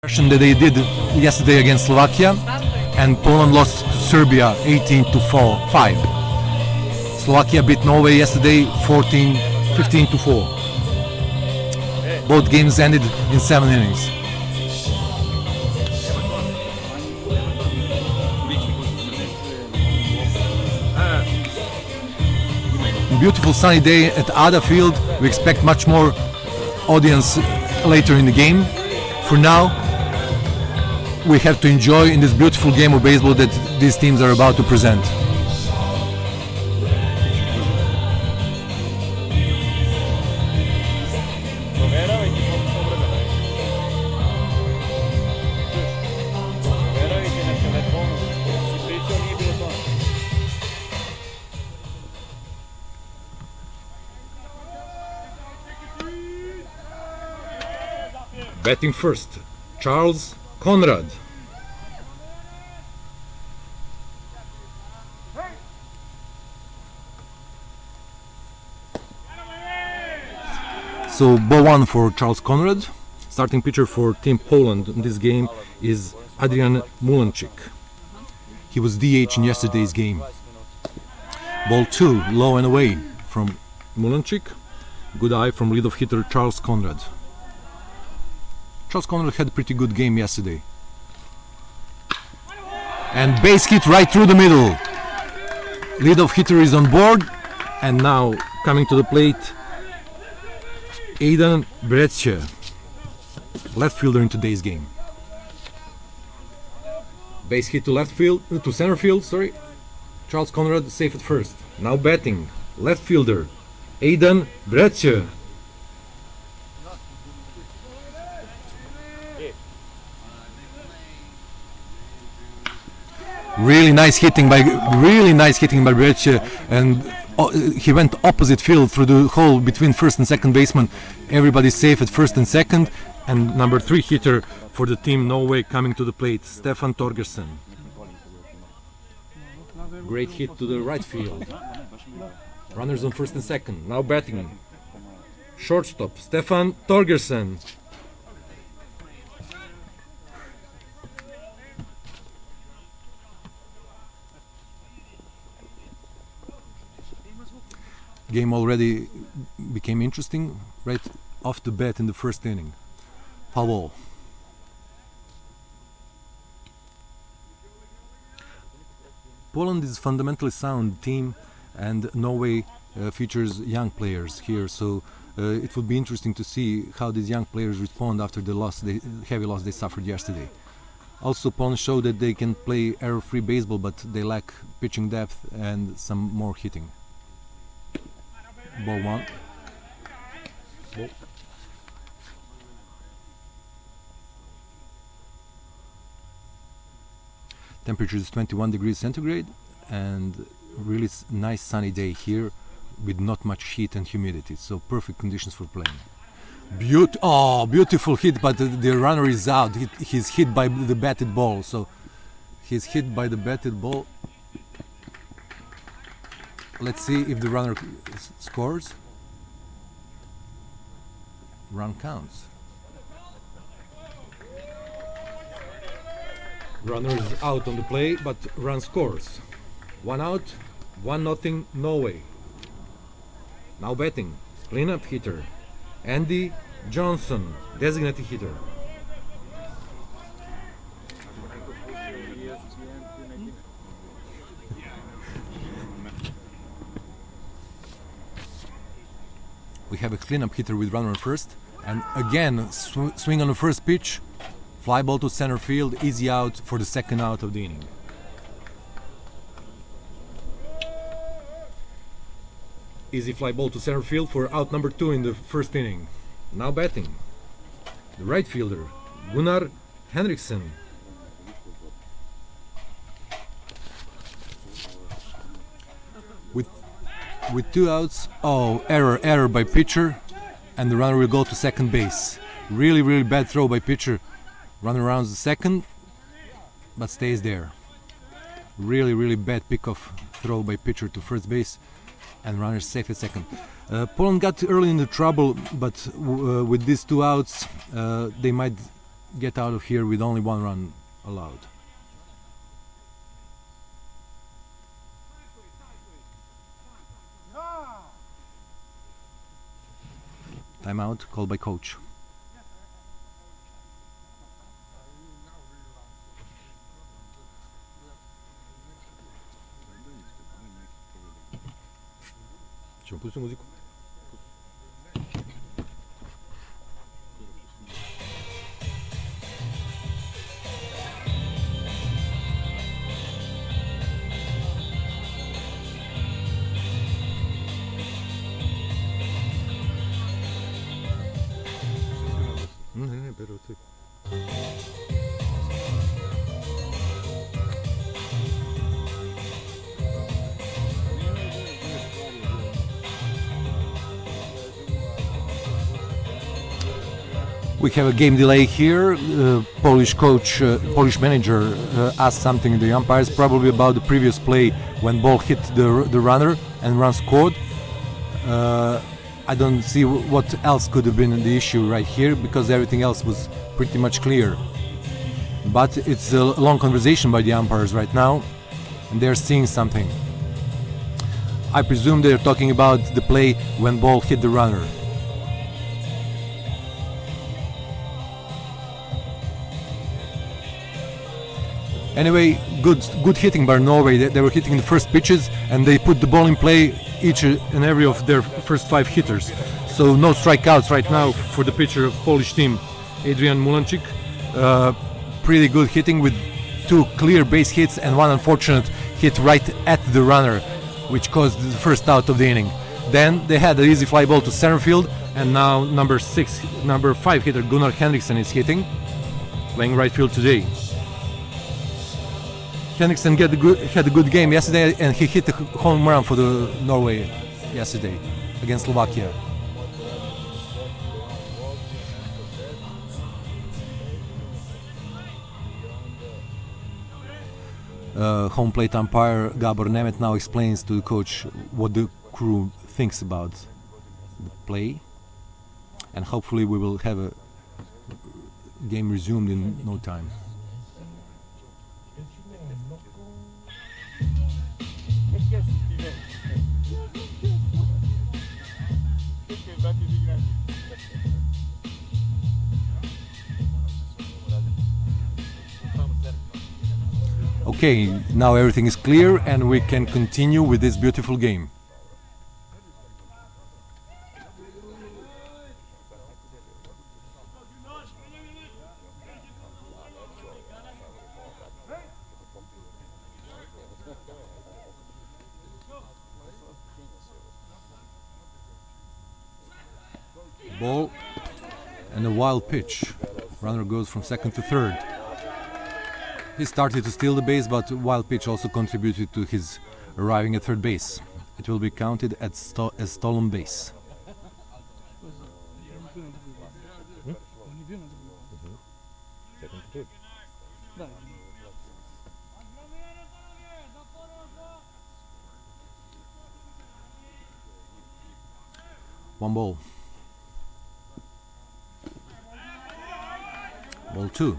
That they did yesterday against Slovakia, and Poland lost to Serbia 18-5. Slovakia beat Norway yesterday 15-4. Both games ended in 7 innings. Beautiful sunny day at Ada Field. We expect much more audience later in the game. For now, we have to enjoy in this beautiful game of baseball that these teams are about to present. Batting first, Charles Conrad. So ball one for Charles Conrad. Starting pitcher for Team Poland in this game is Adrian Mulanchik. He was DH in yesterday's game. Ball two, low and away from Mulanchik. Good eye from leadoff hitter Charles Conrad. Charles Conrad had a pretty good game yesterday. And base hit right through the middle. Leadoff hitter is on board. And now coming to the plate, Aidan Bretsche, left fielder in today's game. Base hit to center field, sorry. Charles Conrad safe at first. Now batting, left fielder, Aidan Bretsche. Really nice hitting by Bretsche, and he went opposite field through the hole between first and second baseman. Everybody's safe at first and second, and number 3 hitter for the team Norway coming to the plate, Stefan Torgersen. Great hit to the right field. Runners on first and second. Now batting, shortstop Stefan Torgersen. Game already became interesting right off the bat in the first inning. Foul ball. Poland is a fundamentally sound team, and Norway features young players here, so it would be interesting to see how these young players respond after the heavy loss they suffered yesterday. Also, Poland showed that they can play error-free baseball, but they lack pitching depth and some more hitting. Ball one. Ball. Temperature is 21 degrees centigrade, and really nice sunny day here with not much heat and humidity, so perfect conditions for playing. Beautiful hit, but the runner is out. He's hit by the batted ball, so he's hit by the batted ball. Let's see if the runner scores. Run counts. Runner is out on the play, but run scores. 1 out, 1-0 Norway. Now batting, cleanup hitter, Andy Johnson, designated hitter. We have a cleanup hitter with runner on first, and again swing on the first pitch, fly ball to center field, easy out for the second out of the inning. Easy fly ball to center field for out number 2 in the first inning. Now batting, the right fielder, Gunnar Henriksen. With 2 outs, error by pitcher, and the runner will go to second base. Really bad throw by pitcher. Runner rounds the second, but stays there. Really bad pickoff throw by pitcher to first base, and runner safe at second. Poland got early into trouble, but with these 2 outs, they might get out of here with only 1 run allowed. Timeout called by coach. Ćemo pustiti muziku? Ne, pero ti. We have a game delay here. Polish coach, Polish manager asked something to the umpires, probably about the previous play when ball hit the runner and run scored. I don't see what else could have been the issue right here, because everything else was pretty much clear. But it's a long conversation by the umpires right now, and they're seeing something. I presume they're talking about the play when ball hit the runner. Anyway, good hitting by Norway. They were hitting the first pitches, and they put the ball in play each and every of their first 5 hitters. So no strikeouts right now for the pitcher of Polish team, Adrian Mulancik. Pretty good hitting with 2 clear base hits and 1 unfortunate hit right at the runner, which caused the first out of the inning. Then they had an easy fly ball to center field, and now number 5 hitter Gunnar Henriksen is hitting, playing right field today. Henriksen had a good game yesterday, and he hit a home run for the Norway yesterday against Slovakia. Home plate umpire Gabor Nemet now explains to the coach what the crew thinks about the play, and hopefully we will have a game resumed in no time. Okay, now everything is clear and we can continue with this beautiful game. Ball and a wild pitch. Runner goes from second to third. He started to steal the base, but wild pitch also contributed to his arriving at third base. It will be counted as stolen base. One ball. Ball 2.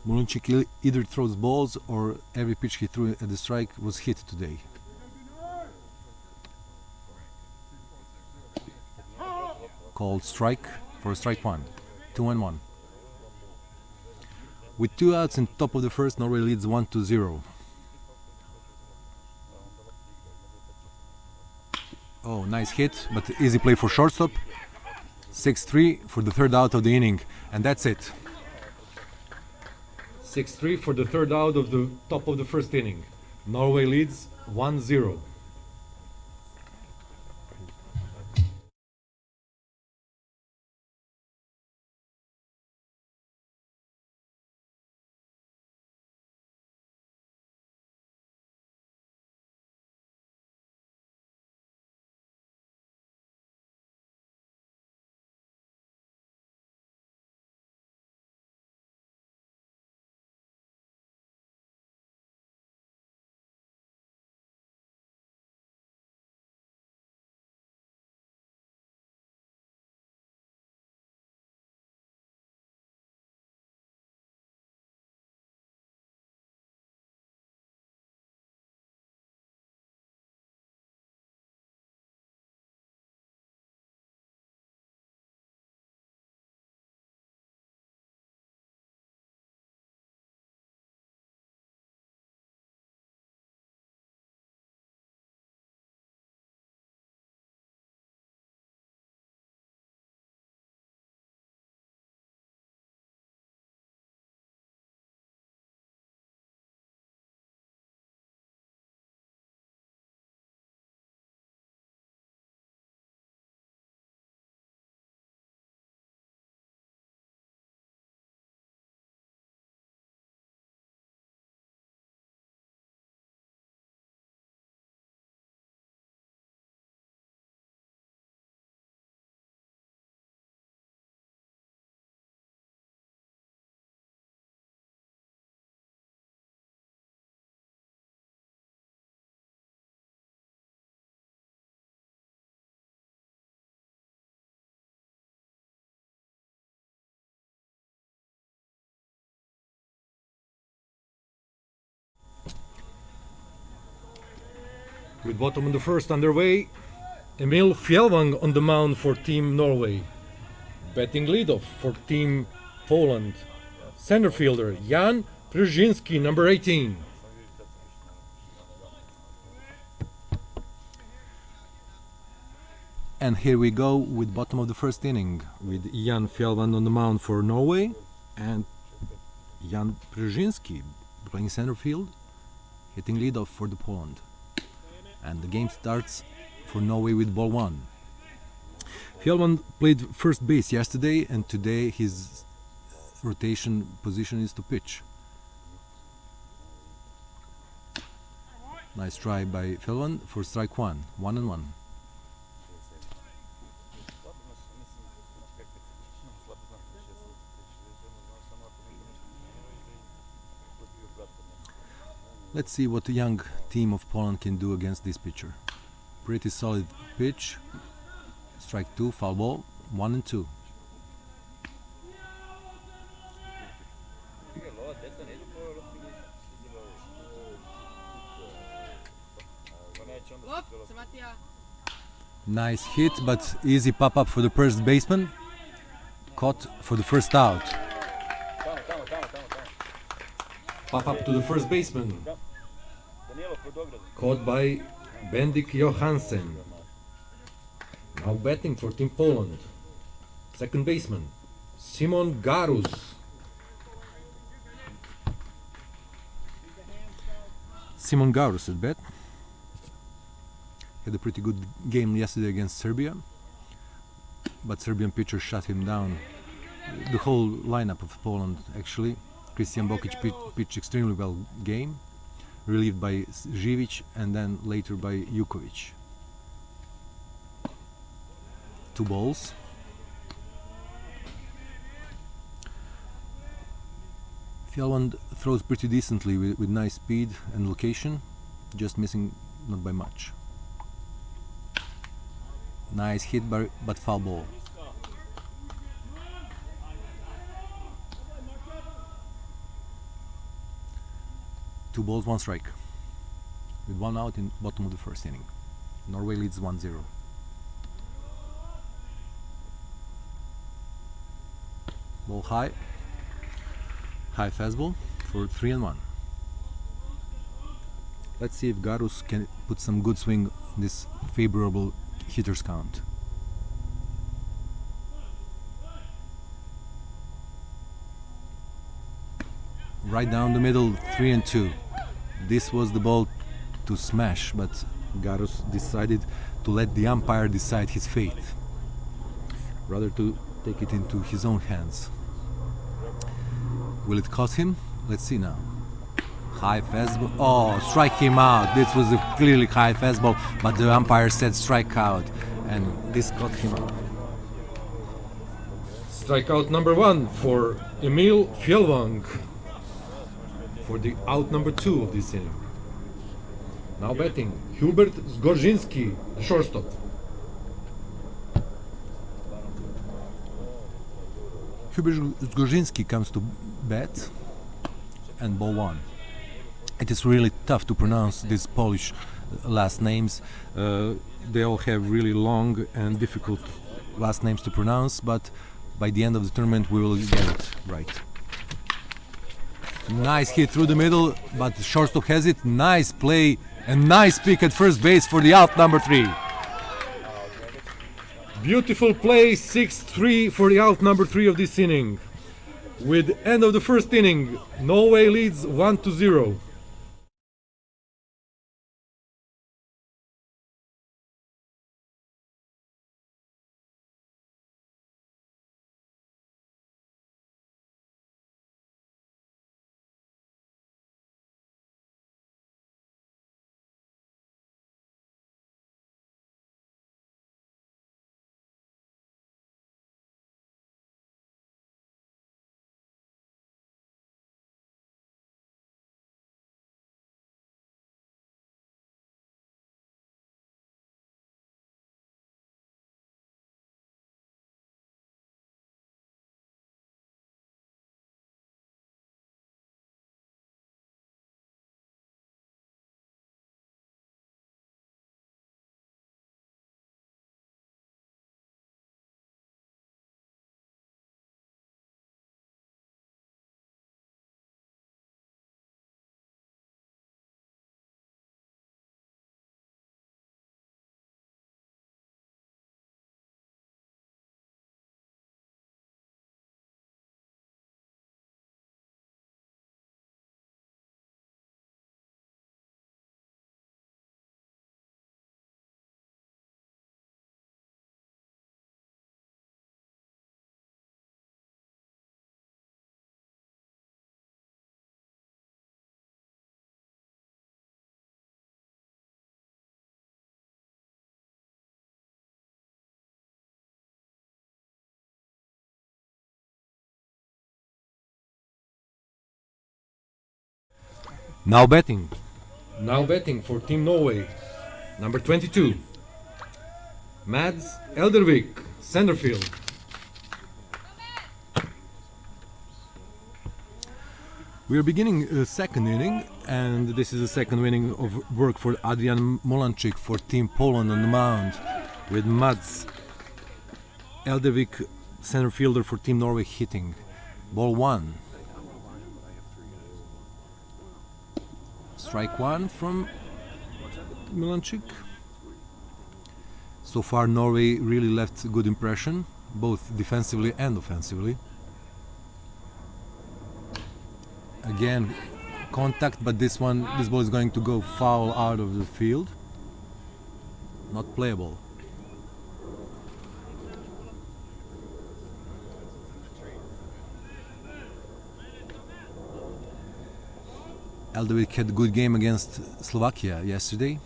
Mulancik either throws balls or every pitch he threw at the strike was hit today. Called strike for strike 1. 2-1. With 2 outs in top of the first, Norway leads 1-0. Oh, nice hit, but easy play for shortstop. 6-3 for the third out of the inning, and that's it. 6-3 for the third out of the top of the first inning. Norway leads 1-0. With bottom of the first underway, Emil Fjellvang on the mound for Team Norway. Batting leadoff for Team Poland. Center fielder Jan Brzezinski, number 18. And here we go with bottom of the first inning with Jan Fjellvang on the mound for Norway and Jan Brzezinski playing center field, hitting leadoff for the Poland. And the game starts for Norway with ball one. Fjellvang played first base yesterday, and today his rotation position is to pitch. Nice try by Fjellvang for strike one, 1-1. Let's see what the young team of Poland can do against this pitcher. Pretty solid pitch. Strike two, foul ball, 1-2. Nice hit, but easy pop-up for the first baseman. Caught for the first out. Pop-up to the first baseman. Caught by Bendik Johansen. Now batting for Team Poland. Second baseman, Simon Garus. Simon Garus at bat. Had a pretty good game yesterday against Serbia, but Serbian pitcher shut him down. The whole lineup of Poland actually. Christian Bokic pitched extremely well game, relieved by Živic and then later by Jukovic. 2 balls. Fjellvang throws pretty decently with nice speed and location, just missing not by much. Nice hit but foul ball. Two balls, one strike. With 1 out in bottom of the first inning. Norway leads 1-0. Ball high. High fastball for 3-1. Let's see if Garus can put some good swing on this favorable hitter's count. Right down the middle, 3-2. This was the ball to smash, but Garus decided to let the umpire decide his fate, rather to take it into his own hands. Will it cost him? Let's see now. High fastball. Oh, strike him out. This was a clearly high fastball, but the umpire said strike out, and this got him out. Strikeout number 1 for Emil Fjellvang, for the out number 2 of this inning. Now batting, Hubert Zgorzinski, the shortstop. Hubert Zgorzinski comes to bat, and ball 1. It is really tough to pronounce these Polish last names. They all have really long and difficult last names to pronounce, but by the end of the tournament we will get it right. Nice hit through the middle, but the shortstop has it. Nice play and nice pick at first base for the out number 3. Beautiful play, 6-3 for the out number 3 of this inning. With end of the first inning, Norway leads 1-0. Now betting. Now betting for Team Norway. Number 22. Mads Eldervik, centerfield. We are beginning a second inning, and this is the second inning of work for Adrian Mulancik for Team Poland on the mound, with Mads Eldervik, center fielder for Team Norway, hitting. Ball 1. Strike 1 from Mulancik. So far Norway really left a good impression, both defensively and offensively. Again, contact, but this ball is going to go foul out of the field. Not playable. Eldervik had a good game against Slovakia yesterday.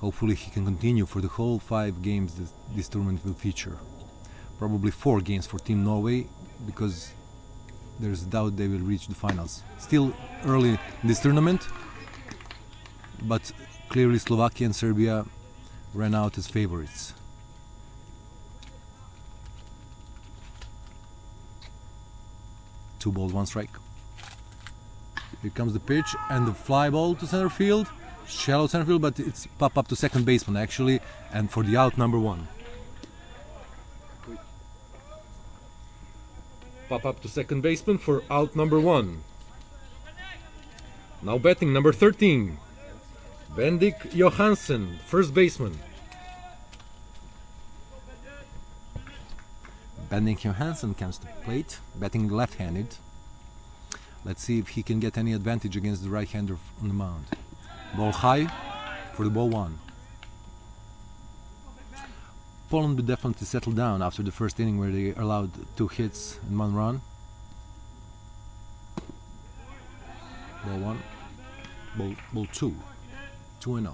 Hopefully he can continue for the whole 5 games that this tournament will feature. Probably 4 games for Team Norway, because there's doubt they will reach the finals. Still early in this tournament, but clearly Slovakia and Serbia ran out as favorites. Two balls, one strike. Here comes the pitch and the fly ball to center field. Shallow center field, but it's pop up to second baseman actually, and for the out number 1. Pop up to second baseman for out number 1. Now betting number 13. Bendik Johansen, first baseman. Bendik Johansen comes to plate, batting left-handed. Let's see if he can get any advantage against the right-hander on the mound. Ball high for the ball 1. Poland will definitely settle down after the first inning where they allowed 2 hits and 1 run. Ball 1. Ball 2. 2-0.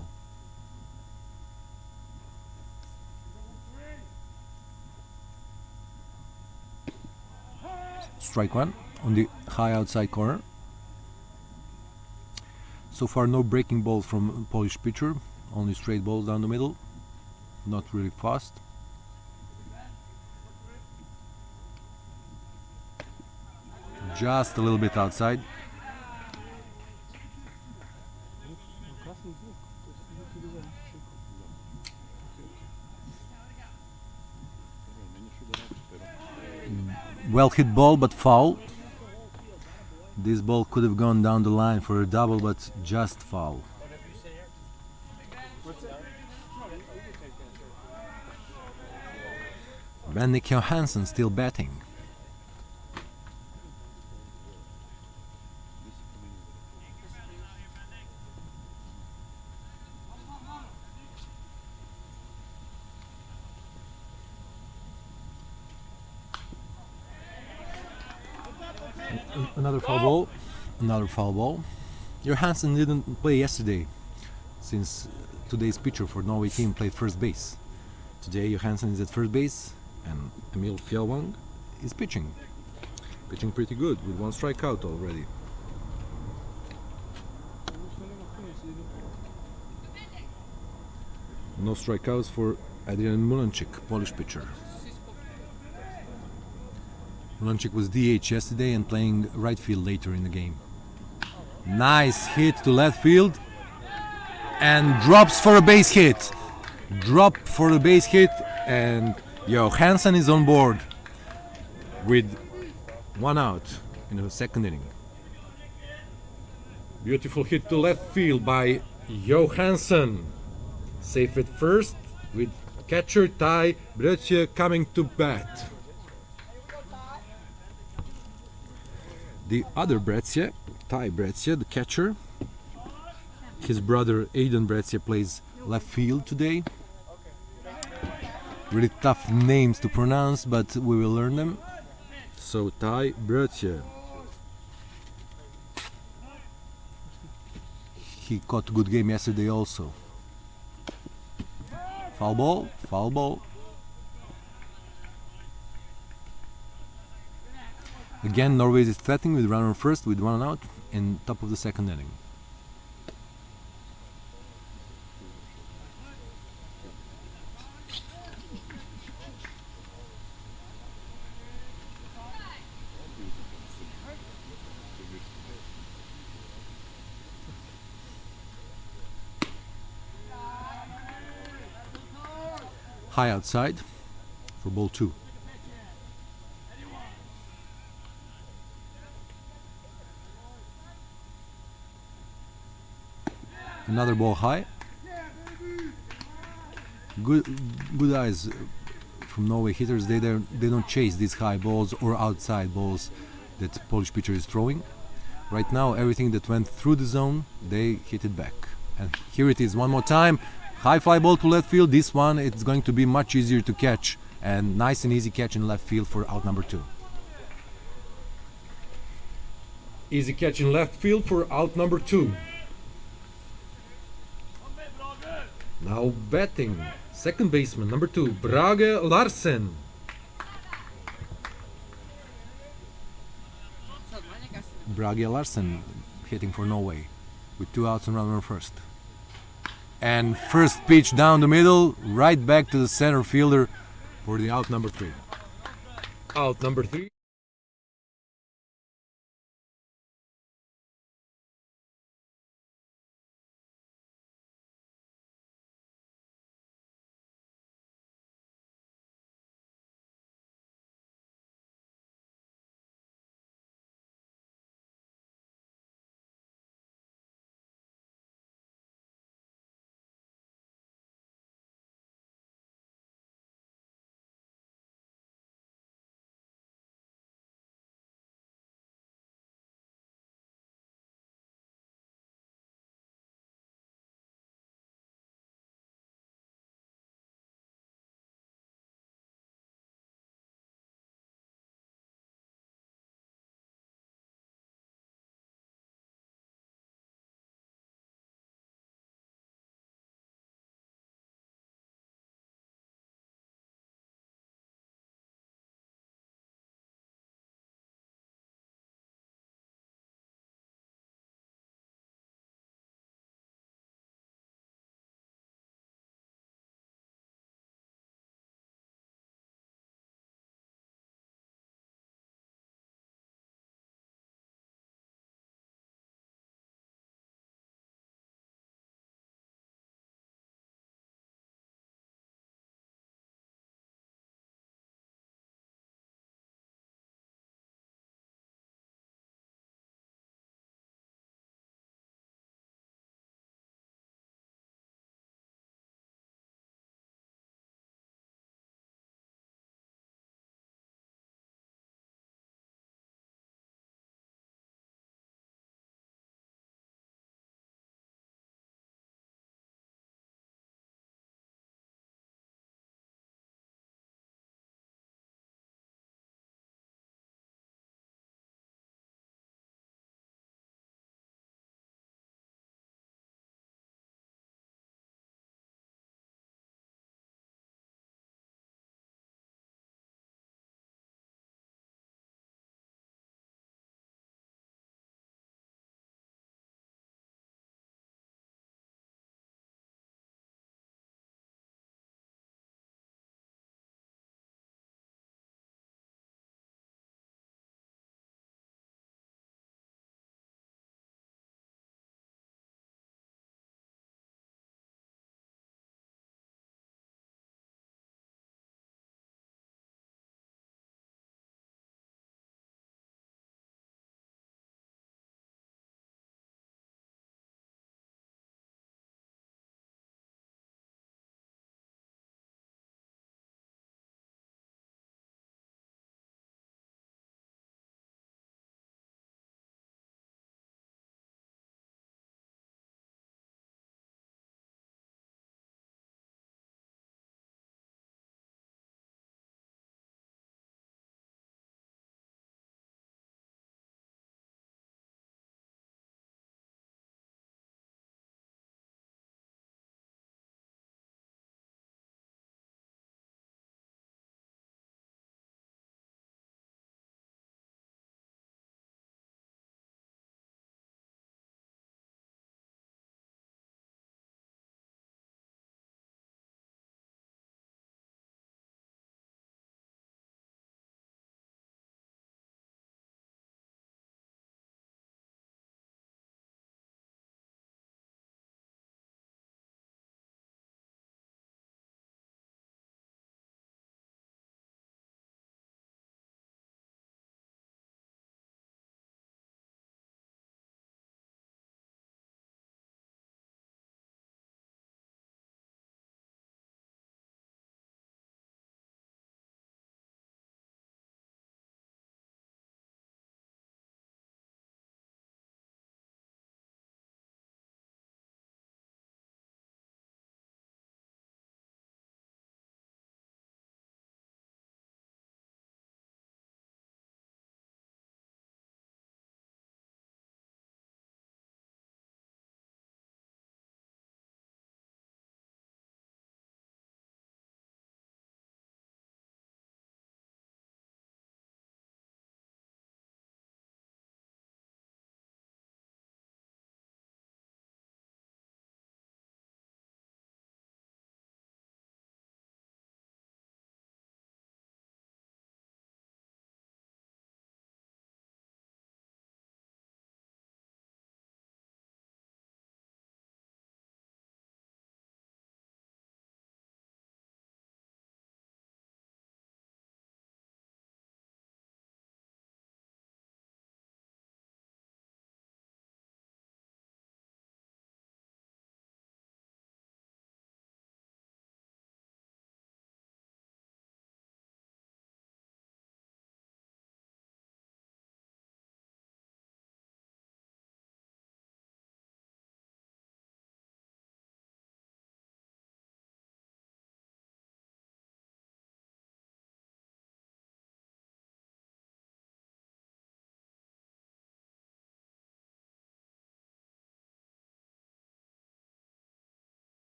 Strike 1 on the high outside corner. So far no breaking balls from Polish pitcher, only straight balls down the middle, not really fast. Just a little bit outside. Well hit ball, but foul. This ball could have gone down the line for a double, but just foul. Bendik Johansen still batting. Another foul ball. Johansen didn't play yesterday, since today's pitcher for Norway team played first base. Today Johansen is at first base, and Emil Fjellvang is pitching pretty good with 1 strikeout already. No strikeouts for Adrian Mulancik, Polish pitcher. Mulancik was DH yesterday and playing right field later in the game. Nice hit to left field and drops for a base hit. Drop for a base hit, and Johansen is on board with 1 out in the second inning. Beautiful hit to left field by Johansen. Safe at first with catcher Ty Bretje coming to bat. The other Bretje, Ty Bretje, the catcher, his brother Aiden Bretje plays left field today. Really tough names to pronounce, but we will learn them. So Ty Bretje. He caught a good game yesterday also. Foul ball. Again, Norway is threatening with runner first with 1 out, in top of the second inning. High outside for ball 2. Another ball high. Good eyes from Norway hitters. They don't chase these high balls or outside balls that Polish pitcher is throwing. Right now, everything that went through the zone, they hit it back. And here it is one more time. High fly ball to left field. This one, it's going to be much easier to catch, and nice and easy catch in left field for out number 2. Easy catch in left field for out number 2. Now batting, second baseman number 2, Brage Larsen. Brage Larsen hitting for Norway with 2 outs and runner on first. And first pitch down the middle, right back to the center fielder for the out number 3. Out number 3.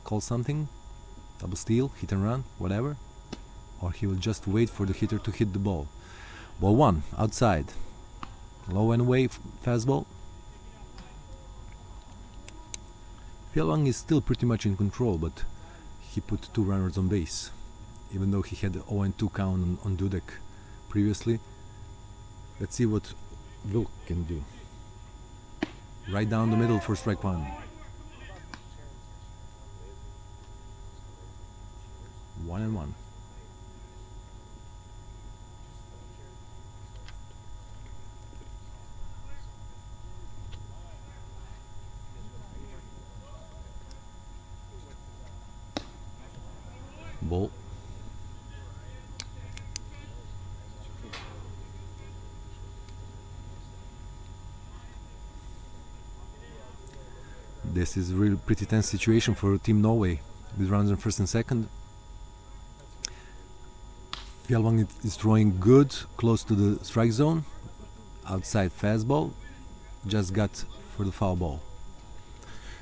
call something, double steal, hit and run, whatever, or he will just wait for the hitter to hit the ball. Ball 1, outside, low and away fastball. Fjellvang is still pretty much in control, but he put 2 runners on base, even though he had 0-2 count on Dudek previously. Let's see what Wilk can do. Right down the middle for strike 1. 1-1. Ball. This is a really pretty tense situation for Team Norway with runners on first and second. Fjellvang is throwing good, close to the strike zone. Outside fastball, just got for the foul ball.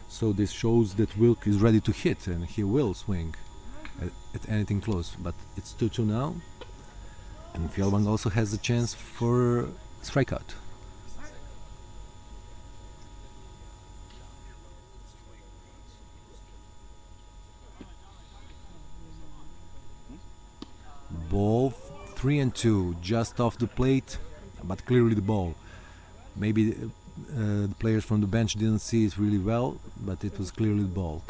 So this shows that Wilk is ready to hit, and he will swing at anything close. But it's 2-2 now, and Fjellvang also has a chance for strikeout. Ball 3-2, just off the plate, but clearly the ball. Maybe the players from the bench didn't see it really well, but it was clearly the ball.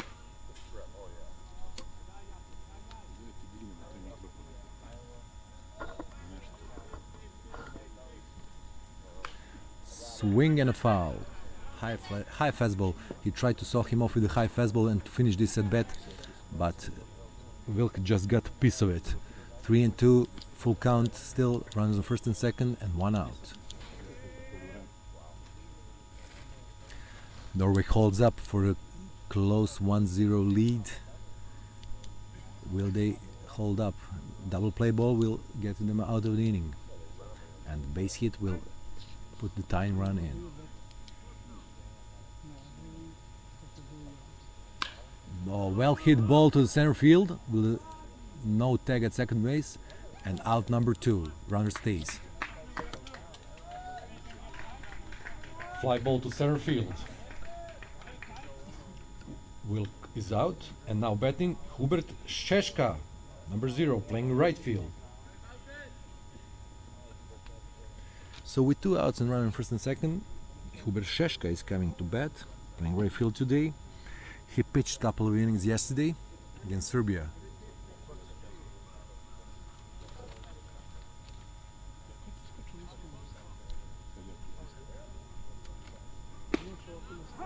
Swing and a foul. High fastball. He tried to saw him off with a high fastball and to finish this at bat, but Wilk just got a piece of it. 3-2, full count still, runners on first and second, and 1 out. Norway holds up for a close 1-0 lead. Will they hold up? Double play ball will get them out of the inning, and the base hit will put the tying run in. Oh, well hit ball to the center field with no tag at second base, and out number 2. Runner stays. Fly ball to center field. Wilk is out, and now batting Hubert Šeška, number 0, playing right field. So with 2 outs and runner on first and second, Hubert Šeška is coming to bat, playing right field today. He pitched a couple of innings yesterday against Serbia.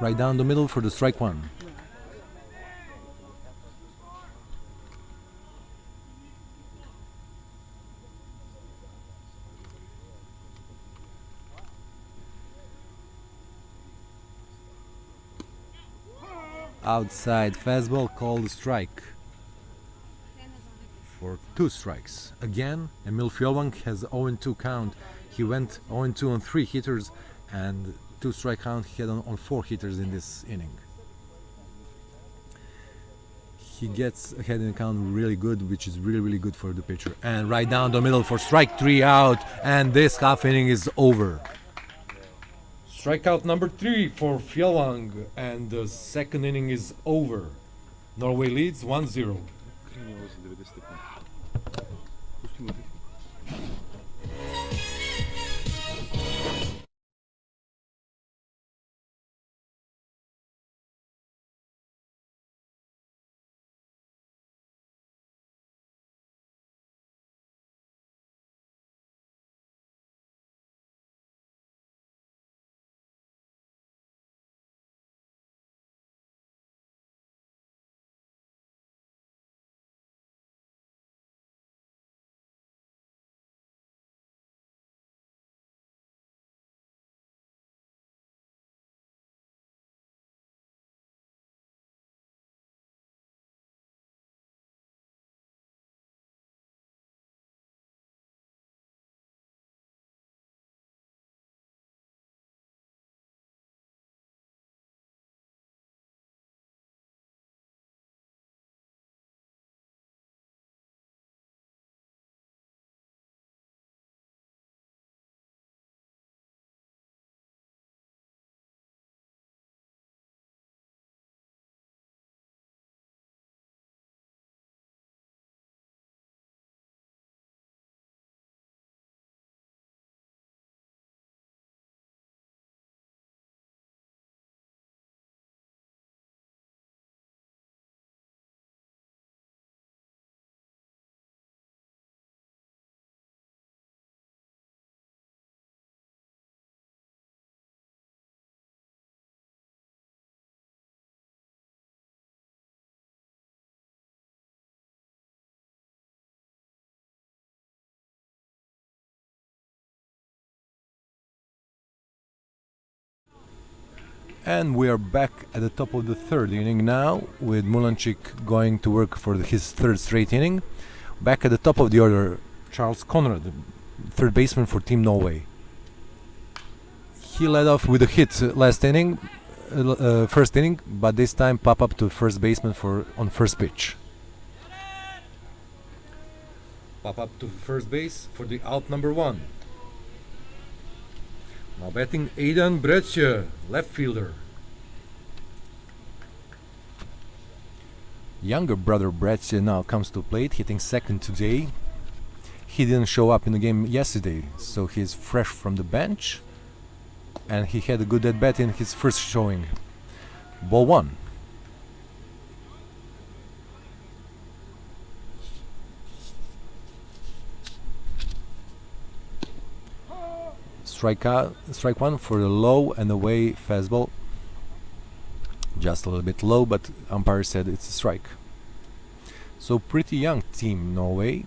Right down the middle for the strike 1. Outside fastball, called a strike. For 2 strikes. Again, Emil Fjellvang has 0-2 count. He went 0-2 on 3 hitters, and 2 strike count he had on 4 hitters in this inning. He gets ahead in the count really good, which is really good for the pitcher. And right down the middle for strike 3 out, and this half inning is over. Strikeout number 3 for Fjellvang, and the second inning is over. Norway leads 1-0. And we are back at the top of the third inning now, with Mulanchik going to work for his third straight inning. Back at the top of the order, Charles Conrad, third baseman for Team Norway. He led off with a hit last inning, first inning, but this time pop up to first baseman on first pitch. Pop up to first base for the out number 1. Now batting Aidan Bretje, left fielder. Younger brother Bretje now comes to plate, hitting second today. He didn't show up in the game yesterday, so he's fresh from the bench, and he had a good at bat in his first showing. Ball 1. Strike 1 for the low and away fastball. Just a little bit low, but umpire said it's a strike. So pretty young team Norway.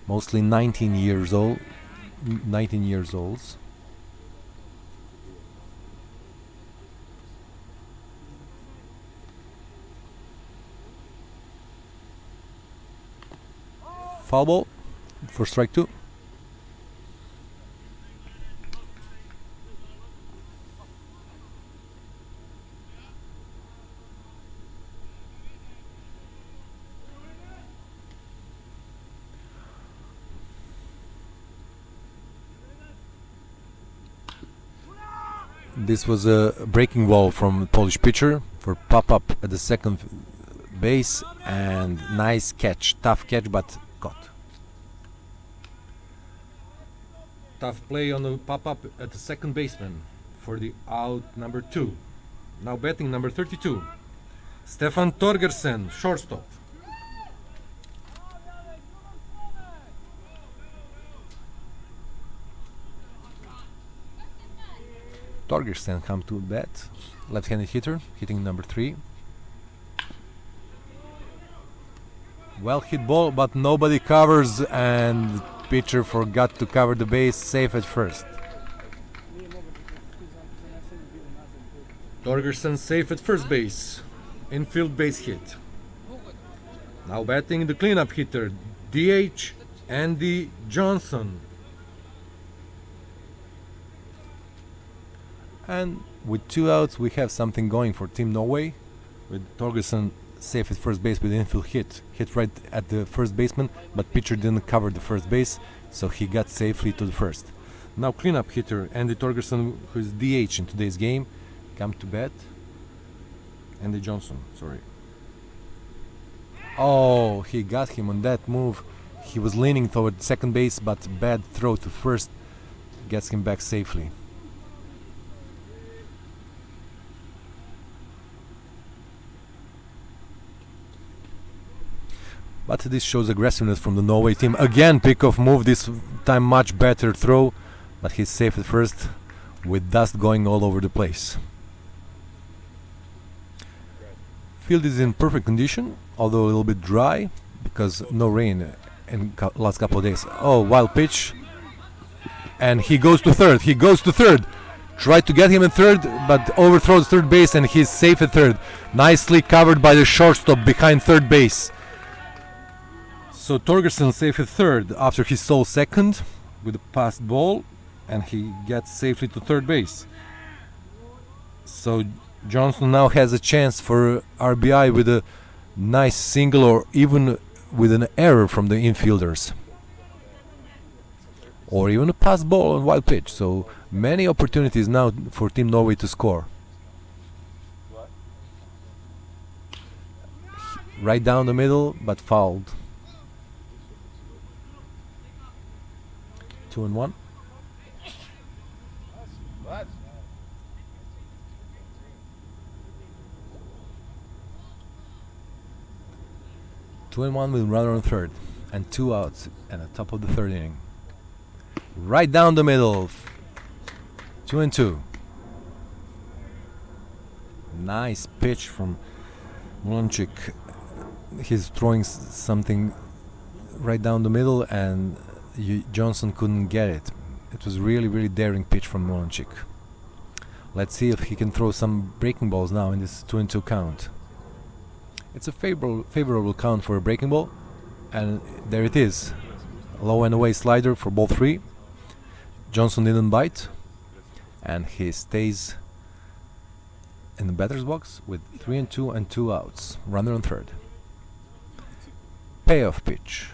Mostly 19 years olds. Foul ball for strike 2. This was a breaking ball from Polish pitcher for pop-up at the second base, and nice catch, tough catch, but caught. Tough play on the pop-up at the second baseman for the out number 2. Now batting number 32, Stefan Torgersen, shortstop. Torgersen come to bat, left-handed hitter, hitting number 3. Well hit ball, but nobody covers, and pitcher forgot to cover the base, safe at first. Torgersen safe at first base, infield base hit. Now batting the cleanup hitter, DH Andy Johnson. And with 2 outs, we have something going for Team Norway, with Torgersen safe at first base with infield hit right at the first baseman, but pitcher didn't cover the first base, so he got safely to the first. Now cleanup hitter Andy Torgersen, who is DH in today's game, come to bat. Andy Johnson, sorry. Oh, he got him on that move. He was leaning toward second base, but bad throw to first gets him back safely. But this shows aggressiveness from the Norway team. Again, pickoff move, this time much better throw, but he's safe at first with dust going all over the place. Field is in perfect condition, although a little bit dry because no rain in last couple of days. Oh, wild pitch, and he goes to third. Tried to get him in third, but overthrows third base, and he's safe at third. Nicely covered by the shortstop behind third base. So Torgersen safe at third after he stole second with a passed ball, and he gets safely to third base. So Johnson now has a chance for RBI with a nice single, or even with an error from the infielders, or even a pass ball on wild pitch. So many opportunities now for Team Norway to score. Right down the middle, but fouled. 2-1. Two and one with runner on third, and 2 outs at the top of the third inning. Right down the middle. 2-2. Nice pitch from Mulanchik. He's throwing something right down the middle, and Johnson couldn't get it. It was really daring pitch from Mulanchik. Let's see if he can throw some breaking balls now in this 2-2 count. It's a favorable count for a breaking ball, and there it is. Low and away slider for ball 3. Johnson didn't bite, and he stays in the batter's box with 3-2 and 2 outs. Runner on third. Payoff pitch.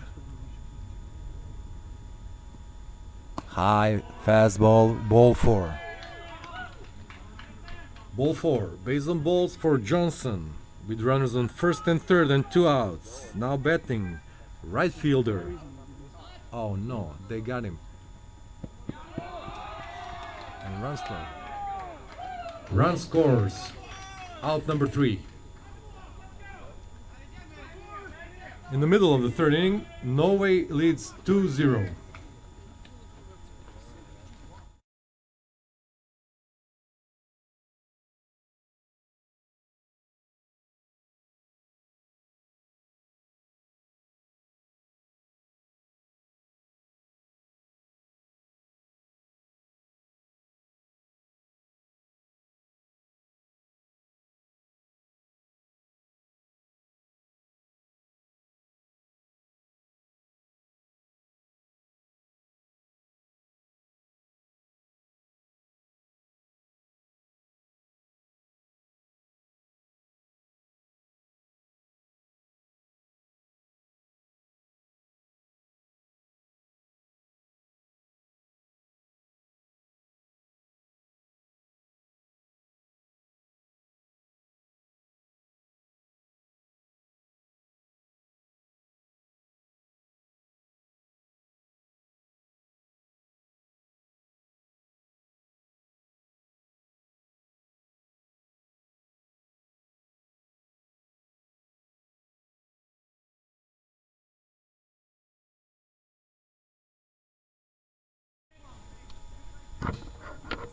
High fastball, ball 4. Ball 4, base on balls for Johnson, with runners on first and third and 2 outs. Now batting, right fielder. Oh no, they got him. And run score. Run scores. Out number 3. In the middle of the third inning, Norway leads 2-0.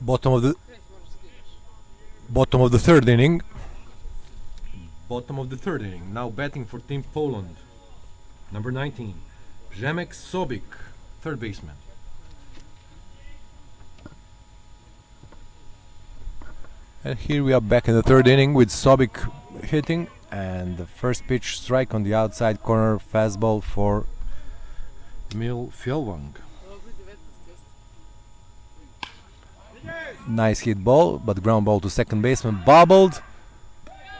Bottom of the third inning. Bottom of the third inning. Now batting for Team Poland. Number 19, Przemek Sobik, third baseman. And here we are back in the third inning with Sobik hitting, and the first pitch strike on the outside corner, fastball for Emil Fjellvang. Nice hit ball, but ground ball to second baseman, bobbled,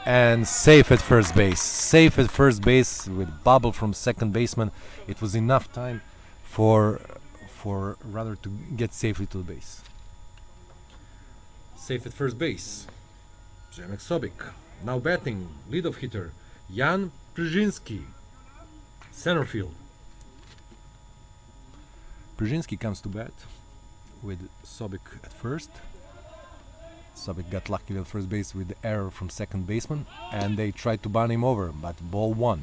and safe at first base. Safe at first base with bobble from second baseman. It was enough time for runner to get safely to the base. Safe at first base. Przemek Sobik. Now batting, leadoff hitter Jan Przynski, center field. Przynski comes to bat with Sobik at first. Sobik got lucky at first base with the error from second baseman, and they tried to burn him over, but ball 1,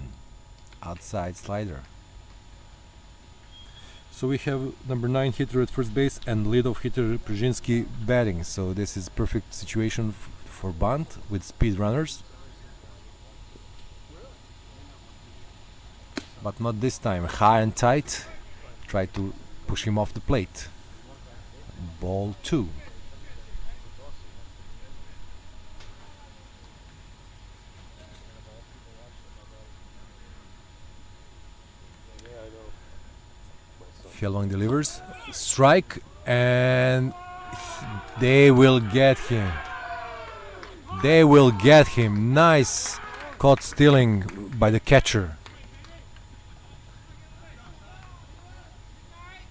outside slider. So we have number 9 hitter at first base and leadoff hitter Przynski batting. So this is perfect situation for bunt with speed runners. But not this time. High and tight. Try to push him off the plate. Ball 2. Fjellvang delivers. Strike, and they will get him. They will get him. Nice caught stealing by the catcher.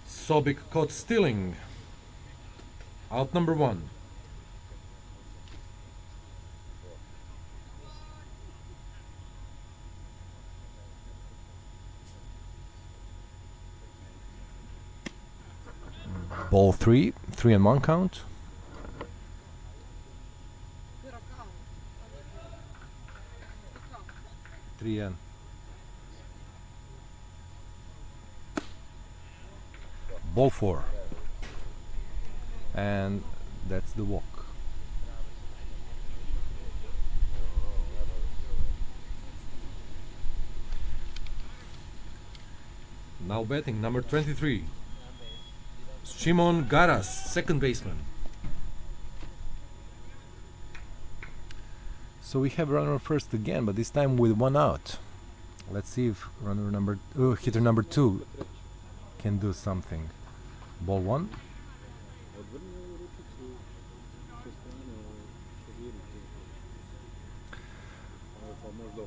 Sobik caught stealing. Out number 1. Ball 3, 3-1 count. Three and ball 4, and that's the walk. Now batting number 23, Szymon Garas, second baseman. So we have runner first again, but this time with one out. Let's see if hitter number 2 can do something. Ball 1.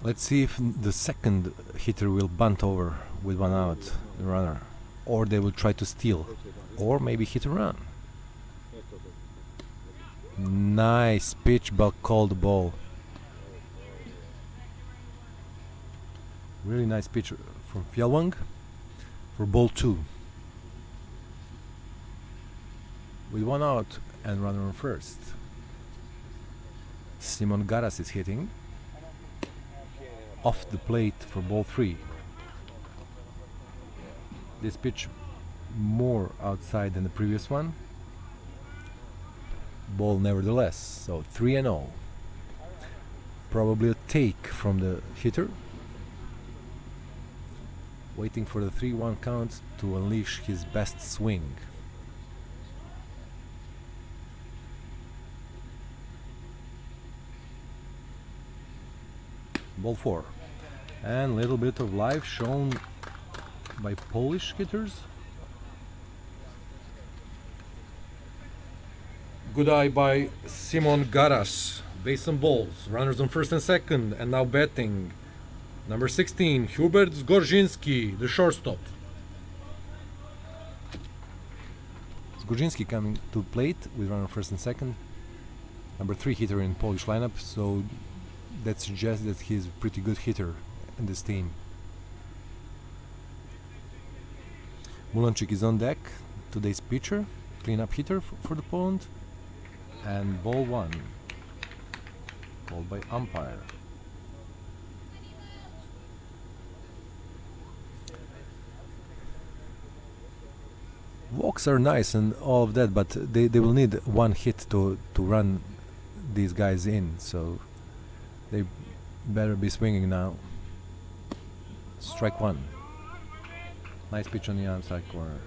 Let's see if the second hitter will bunt over with one out, the runner, or they will try to steal, or maybe hit a run. Nice pitch, but called ball. Really nice pitch from Fjellwang for ball 2. With one out and runner on first. Simon Garas is hitting off the plate for ball 3. This pitch more outside than the previous one. Ball nevertheless, so 3-0. Probably a take from the hitter. Waiting for the 3-1 count to unleash his best swing. Ball 4. And little bit of life shown by Polish hitters. Good eye by Simon Garas. Base and balls. Runners on first and second, and now batting. Number 16, Hubert Zgorzinski, the shortstop. Zgorzinski coming to plate with runner first and second. Number 3 hitter in Polish lineup, so that suggests that he's a pretty good hitter in this team. Mulanchik is on deck, today's pitcher, cleanup hitter for the Poland. And ball 1, called by umpire. Walks are nice and all of that, but they will need one hit to run these guys in, so they better be swinging now. Strike 1. Nice pitch on the outside corner.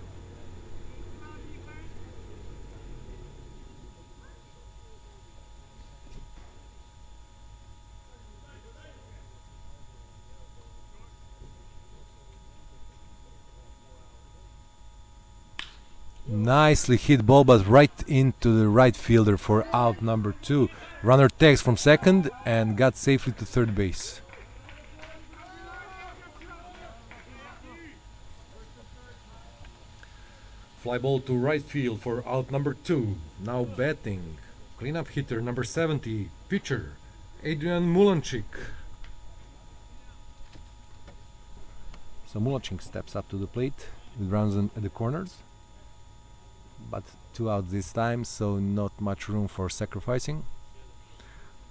Nicely hit ball, but right into the right fielder for out number 2. Runner takes from second and got safely to third base. Fly ball to right field for out number 2. Now batting. Cleanup hitter number 70. Pitcher Adrian Mulanchik. So Mulanchik steps up to the plate with runners at the corners. But 2 outs this time, so not much room for sacrificing.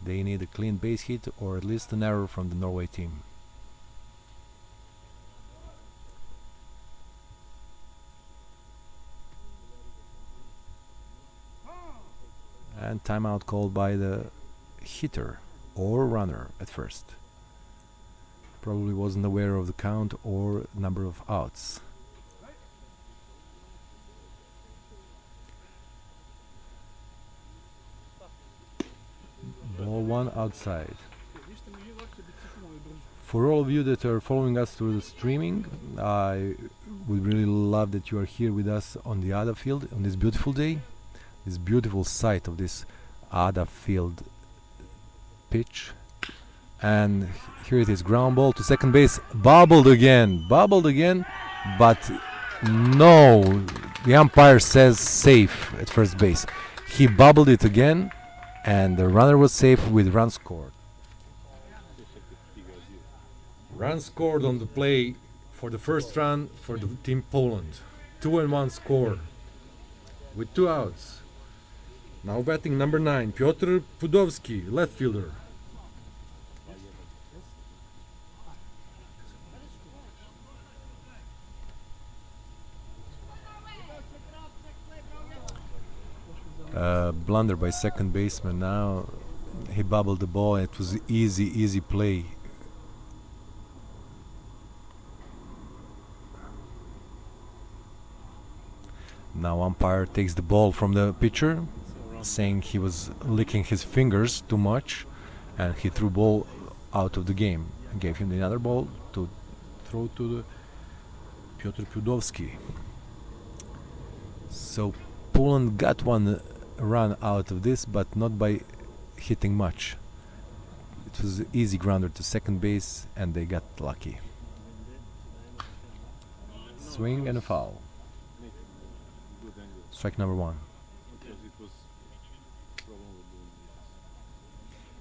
They need a clean base hit or at least an error from the Norway team. And timeout called by the hitter or runner at first. Probably wasn't aware of the count or number of outs. Ball 1 outside. For all of you that are following us through the streaming, I would really love that you are here with us on the Ada field on this beautiful day, this beautiful sight of this Ada field pitch. And here it is, ground ball to second base, bobbled again, but no, the umpire says safe at first base. He bobbled it again, and the runner was safe with run scored. Run scored on the play for the first run for the team Poland. 2-1 score with 2 outs. Now batting number 9, Piotr Pudowski, left fielder. Blunder by second baseman. Now he bobbled the ball. It was easy play. Now umpire takes the ball from the pitcher, saying he was licking his fingers too much, and he threw ball out of the game and gave him another ball to throw to the Piotr Pudowski. So Poland got one run out of this, but not by hitting much. It was an easy grounder to second base, and they got lucky. Swing and a foul. Strike number one.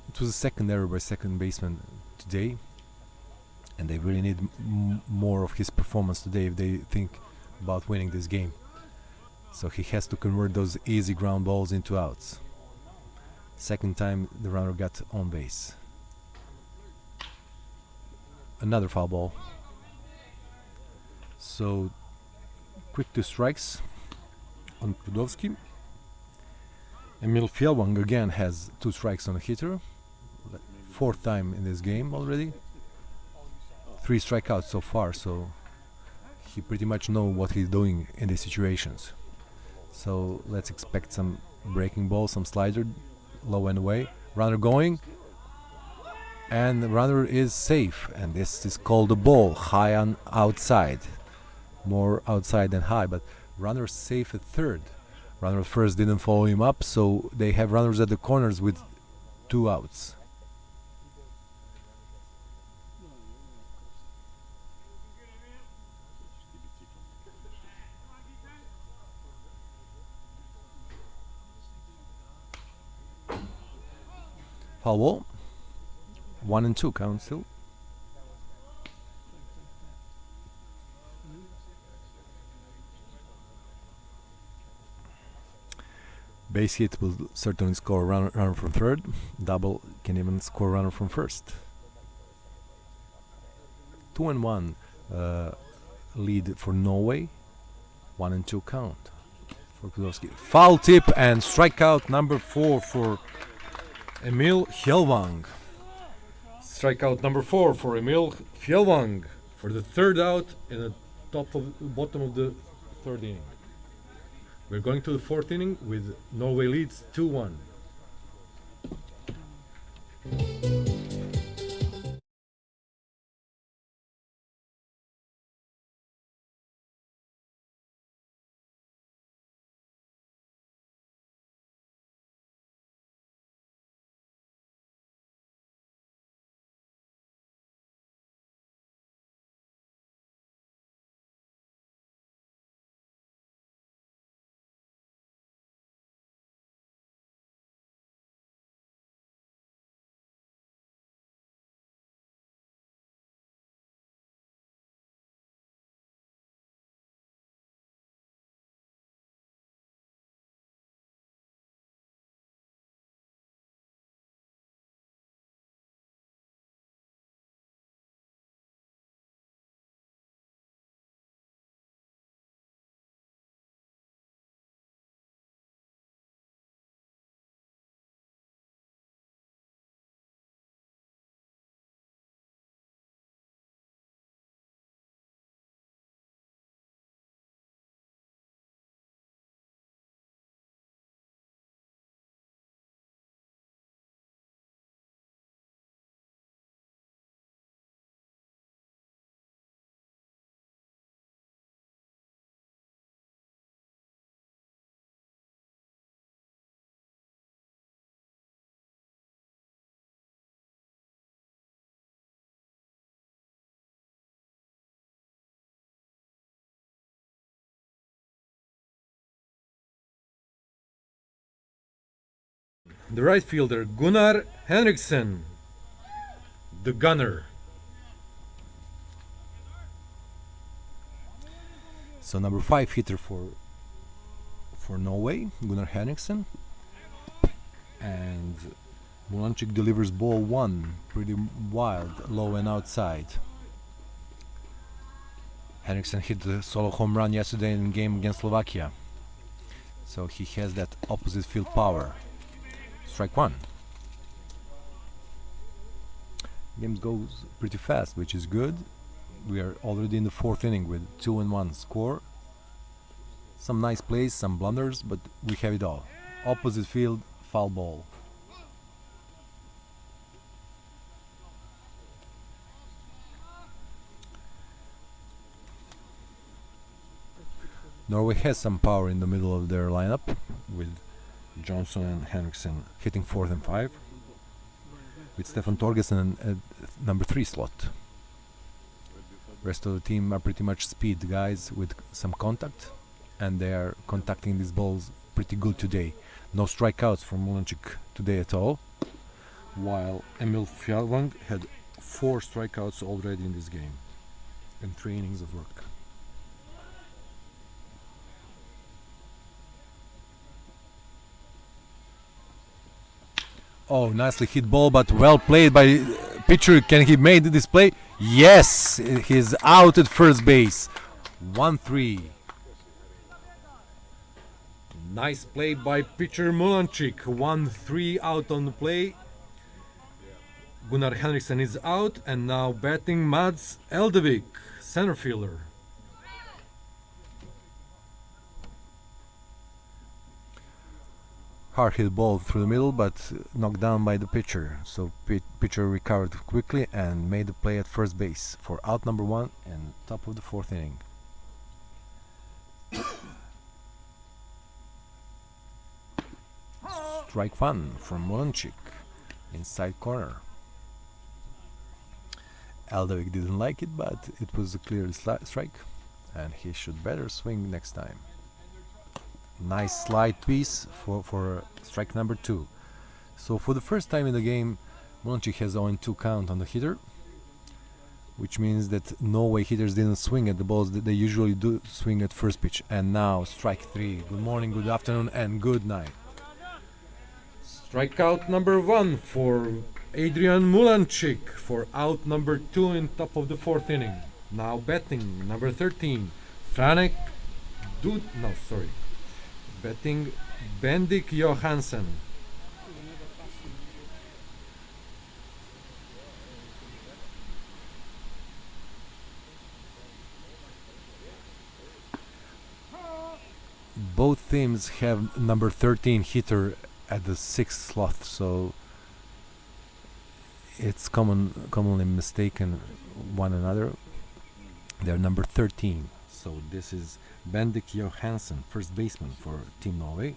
It was a second error by second baseman today, and they really need more of his performance today if they think about winning this game. So he has to convert those easy ground balls into outs. Second time the runner got on base. Another foul ball. So quick 2 strikes on Pudowski. Emil Fjellwang again has 2 strikes on a hitter. 4th time in this game already. 3 strikeouts so far, so he pretty much knows what he's doing in these situations. So let's expect some breaking ball, some slider, low and away. Runner going, and the runner is safe, and this is called a ball, high on outside. More outside than high, but runner safe at third. Runner at first didn't follow him up, so they have runners at the corners with 2 outs. Foul ball. 1 and 2 count still. Base hit will certainly score a runner from third. Double can even score a runner from first. 2 and 1 lead for Norway. 1 and 2 count for Pudowski. Foul tip and strikeout number 4 for Emil Fjellwang. Strikeout number 4 for Emil Fjellwang for the 3rd out in the bottom of the 3rd inning. We're going to the 4th inning with Norway leads 2-1. The right fielder Gunnar Henriksen, the gunner. So number 5 hitter for Norway, Gunnar Henriksen, and Mulanchik delivers ball 1, pretty wild, low and outside. Henriksen hit the solo home run yesterday in the game against Slovakia, so he has that opposite field power. Strike 1. Game goes pretty fast, which is good. We are already in the 4th inning with 2 and 1 score. Some nice plays, some blunders, but we have it all. Opposite field, foul ball. Norway has some power in the middle of their lineup, with Johnson and Henriksen hitting 4th and 5, with Stefan Torgersen at number 3 slot. Rest of the team are pretty much speed guys with some contact, and they are contacting these balls pretty good today. No strikeouts from Mulanchik today at all, while Emil Fjallvang had 4 strikeouts already in this game and 3 innings of work. Oh, nicely hit ball, but well played by pitcher. Can he make this play? Yes, he's out at first base. 1-3. Nice play by pitcher Mulanchik. 1-3 out on the play. Gunnar Henriksen is out, and now batting Mads Eldevik, center fielder. Hard hit ball through the middle, but knocked down by the pitcher. So pitcher recovered quickly and made the play at first base for out number 1 and top of the 4th inning. Strike 1 from Mulanchik, inside corner. Eldevik didn't like it, but it was a clear strike, and he should better swing next time. Nice slide piece for strike number 2. So for the first time in the game, Mulanchik has 0-2 count on the hitter, which means that Norway hitters didn't swing at the balls that they usually do swing at first pitch. And now strike 3. Good morning, good afternoon, and good night. Strikeout number 1 for Adrian Mulanchik for out number 2 in top of the 4th inning. Now batting number 13, Franek Betting Bendik Johansen. Both teams have number 13 hitter at the 6th slot, so it's commonly mistaken one another. They're number 13. So this is Bendik Johansen, first baseman for Team Norway.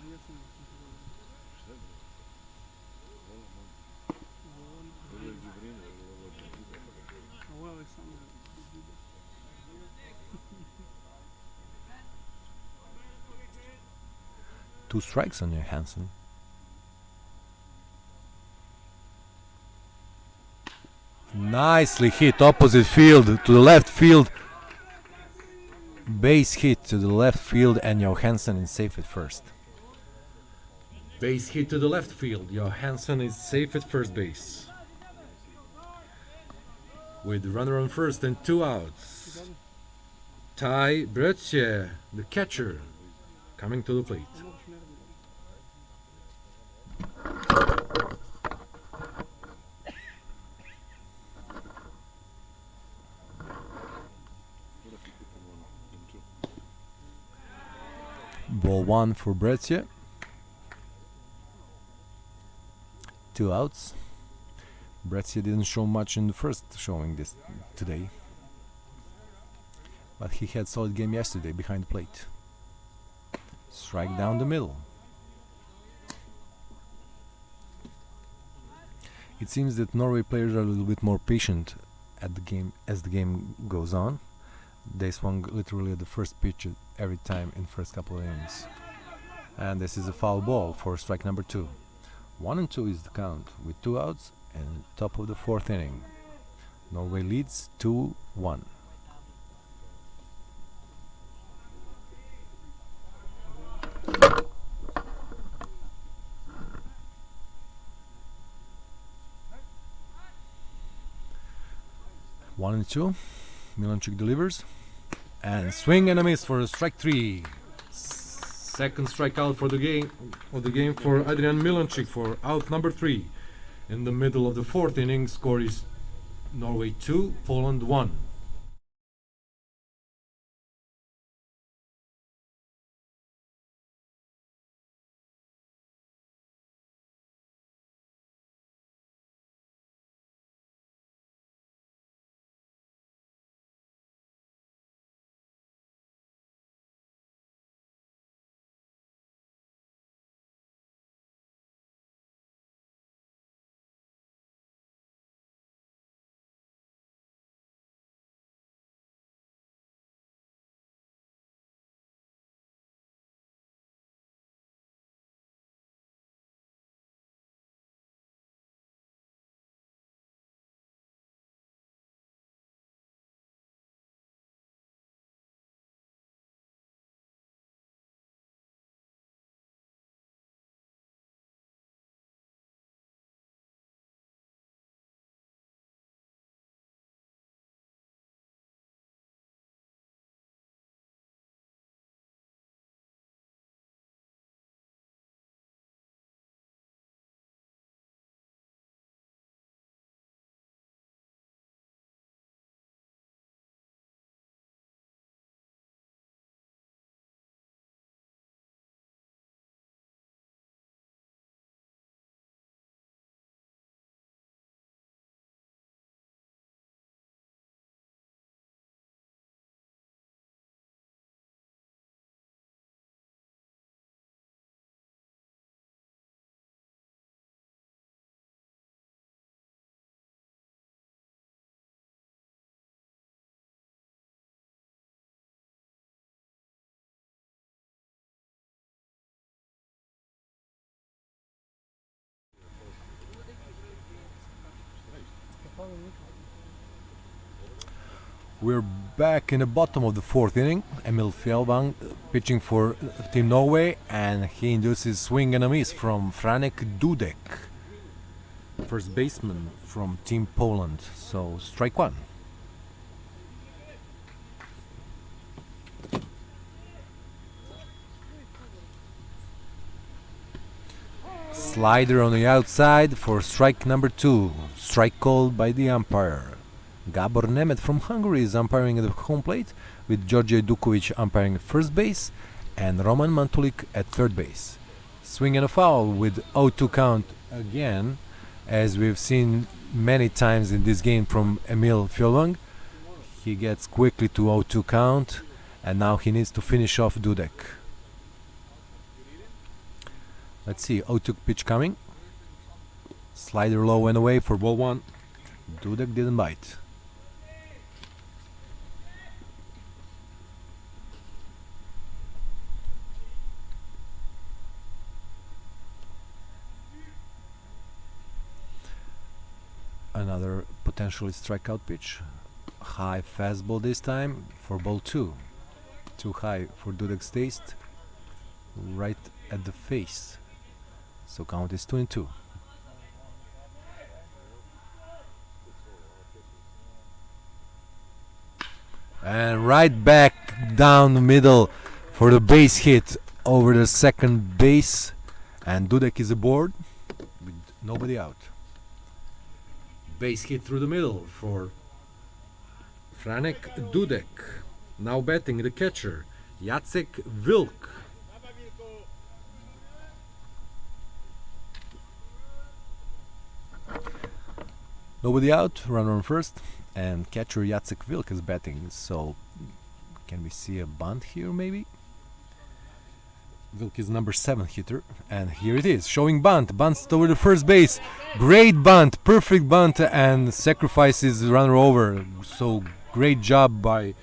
Two strikes on Johansen. Nicely hit opposite field to the left field. Base hit to the left field, and Johansen is safe at first. Base hit to the left field. Johansen is safe at first base. With runner on first and 2 outs. Ty Bretje, the catcher, coming to the plate. Ball 1 for Bretje. 2 outs. Bretje didn't show much in the first showing this today, but he had solid game yesterday behind the plate. Strike down the middle. It seems that Norway players are a little bit more patient at the game as the game goes on. They swung literally at the first pitch every time in the first couple of innings. And this is a foul ball for strike number 2. 1-2 is the count with 2 outs and top of the 4th inning. Norway leads 2-1. One and 2. Mulanchik delivers. And swing and a miss for strike 3. Second strikeout for the game for Adrian Mulanchik for out number 3. In the middle of the 4th inning, score is Norway 2, Poland 1. We're back in the bottom of the fourth inning. Emil Fjellvang pitching for Team Norway, and he induces swing and a miss from Franek Dudek, first baseman from Team Poland. So strike one. Slider on the outside for strike number two. Strike called by the umpire. Gabor Nemeth from Hungary is umpiring at the home plate, with Georgi Dukovic umpiring at first base and Roman Mantulik at third base. Swing and a foul with 0-2 count again, as we've seen many times in this game from Emil Fjellvang. He gets quickly to 0-2 count, and now he needs to finish off Dudek. Let's see, 0-2 pitch coming. Slider low and away for ball one. Dudek didn't bite. Another potentially strikeout pitch. High fastball this time for ball two. Too high for Dudek's taste. Right at the face. So count is 2-2. And right back down the middle for the base hit over the second base. And Dudek is aboard with nobody out. Base hit through the middle for Franek Dudek. Now batting the catcher, Jacek Wilk. Nobody out, runner on first, and catcher Jacek Wilk is batting. So, can we see a bunt here maybe? Wilk is number 7 hitter, and here it is, showing bunt. Bunts over the first base. Great bunt, perfect bunt, and sacrifices runner over. So, great job by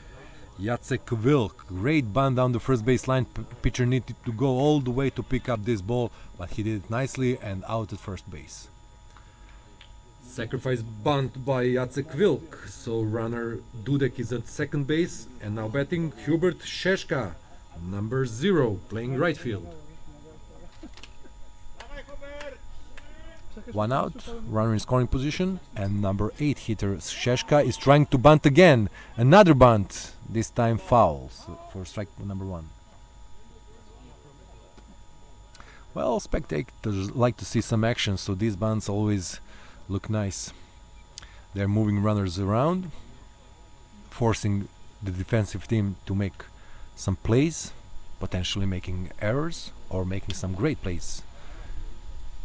Jacek Wilk. Great bunt down the first base line. Pitcher needed to go all the way to pick up this ball, but he did it nicely and out at first base. Sacrifice bunt by Jacek Wilk. So runner Dudek is at second base, and now batting Hubert Šeška, number 0, playing right field. One out, runner in scoring position, and number 8 hitter Šeška is trying to bunt again. Another bunt, this time fouls for strike number 1. Well, spectators like to see some action, so these bunts always look nice. They're moving runners around, forcing the defensive team to make some plays, potentially making errors or making some great plays.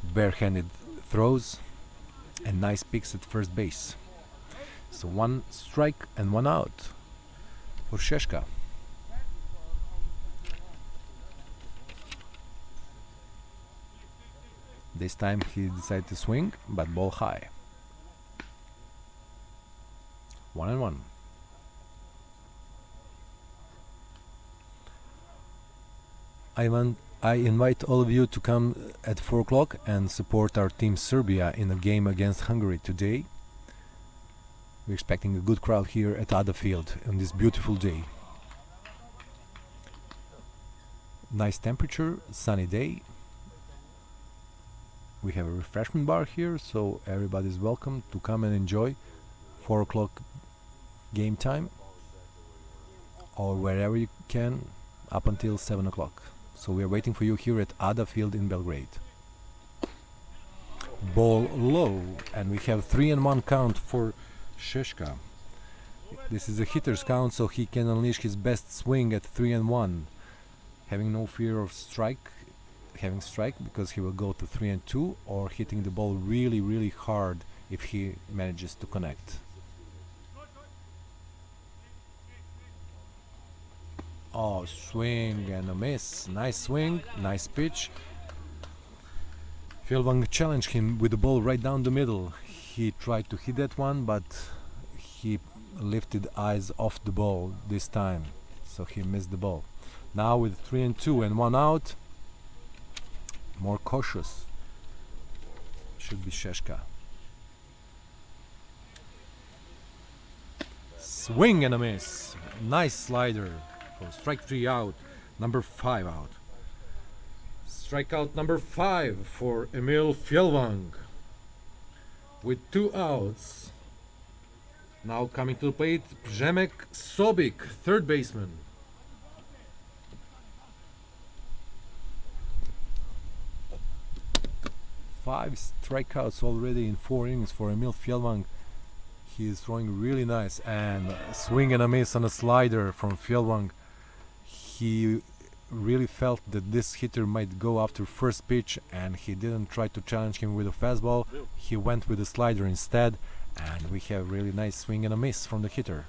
Barehanded throws and nice picks at first base. So 1 strike and 1 out for Šeška. This time he decided to swing, but ball high. 1-1. I invite all of you to come at 4 o'clock and support our team Serbia in a game against Hungary today. We're expecting a good crowd here at Ada Field on this beautiful day. Nice temperature, sunny day. We have a refreshment bar here, so everybody's welcome to come and enjoy 4 o'clock game time, or wherever you can up until 7 o'clock. So we are waiting for you here at Ada Field in Belgrade. Ball low, and we have 3-1 count for Šeška. This is a hitter's count, so he can unleash his best swing at 3-1, having no fear of having strike, because he will go to 3-2, or hitting the ball really hard if he manages to connect. Oh, swing and a miss. Nice swing, nice pitch. Fjellvang challenged him with the ball right down the middle. He tried to hit that one, but he lifted eyes off the ball this time, so he missed the ball. Now with 3-2 and 1 out, more cautious should be Šeška. Swing and a miss. Nice slider for strike 3 out. Number 5 out. Strikeout number 5 for Emil Fjellvang. With 2 outs. Now coming to the plate, Przemek Sobik, third baseman. Five strikeouts already in 4 innings for Emil Fjellvang. He is throwing really nice, and a swing and a miss on a slider from Fjellvang. He really felt that this hitter might go after first pitch, and he didn't try to challenge him with a fastball. He went with a slider instead, and we have really nice swing and a miss from the hitter.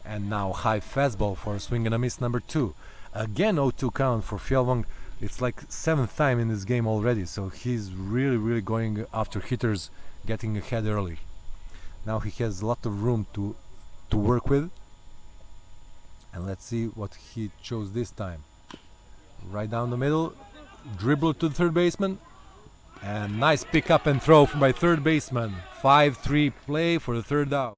And now high fastball for a swing and a miss number 2. Again 0-2 count for Fjellvang. It's like 7th time in this game already, so he's really going after hitters, getting ahead early. Now he has a lot of room to work with. And let's see what he chose this time. Right down the middle, dribble to the third baseman, and nice pick up and throw by third baseman. 5-3 play for the third out.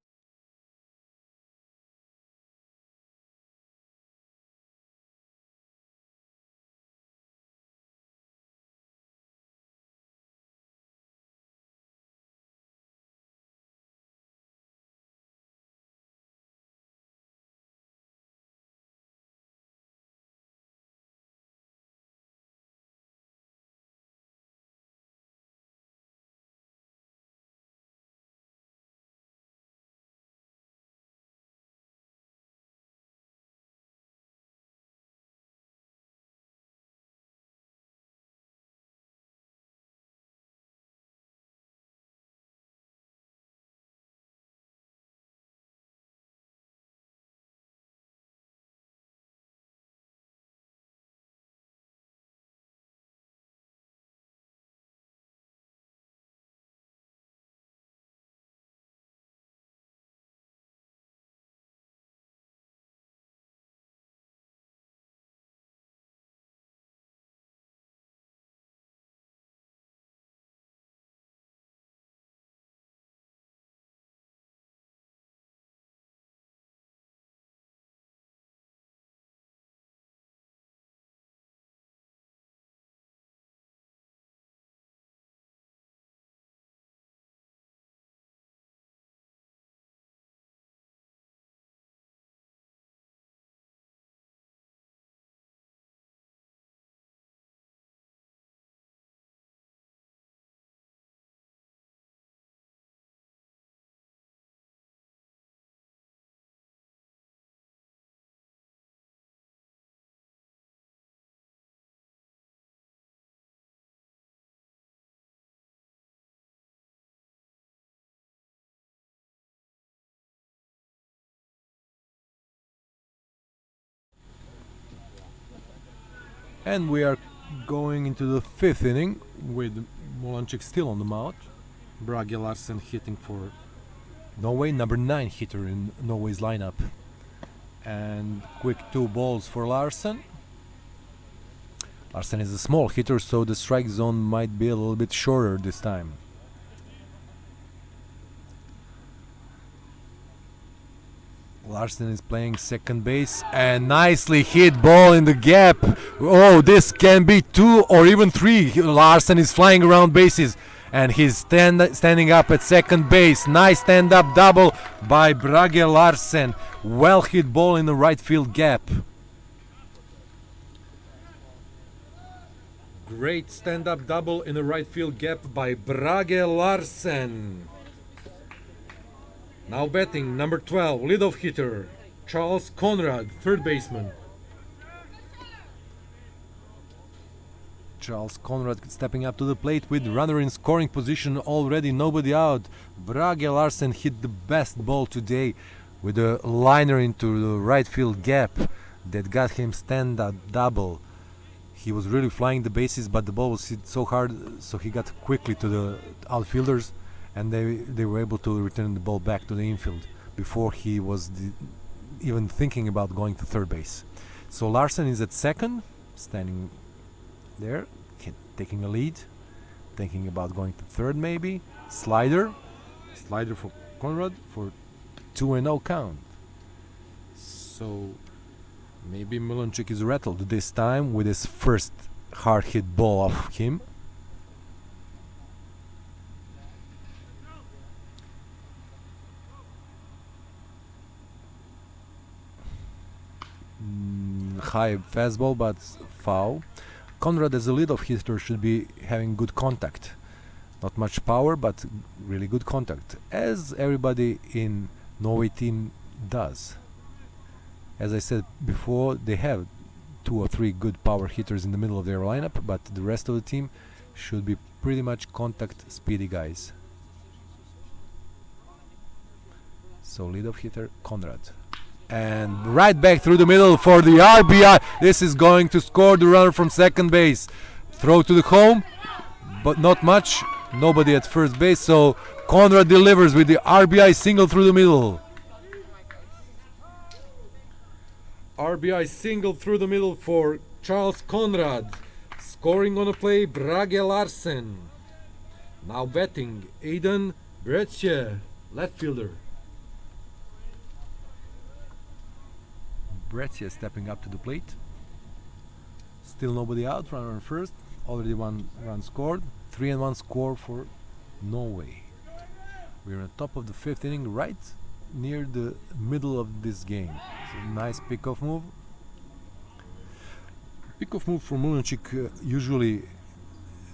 And we are going into the 5th inning with Mulanchik still on the mound. Brage Larsen hitting for Norway, number 9 hitter in Norway's lineup. And quick 2 balls for Larsen. Larsen is a small hitter, so the strike zone might be a little bit shorter this time. Larsen is playing second base, and nicely hit ball in the gap. Oh, this can be 2 or even 3. Larsen is flying around bases, and he's standing up at second base. Nice stand-up double by Brage Larsen. Well hit ball in the right field gap. Great stand-up double in the right field gap by Brage Larsen. Now batting, number 12, leadoff hitter, Charles Conrad, third baseman. Charles Conrad stepping up to the plate with runner in scoring position already, nobody out. Brage Larsen hit the best ball today with a liner into the right field gap that got him stand-up double. He was really flying the bases, but the ball was hit so hard, so he got quickly to the outfielders, and they were able to return the ball back to the infield before he was even thinking about going to third base. So Larsen is at second, standing there, taking a lead, thinking about going to third maybe. Slider for Conrad for 2-0 count. So maybe Mulanchik is rattled this time with his first hard hit ball off him. High fastball, but foul. Conrad as a leadoff hitter should be having good contact. Not much power, but really good contact, as everybody in Norway team does. As I said before, they have 2 or 3 good power hitters in the middle of their lineup, but the rest of the team should be pretty much contact speedy guys. So leadoff hitter Conrad. And right back through the middle for the RBI. This is going to score the runner from second base. Throw to the home, but not much. Nobody at first base, so Conrad delivers with the RBI single through the middle. RBI single through the middle for Charles Conrad. Scoring on a play, Brage Larsen. Now batting, Aiden Bretje, left fielder. Bretje stepping up to the plate. Still nobody out, runner on first. Already 1 run scored. 3-1 score for Norway. We're on top of the 5th inning, right near the middle of this game. It's a nice pickoff move. Pickoff move from Mulanchik usually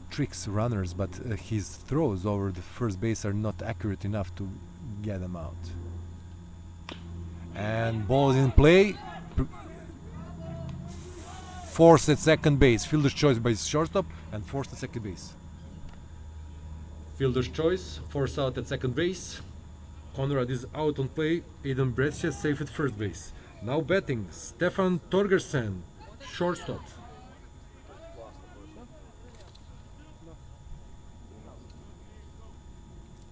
tricks runners, but his throws over the first base are not accurate enough to get them out. And ball is in play. Forced at second base. Fielder's choice by shortstop and forced at second base. Fielder's choice, force out at second base. Conrad is out on play. Aiden Bretje safe at first base. Now batting, Stefan Torgersen, shortstop.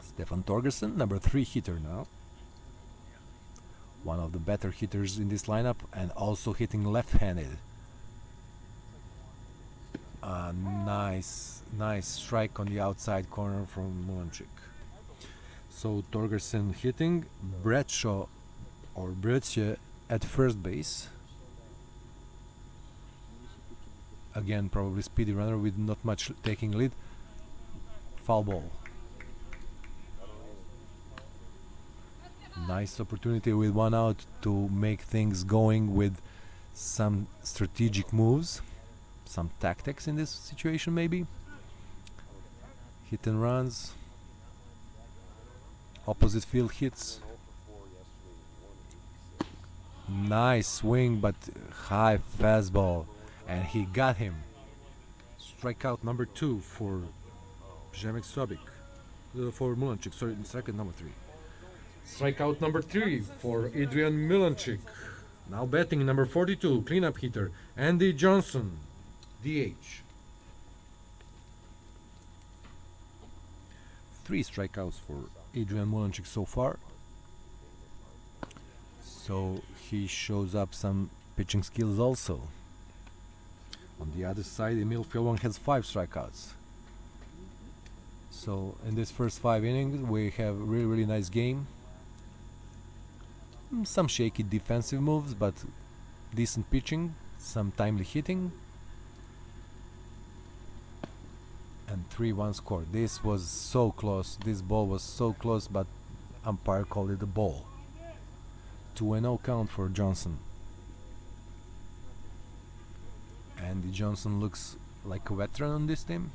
Stefan Torgersen, number 3 hitter now. One of the better hitters in this lineup and also hitting left-handed. Nice strike on the outside corner from Mulanchik. So Torgersen hitting, Bradshaw or Bretje at first base. Again, probably speedy runner with not much taking lead. Foul ball. Nice opportunity with 1 out to make things going with some strategic moves, some tactics in this situation maybe. Hit and runs, opposite field hits. Nice swing, but high fastball, and he got him. Strikeout number 2 for Przemek Sobik, for Mulanchik, sorry, second number 3. Strikeout number 3 for Adrian Mulanchik. Now batting number 42, cleanup hitter, Andy Johnson, DH. 3 strikeouts for Adrian Mulanchik so far. So he shows up some pitching skills also. On the other side, Emil Fjellvang has 5 strikeouts. So in this first 5 innings, we have really nice game. Some shaky defensive moves, but decent pitching, some timely hitting, and 3-1 score. This was so close. This ball was so close, but umpire called it a ball. 2-0 count for Johnson. Andy Johnson looks like a veteran on this team.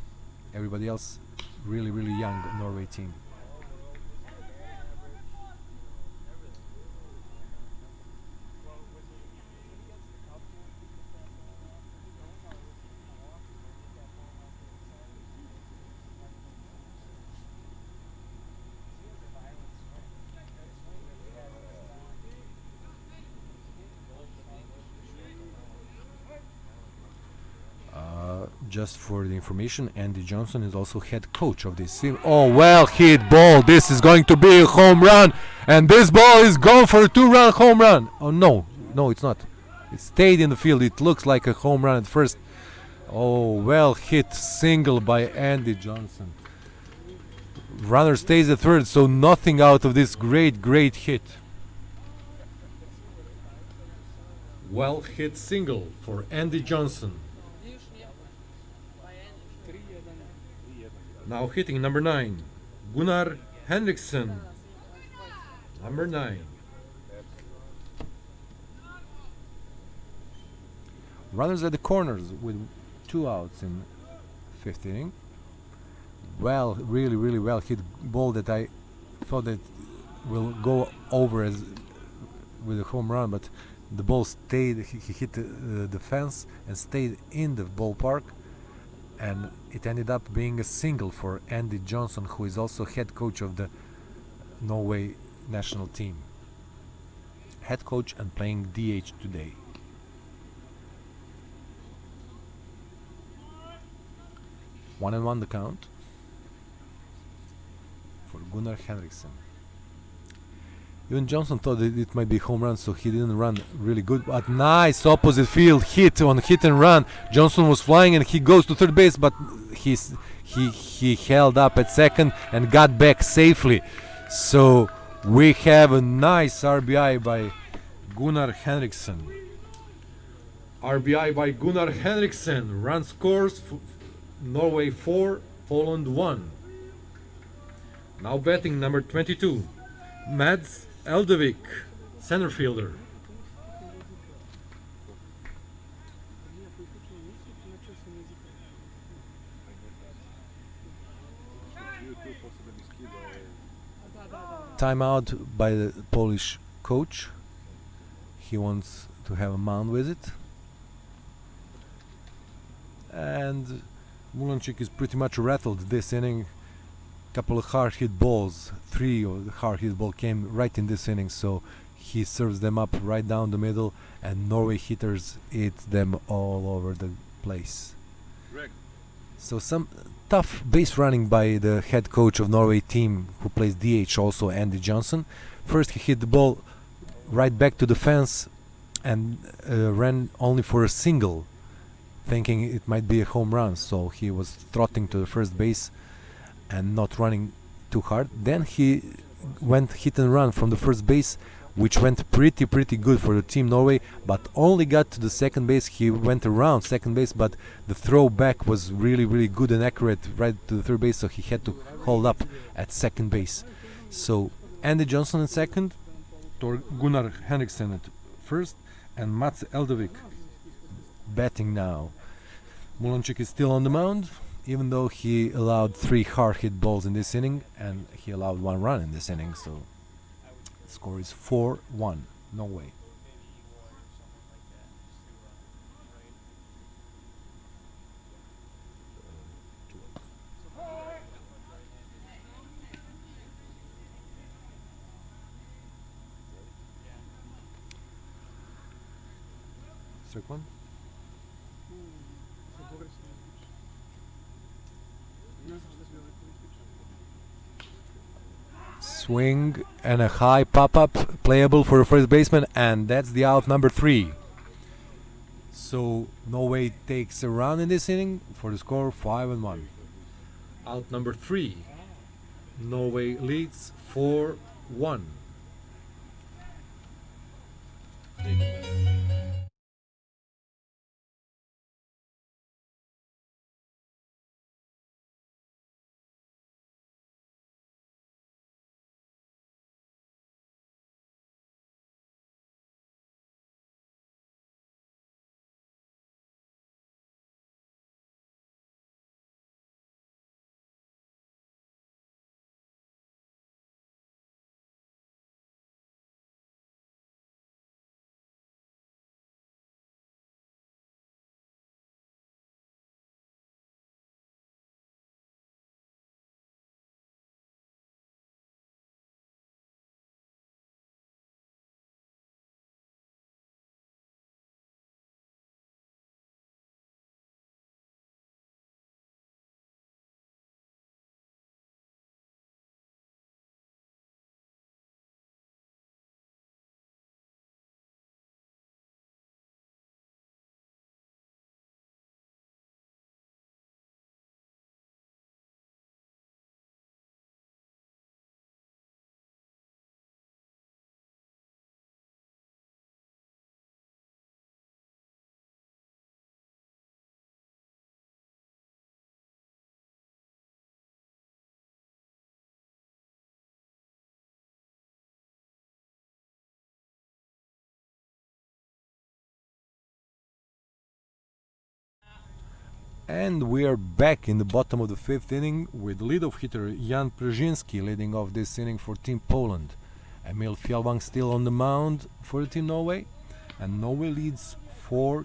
Everybody else really young Norway team. Just for the information, Andy Johnson is also head coach of this team. Oh, well hit ball. This is going to be a home run. And this ball is gone for a 2-run home run. Oh, no, it's not. It stayed in the field. It looks like a home run at first. Oh, well hit single by Andy Johnson. Runner stays at third, so nothing out of this great hit. Well hit single for Andy Johnson. Now hitting number 9, Gunnar Henriksen. Number 9. Runners at the corners with 2 outs in 5th inning. Well, really well hit ball that I thought that will go over as with a home run, but the ball stayed. He hit the fence and stayed in the ballpark, and it ended up being a single for Andy Johnson, who is also head coach of the Norway national team. Head coach and playing DH today. 1-1 the count for Gunnar Henriksen. Even Johnson thought that it might be home run, so he didn't run really good. But nice opposite field hit on hit and run. Johnson was flying and he goes to third base, but he held up at second and got back safely. So we have a nice RBI by Gunnar Henriksen. RBI by Gunnar Henriksen. Run scores Norway 4, Poland 1. Now batting number 22, Mads Eldevik, center fielder. Timeout by the Polish coach. He wants to have a mound visit. And Mulanchik is pretty much rattled this inning. Couple of hard hit balls, 3 of the hard hit ball came right in this inning, so he serves them up right down the middle, and Norway hitters hit them all over the place. Correct. So some tough base running by the head coach of Norway team, who plays DH also, Andy Johnson. First he hit the ball right back to the fence and ran only for a single, thinking it might be a home run, so he was trotting to the first base and not running too hard. Then he went hit and run from the first base, which went pretty good for the team Norway, but only got to the second base. He went around second base, but the throw back was really good and accurate right to the third base, so he had to hold up at second base. So Andy Johnson in second, Gunnar Henriksen at first, and Mats Eldevik batting now. Mulanchik is still on the mound, even though he allowed 3 hard hit balls in this inning, and he allowed 1 run in this inning, so the score is 4-1, Norway. Strike 1. Swing and a high pop-up, playable for a first baseman, and that's the out number 3. So Norway takes a run in this inning for the score 5-1. Out number 3. Norway leads 4-1. And we are back in the bottom of the fifth inning with leadoff hitter Jan Przynski leading off this inning for Team Poland. Emil Fjellvang still on the mound for Team Norway, and Norway leads 4-1.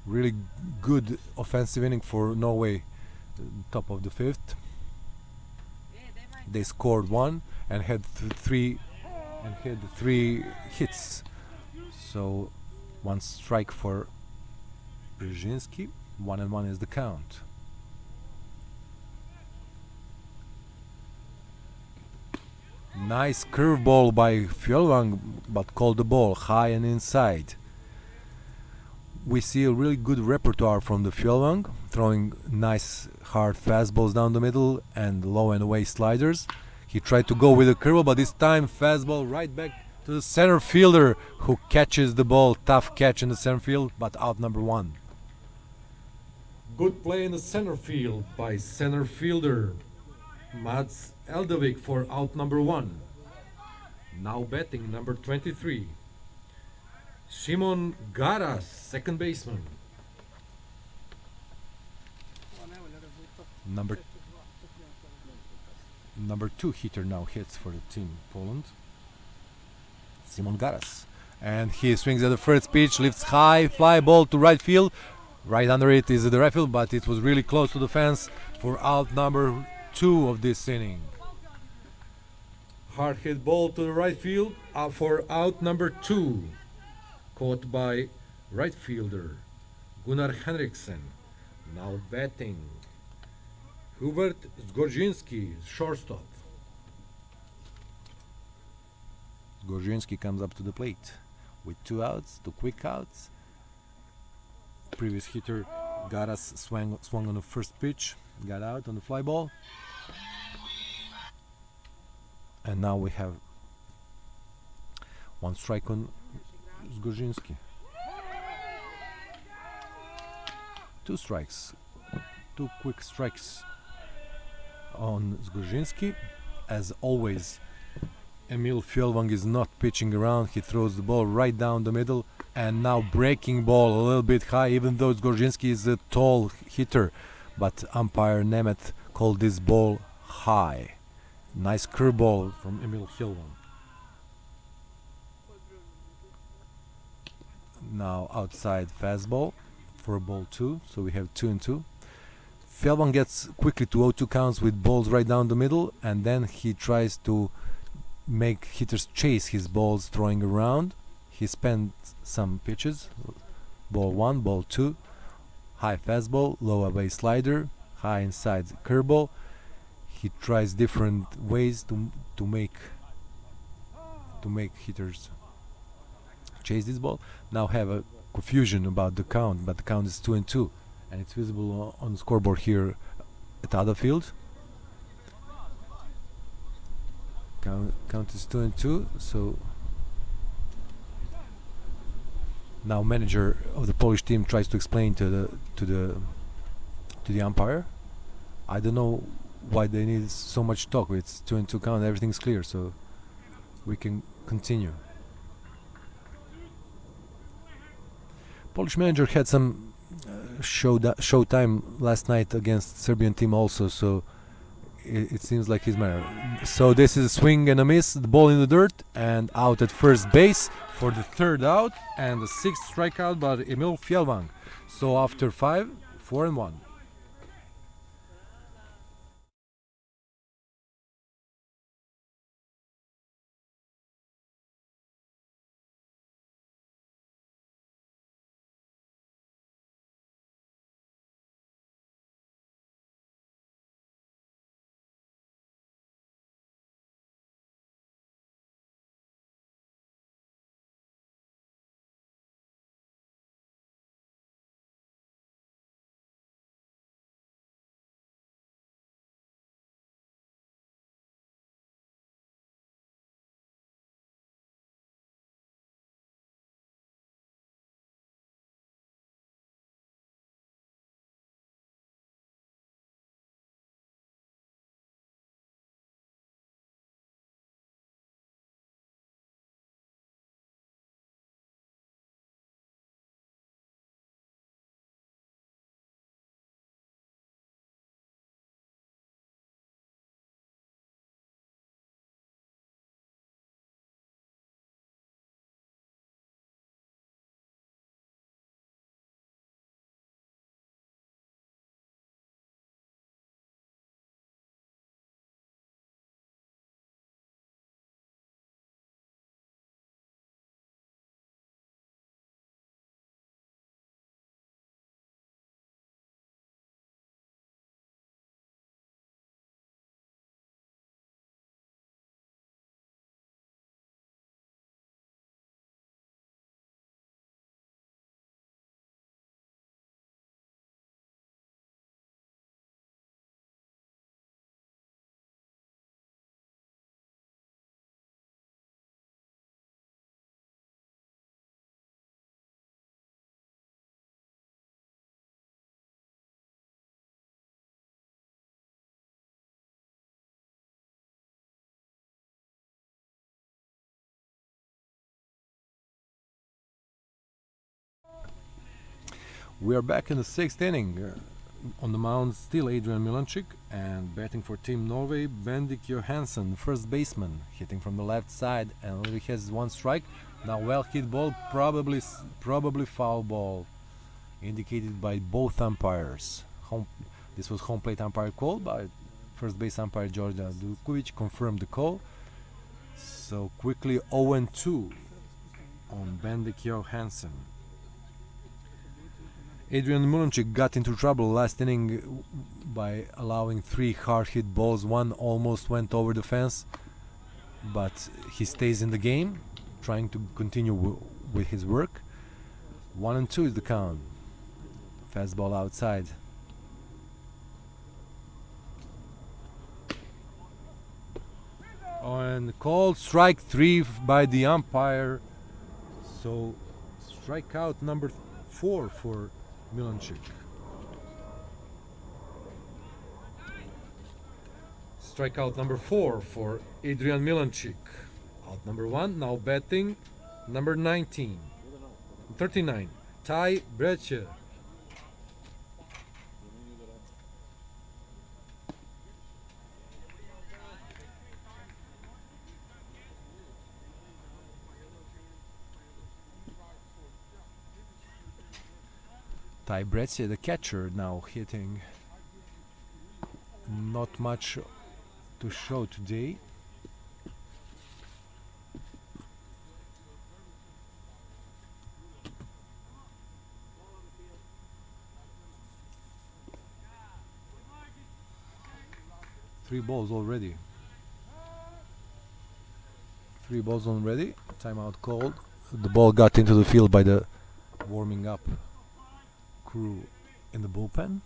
Really good offensive inning for Norway, top of the fifth. They scored one and had three hits. So one strike for Przynski. 1-1 is the count. Nice curveball by Fjellvang, but called the ball high and inside. We see a really good repertoire from the Fjellvang, throwing nice hard fastballs down the middle and low and away sliders. He tried to go with a curveball, but this time fastball right back to the center fielder, who catches the ball. Tough catch in the center field, but out number one. Good play in the center field by center fielder Mats Eldavik for out number one. Now batting number 23, Simon Garas, second baseman. Number two hitter now hits for the Team Poland, Simon Garas. And he swings at the first pitch, lifts high, fly ball to right field. Right under it is the right field, but it was really close to the fence for out number two of this inning. Hard hit ball to the right field for out number two. Caught by right fielder Gunnar Henriksen. Now batting Hubert Zgorzinski, shortstop. Zgorzinski comes up to the plate with 2 outs, 2 quick outs. Previous hitter Garas swung on the first pitch, got out on the fly ball. And now we have one strike on Zgorzinski. 2 strikes, 2 quick strikes on Zgorzinski. As always, Emil Fjellvang is not pitching around. He throws the ball right down the middle, and now breaking ball a little bit high, even though Zgorzinski is a tall hitter, but umpire Nemeth called this ball high. Nice curveball from Emil Fjellvang. Now outside fastball for ball 2, so we have 2-2. Fjellvang gets quickly to 0-2 counts with balls right down the middle, and then he tries to make hitters chase his balls throwing around. He spent some pitches, ball 1, ball 2, high fastball, low away slider, high inside curveball. He tries different ways to make hitters chase this ball. Now have a confusion about the count, but the count is 2-2, and it's visible on the scoreboard here at other field. Count is 2-2, so now manager of the Polish team tries to explain to the umpire. I don't know why they need so much talk. It's 2-2 count, everything's clear, so we can continue. Polish manager had some show time last night against Serbian team also, so it seems like his manner. So this is a swing and a miss, the ball in the dirt, and out at first base for the 3rd out and the 6th strikeout by Emil Fjellvang. So after 5, 4-1. We are back in the 6th inning. On the mound, still Adrian Milanchik, and batting for Team Norway, Bendik Johansson, first baseman, hitting from the left side, and only has one strike. Now, well hit ball, probably foul ball, indicated by both umpires. This was home plate umpire call, but first base umpire Georgia Dukovic confirmed the call. So quickly 0-2 on Bendik Johansson. Adrian Milanchik got into trouble last inning by allowing 3 hard hit balls. One almost went over the fence, but he stays in the game, trying to continue with his work. 1-2 is the count. Fastball outside. And called strike 3 by the umpire. So strikeout number 4 for Milanchik. Strikeout number 4 for Adrian Milanchik. Out number 1, now batting number 39, Ty Brecher. Ty Brecher, the catcher, now hitting. Not much to show today. Three balls already. Timeout called. The ball got into the field by the warming up crew in the bullpen.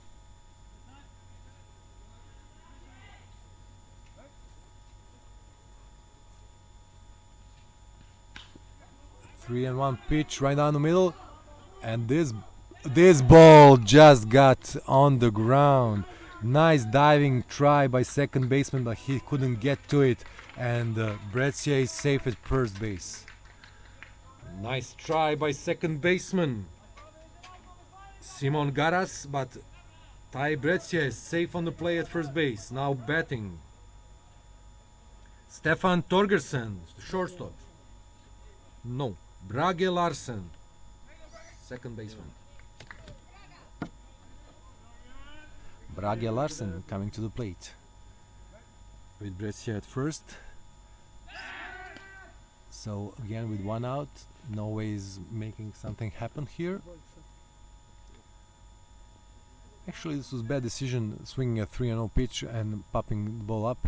Three and one pitch right down the middle, and this ball just got on the ground. Nice diving try by second baseman, but he couldn't get to it, and Bretsier is safe at first base. Nice try by second baseman Simon Garas, but Ty Bretsier is safe on the play at first base. Now batting Stefan Torgersen, shortstop. No, Brage Larsen, second baseman. Brage Larsen coming to the plate with Bretsier at first. So again with one out, Norway is making something happen here. Actually, this was a bad decision, swinging a 3-0 pitch and popping the ball up.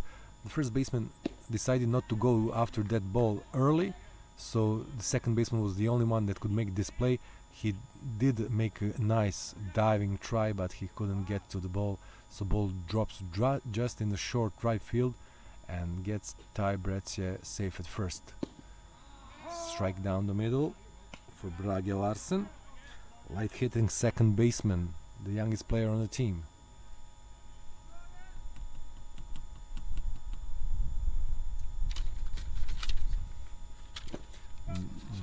The first baseman decided not to go after that ball early, so the second baseman was the only one that could make this play. He did make a nice diving try, but he couldn't get to the ball, so ball drops just in the short right field and gets Ty Bretsier safe at first. Strike down the middle for Brage Larsen. Light hitting second baseman, the youngest player on the team.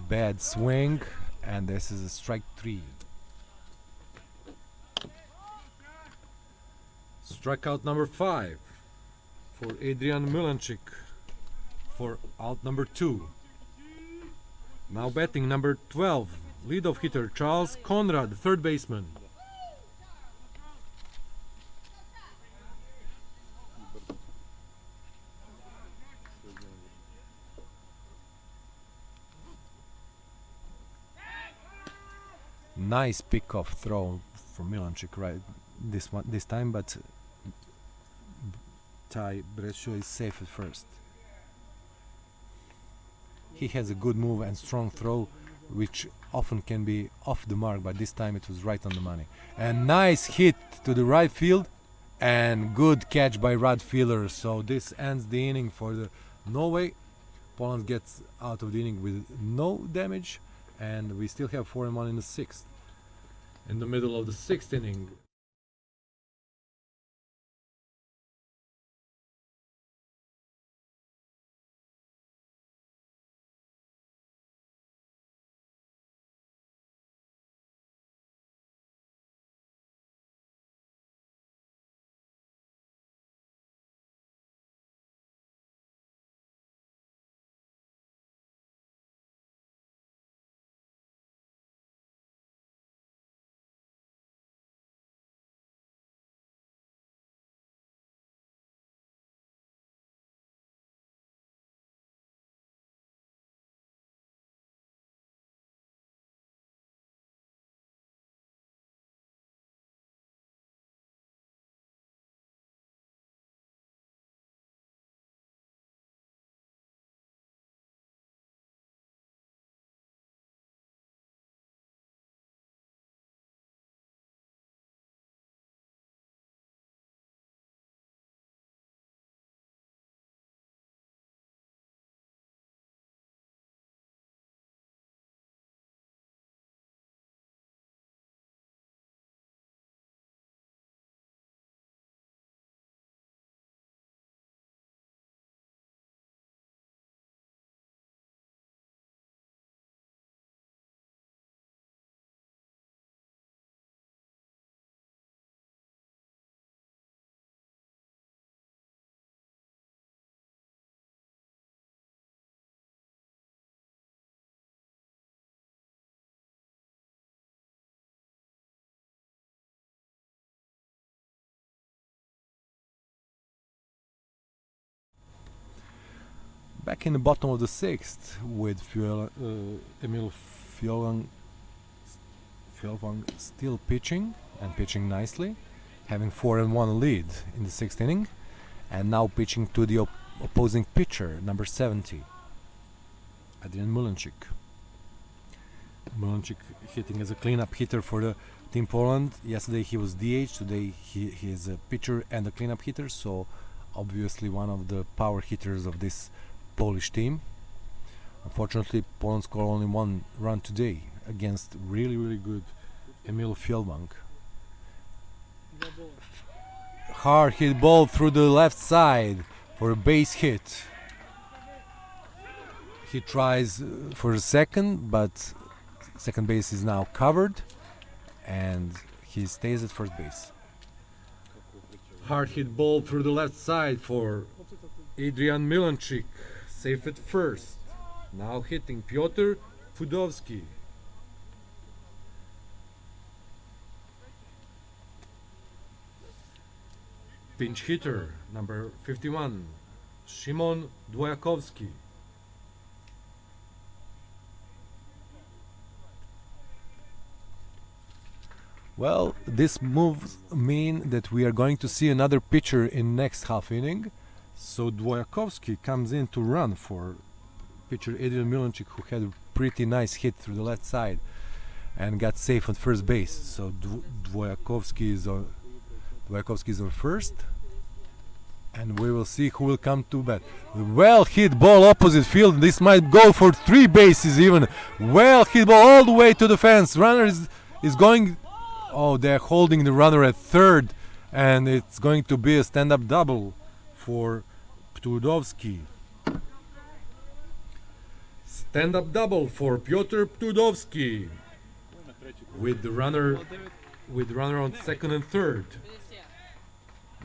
Bad swing, and this is a strike 3. Strikeout number 5 for Adrian Milanchik for out number 2. Now batting number 12, leadoff hitter Charles Conrad, third baseman. Nice pick-off throw from Milanchik right this time, but Ty Brecher is safe at first. He has a good move and strong throw, which often can be off the mark, but this time it was right on the money. And nice hit to the right field, and good catch by right fielder. So this ends the inning for the Norway. Poland gets out of the inning with no damage, and we still have 4-1 in the 6th. In the middle of the 6th inning, Back in the bottom of the sixth with Emil Fjellvang still pitching and pitching nicely, having 4-1 lead in the sixth inning, and now pitching to the opposing pitcher, number 70, Adrian Mulanchik. Mulanchik hitting as a cleanup hitter for the Team Poland. Yesterday he was DH, today he is a pitcher and a cleanup hitter, so obviously one of the power hitters of this Polish team. Unfortunately, Poland scored only one run today against really good Emil Fjellvang. Hard hit ball through the left side for a base hit. He tries for a second, but second base is now covered and he stays at first base. Hard hit ball through the left side for Adrian Mulanchik, safe at first. Now hitting Piotr Pudowski. Pinch hitter number 51, Szymon Dwojakowski. Well, this moves mean that we are going to see another pitcher in next half inning. So Dwojakowski comes in to run for pitcher Adrian Mulanchik, who had a pretty nice hit through the left side and got safe on first base. So Dwojakowski is on first, and we will see who will come to bat. Well hit ball opposite field. This might go for 3 bases even. Well hit ball all the way to the fence. Runner is going. Oh, they're holding the runner at third, and it's going to be a stand-up double for Pudowski. Stand-up double for Piotr Pudowski with the runner on second and third.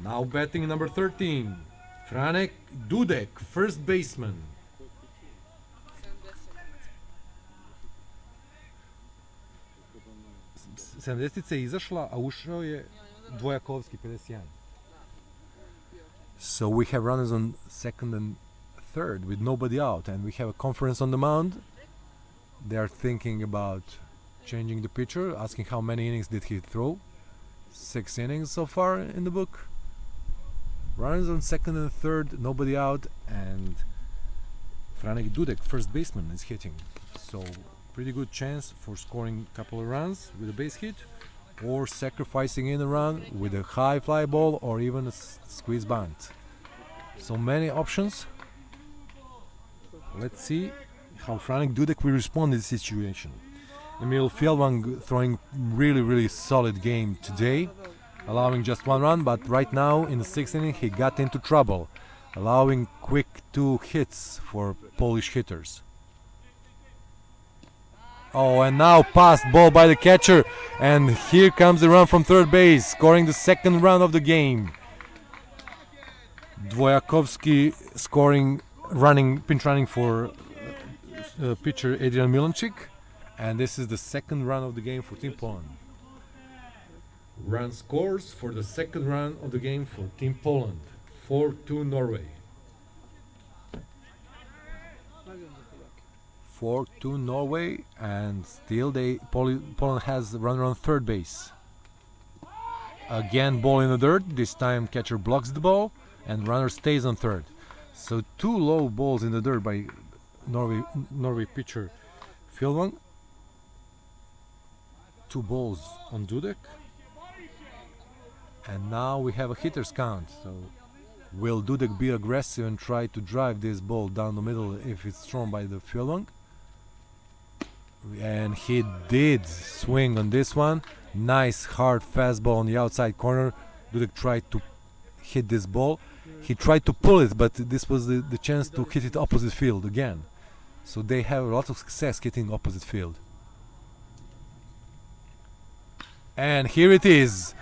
Now batting number 13, Franek Dudek, first baseman. Sedamdesetica je izašla, a ušao je Dwojakowski, 51. So we have runners on second and third with nobody out, and we have a conference on the mound. They are thinking about changing the pitcher, asking how many innings did he throw. 6 innings so far in the book. Runners on second and third, nobody out, and Franek Dudek, first baseman, is hitting. So pretty good chance for scoring a couple of runs with a base hit, or sacrificing in a run with a high fly ball, or even a squeeze bunt. So many options. Let's see how Franek Dudek will respond to this situation. Emil Fjellvang throwing really solid game today, allowing just 1 run, but right now in the 6th inning he got into trouble, allowing quick 2 hits for Polish hitters. Oh, and now passed ball by the catcher, and here comes the run from third base, scoring the 2nd run of the game. Dwojakowski scoring, pinch running for pitcher Adrian Mulanchik, and this is the 2nd run of the game for Team Poland. Run scores for the 2nd run of the game for Team Poland, 4-2 Norway. 4-2 Norway, and still Poland has the runner on third base. Again, ball in the dirt. This time catcher blocks the ball and runner stays on third. So 2 low balls in the dirt by Norway pitcher Fjellvang. 2 balls on Dudek. And now we have a hitter's count. So will Dudek be aggressive and try to drive this ball down the middle if it's thrown by the Fjellvang? And he did swing on this one. Nice hard fastball on the outside corner. Dudek tried to hit this ball. He tried to pull it, but this was the chance to hit it opposite field again. So they have a lot of success hitting opposite field. And here it is.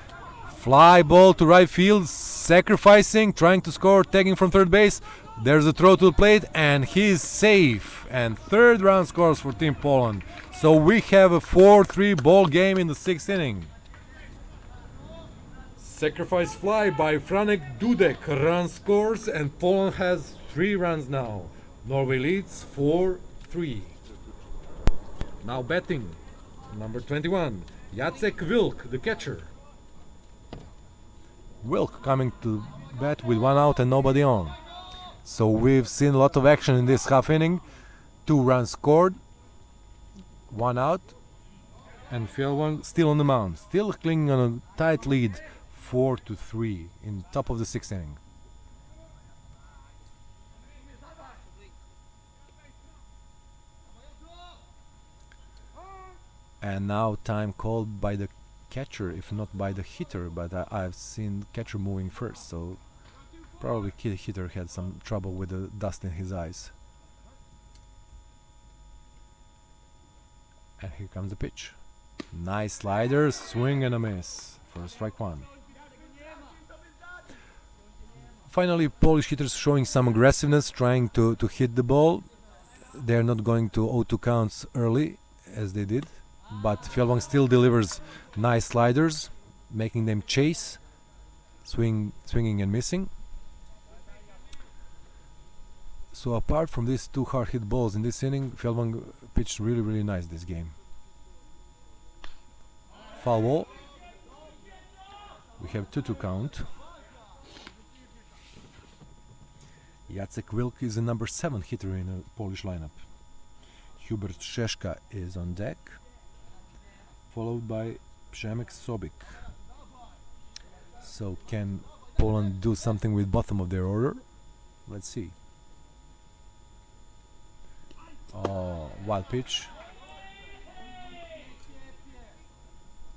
Fly ball to right field, sacrificing, trying to score, tagging from third base. There's a throw to the plate, and he's safe. And 3rd round scores for Team Poland. So we have a 4-3 ball game in the 6th inning. Sacrifice fly by Franek Dudek. Run scores, and Poland has 3 runs now. Norway leads 4-3. Now betting, number 21, Jacek Wilk, the catcher. Wilk coming to bat with 1 out and nobody on. So we've seen a lot of action in this half inning. 2 runs scored, 1 out, and Fjellvang still on the mound, still clinging on a tight lead, 4-3 in top of the 6th inning. And now time called by the catcher, if not by the hitter, but I've seen catcher moving first, so probably hitter had some trouble with the dust in his eyes. And here comes the pitch. Nice slider, swing and a miss for strike 1. Finally, Polish hitters showing some aggressiveness, trying to hit the ball. They're not going to 0-2 counts early as they did, but Fjellvang still delivers nice sliders, making them chase, swinging and missing. So apart from these 2 hard hit balls in this inning, Fjellvang pitched really nice this game. Foul ball. We have 2-2 count. Jacek Wilk is the number 7 hitter in a Polish lineup. Hubert Szeszka is on deck, followed by Przemek Sobik. So can Poland do something with bottom of their order? Let's see. Oh, wild pitch.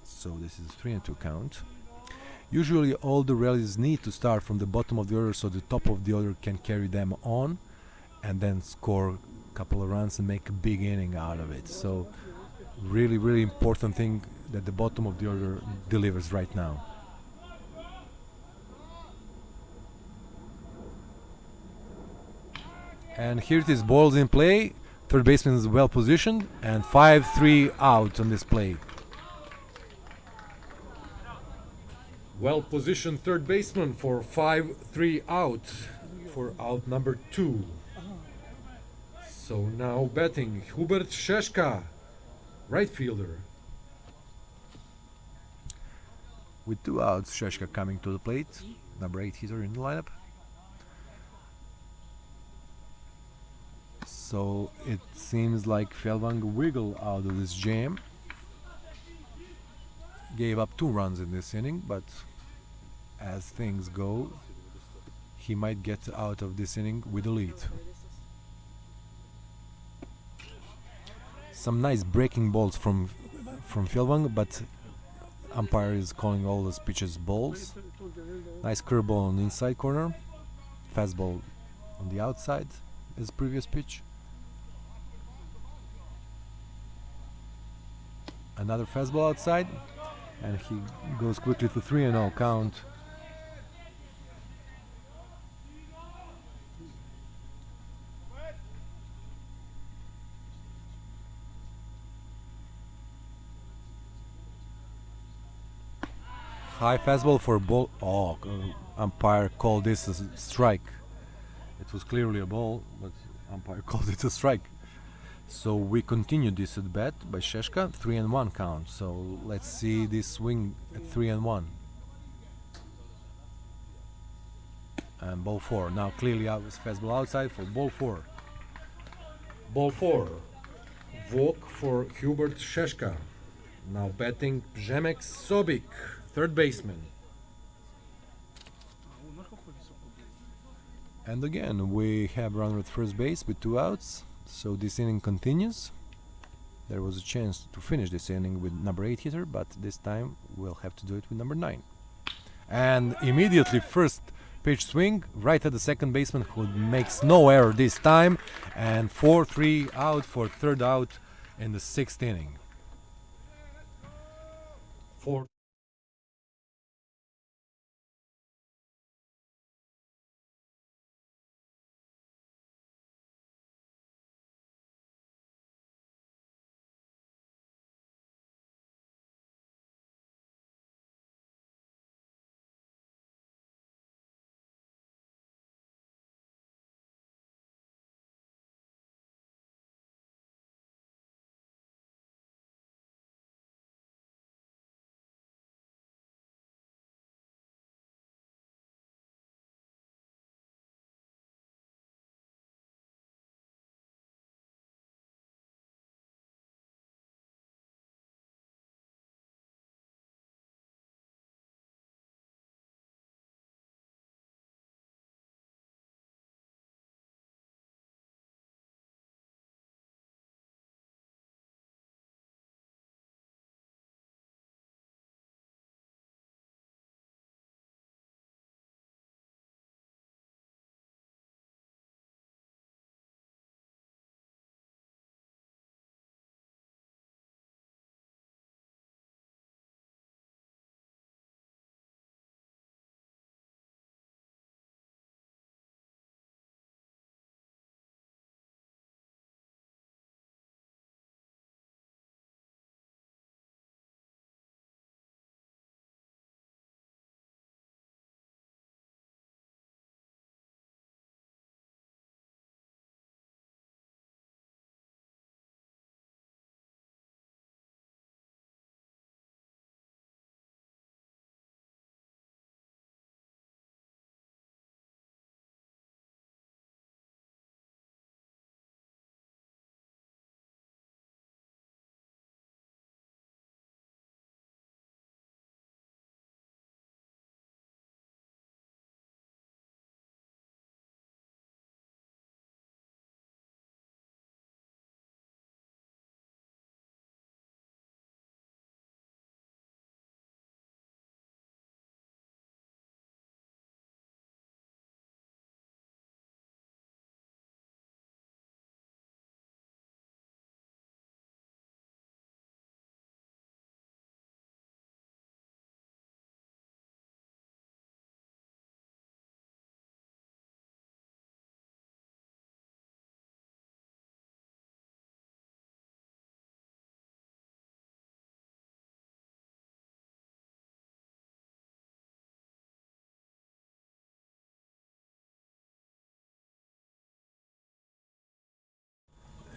So this is 3-2 count. Usually all the rallies need to start from the bottom of the order so the top of the order can carry them on and then score a couple of runs and make a big inning out of it. So really important thing that the bottom of the order delivers right now. And here it is, balls in play. Third baseman is well positioned and 5-3 out on this play. Well positioned third baseman for 5-3 out for out number 2. So now batting Hubert Szeszka, right fielder. With 2 outs, Szeszka coming to the plate, number 8 hitter in the lineup. So it seems like Fjellvang wiggled out of this jam. Gave up 2 runs in this inning, but as things go, he might get out of this inning with a lead. Some nice breaking balls from Fjellvang, but umpire is calling all those pitches balls. Nice curveball on the inside corner, fastball on the outside as previous pitch. Another fastball outside, and he goes quickly to 3-0 count. High fastball for ball. Oh, umpire called this a strike. It was clearly a ball, but umpire called it a strike. So we continue this at bat by Szeszka, 3-1 count. So let's see this swing at 3-1. And ball 4. Now clearly out with fastball outside for ball 4. Ball 4. Walk for Hubert Szeszka. Now batting Przemek Sobik, third baseman. And again we have runner at first base with 2 outs. So this inning continues. There was a chance to finish this inning with number 8 hitter, but this time we'll have to do it with number 9. And immediately first pitch swing right at the second baseman, who makes no error this time, and 4-3 out for third out in the 6th inning. 4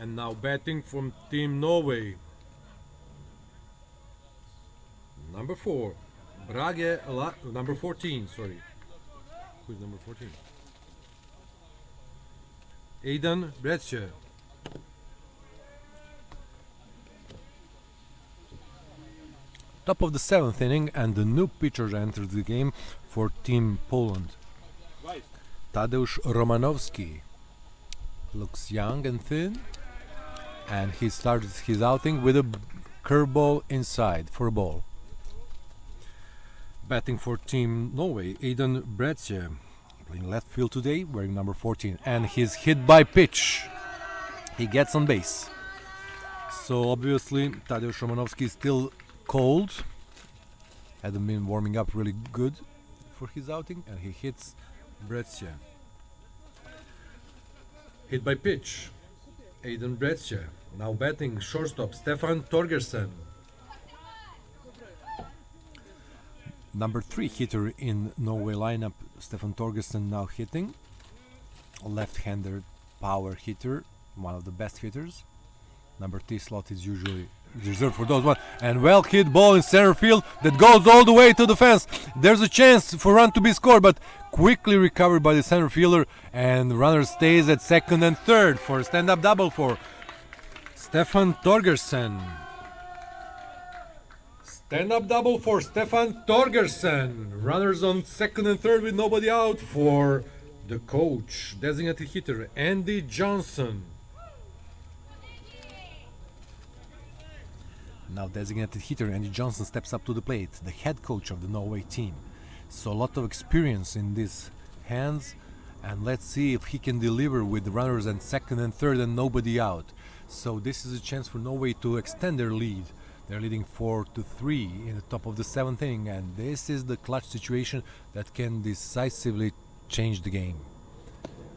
And now batting from Team Norway. Number 4. Number 14, sorry. Who's number 14? Aidan Bretsche. Top of the 7th inning, and the new pitcher enters the game for Team Poland. Tadeusz Romanowski looks young and thin, and he starts his outing with a curveball inside for a ball. Batting for Team Norway, Aidan Bretsche, playing left field today, wearing number 14, and he's hit by pitch. He gets on base. So obviously Tadeusz Romanowski is still cold, hadn't been warming up really good for his outing, and he hits Bretsche. Hit by pitch, Aidan Bretsche. Now batting shortstop Stefan Torgersen. Number 3 hitter in Norway lineup, Stefan Torgersen, now hitting. A left-hander power hitter, one of the best hitters. Number 3 slot is usually reserved for those one. And well hit ball in center field that goes all the way to the fence. There's a chance for run to be scored, but quickly recovered by the center fielder, and runner stays at second and third for a stand-up double for Stefan Torgersen. Stand-up double for Stefan Torgersen. Runners on second and third with nobody out for the coach, designated hitter Andy Johnson. Now designated hitter Andy Johnson steps up to the plate, the head coach of the Norway team. So a lot of experience in these hands, and let's see if he can deliver with runners and second and third and nobody out. So this is a chance for Norway to extend their lead. They're leading 4-3 in the top of the 7th inning, and this is the clutch situation that can decisively change the game.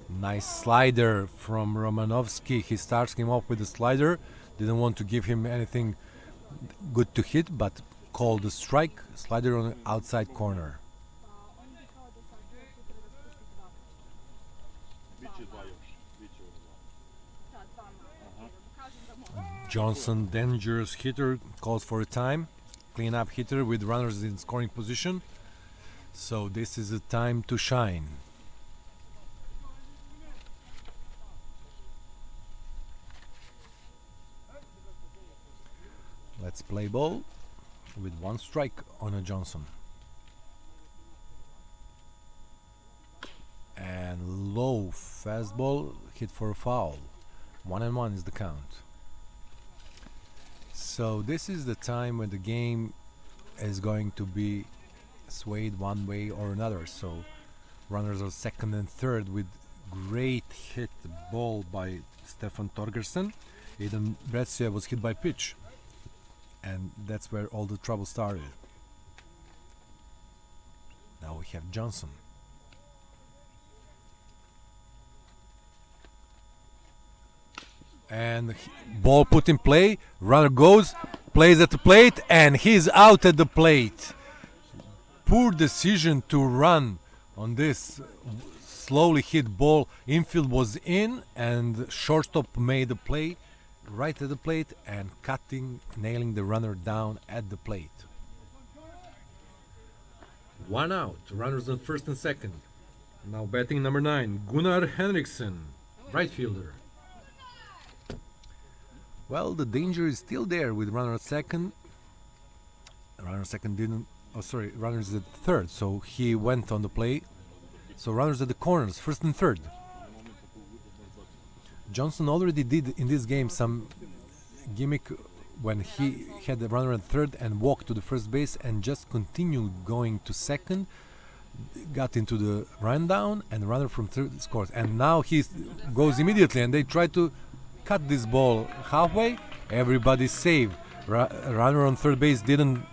Nice slider from Romanowski. He starts him off with a slider. Didn't want to give him anything good to hit, but called a strike. Slider on the outside corner. Johnson, dangerous hitter, calls for a time. Clean up hitter with runners in scoring position. So this is a time to shine. Let's play ball with 1 strike on a Johnson. And low fastball hit for a foul. 1-1 is the count. So this is the time when the game is going to be swayed one way or another. So runners are second and third with great hit ball by Stefan Torgersen. Aidan Bretsche was hit by pitch, and that's where all the trouble started. Now we have Johnson. And ball put in play, runner goes, plays at the plate, and he's out at the plate. Poor decision to run on this slowly hit ball. Infield was in, and shortstop made the play right at the plate and nailing the runner down at the plate. 1 out, runners on first and second. Now batting number 9, Gunnar Henriksen, right fielder. Well, the danger is still there with runner at second. Runner at second runners at third, so he went on the play. So runners at the corners, first and third. Johnson already did in this game some gimmick when he had the runner at third and walked to the first base and just continued going to second, got into the rundown, and the runner from third scores. And now he goes immediately, and they try to cut this ball halfway. Everybody's saved. Runner on third base didn't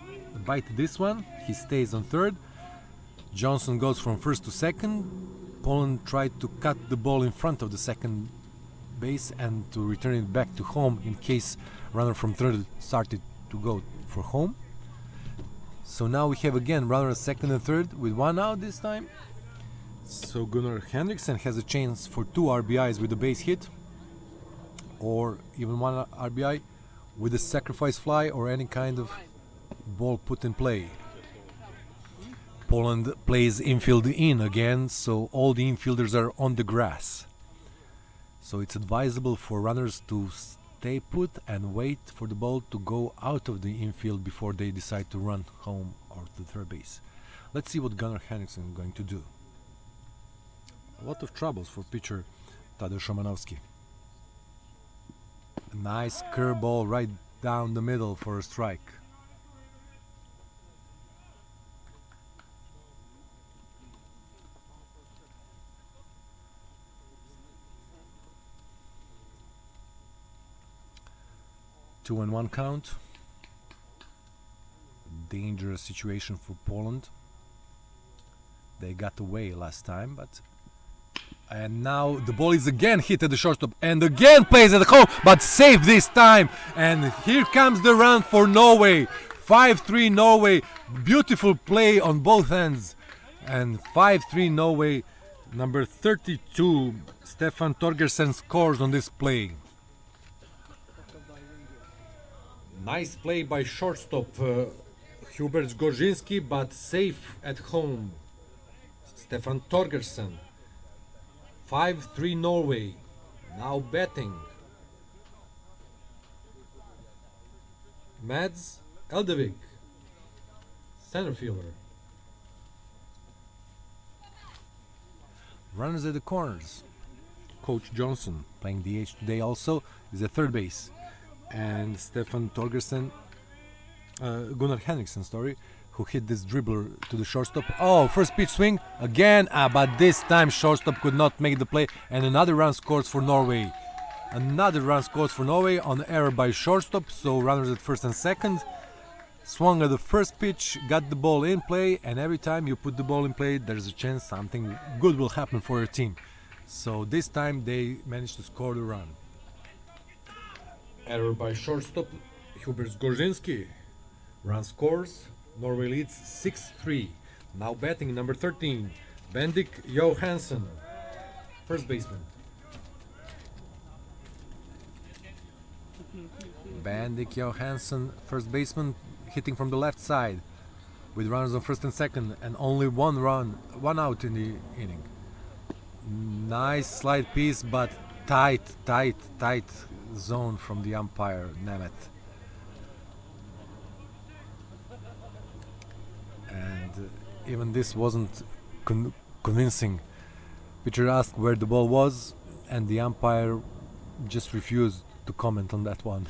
bite this one. He stays on third. Johnson goes from first to second. Poland tried to cut the ball in front of the second base and to return it back to home in case runner from third started to go for home. So now we have again runner at second and third with 1 out this time. So Gunnar Henriksen has a chance for 2 RBIs with a base hit, or even one RBI with a sacrifice fly or any kind of ball put in play. Poland plays infield in again, so all the infielders are on the grass. So it's advisable for runners to stay put and wait for the ball to go out of the infield before they decide to run home or to third base. Let's see what Gunnar Henriksson is going to do. A lot of troubles for pitcher Tadeusz Romanowski. A nice curveball right down the middle for a strike. Two and one count. Dangerous situation for Poland. They got away last time, and now the ball is again hit at the shortstop and again plays at home, but safe this time. And here comes the run for Norway. 5-3 Norway. Beautiful play on both ends. And 5-3 Norway. Number 32, Stefan Torgersen, scores on this play. Nice play by shortstop Hubert Gorzinski, but safe at home. Stefan Torgersen. 5-3 Norway. Now batting Mads Eldevik, center fielder. Runners at the corners. Coach Johnson, playing DH today also, is at third base. And Stefan Torgersen, Gunnar Henriksson, who hit this dribbler to the shortstop. Oh, first pitch swing again, but this time shortstop could not make the play, and another run scores for Norway. Another run scores for Norway on error by shortstop, so runners at first and second. Swung at the first pitch, got the ball in play, and every time you put the ball in play, there's a chance something good will happen for your team. So this time they managed to score the run. Error by shortstop Hubert Gorzinski. Run scores. Norway leads 6-3. Now batting number 13, Bendik Johansson, first baseman. Bendik Johansson, first baseman, hitting from the left side with runners on first and second, and only one out in the inning. Nice slide piece, but tight zone from the umpire Nemeth. And even this wasn't convincing. Pitcher asked where the ball was, and the umpire just refused to comment on that one.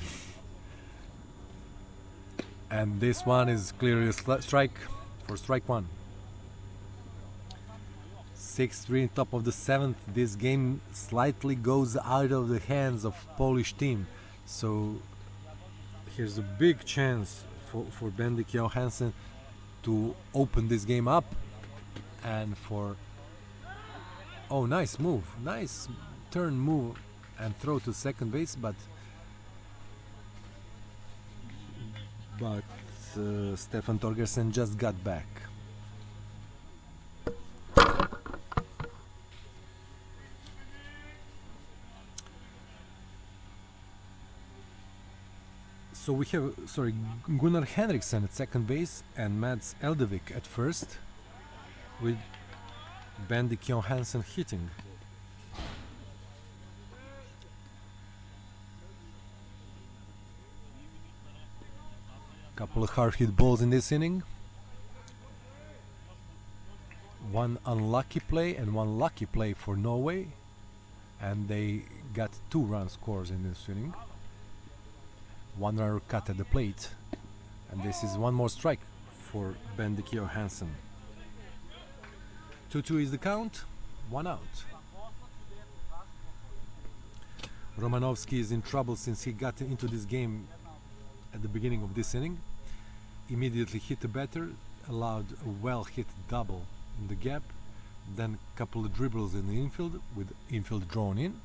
And this one is clearly a strike for strike one. 6-3 top of the seventh. This game slightly goes out of the hands of Polish team. So here's a big chance for Bendik Johansson to open this game up, and for nice move, nice turn move and throw to second base, but Stefan Torgersen just got back. So we have, Gunnar Henriksson at second base and Mads Eldevik at first, with Bendik Johansson hitting. Couple of hard hit balls in this inning. One unlucky play and one lucky play for Norway, and they got 2 run scores in this inning. One runner cut at the plate, and this is one more strike for Bendik Johansson. 2-2 is the count, 1 out. Romanowski is in trouble since he got into this game at the beginning of this inning. Immediately hit the batter, allowed a well hit double in the gap, then a couple of dribbles in the infield with infield drawn in.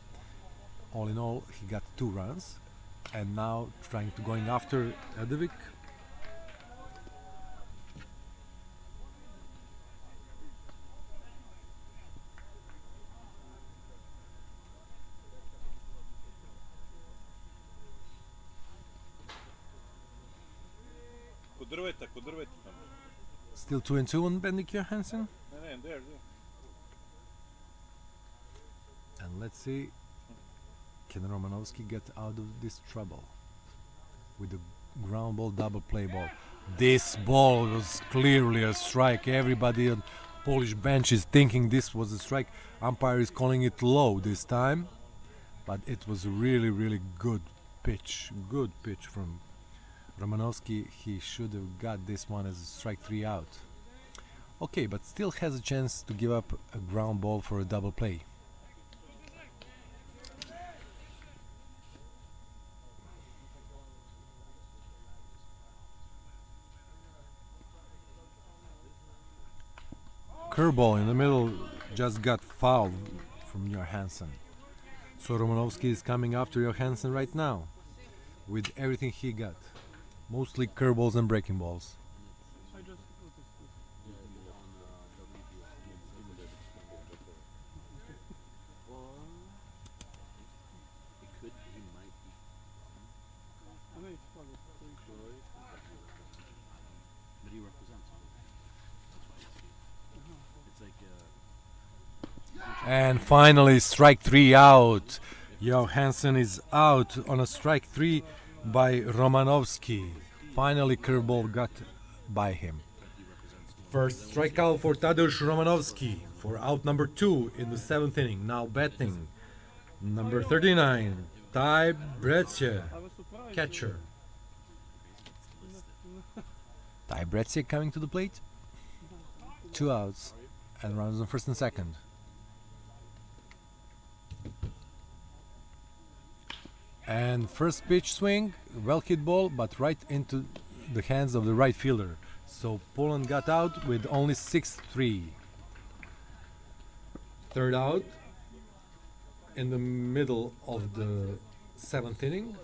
All in all, he got 2 runs. And now going after Eldevik. Still 2-2 on Bendik Johansson. And let's see, can Romanovski get out of this trouble with the ground ball, double play ball. This ball was clearly a strike. Everybody on Polish bench is thinking this was a strike. Umpire is calling it low this time, but it was a really good pitch. Good pitch from Romanovski. He should have got this one as a strike 3 out. Okay, but still has a chance to give up a ground ball for a double play. Curveball in the middle just got fouled from Johansson. So Romanovski is coming after Johansson right now with everything he got. Mostly curveballs and breaking balls. And finally, strike 3 out. Johansson is out on a strike 3 by Romanovski. Finally, curveball got by him. First strikeout for Tadeusz Romanovski for out number 2 in the 7th inning. Now batting, number 39, Ty Brecie, catcher. Ty Brecie coming to the plate. 2 outs and runners on first and second. And first pitch swing, well hit ball, but right into the hands of the right fielder. So Poland got out with only 6-3. Third out in the middle of the 7th inning.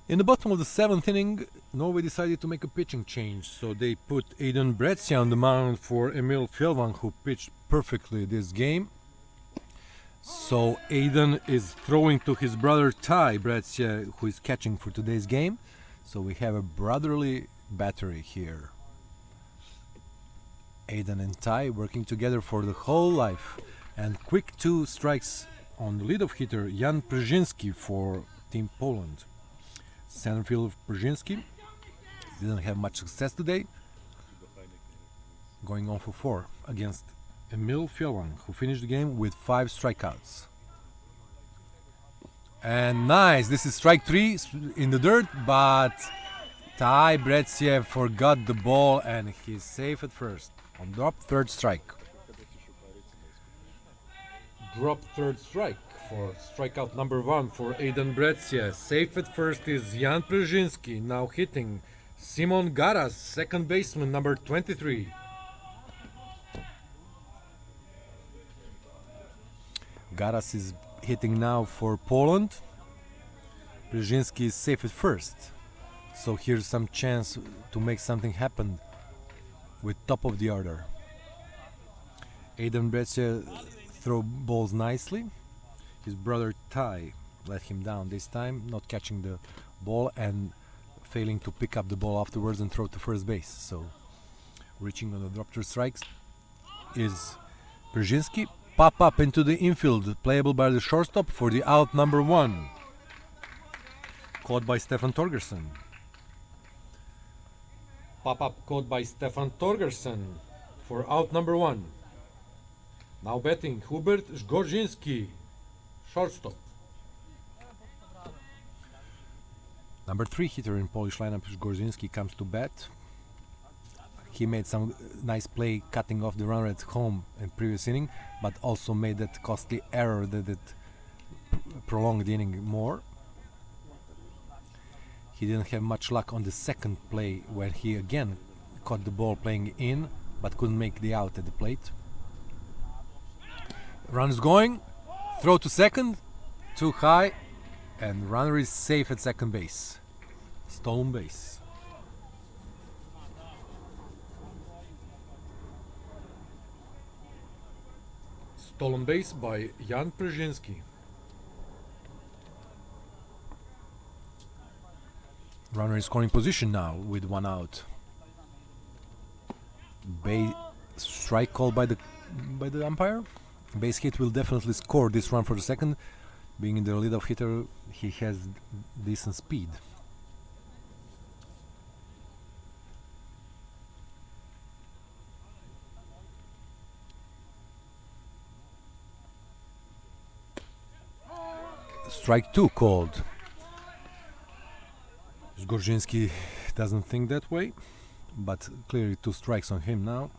In the bottom of the 7th inning, Norway decided to make a pitching change, so they put Aiden Brecie on the mound for Emil Fjellvang, who pitched perfectly this game. So Aiden is throwing to his brother Ty Brecie, who is catching for today's game. So we have a brotherly battery here. Aidan and Ty working together for the whole life. And quick 2 strikes on the lead-off hitter Jan Przynski for Team Poland. Center fielder Przynski didn't have much success today, going on for 4 against Emil Fjellwang, who finished the game with 5 strikeouts. And nice, this is strike 3 in the dirt, but Ty Bretsiev forgot the ball and he's safe at first. On drop, 3rd strike. Drop 3rd strike for strikeout number 1 for Aidan Bretsiev. Safe at first is Jan Przynski, now hitting Simon Garas, second baseman, number 23. Garas is hitting now for Poland. Przynski is safe at first. So here's some chance to make something happen with top of the order. Aidan Bretsiev throw balls nicely. His brother Ty let him down this time, not catching the ball and failing to pick up the ball afterwards and throw to first base. So reaching on the drop 3 strikes is Przynski. Pop up into the infield, playable by the shortstop for the out number 1. Caught by Stefan Torgerson. Pop up caught by Stefan Torgerson for out number 1. Now batting Hubert Zgorzinski, shortstop. Number 3 hitter in Polish lineup, Zgorzinski, comes to bat. He made some nice play cutting off the runner at home in previous inning, but also made that costly error that prolonged the inning more. He didn't have much luck on the second play where he again caught the ball playing in but couldn't make the out at the plate. Run is going, throw to second, too high, and runner is safe at second base. Stolen base. Stolen base by Jan Przynski. Runner in scoring position now with 1 out. Strike called by the umpire. Base hit will definitely score this run for the second. Being in the leadoff hitter, he has decent speed. Strike 2 called. Zgorzinski doesn't think that way, but clearly 2 strikes on him now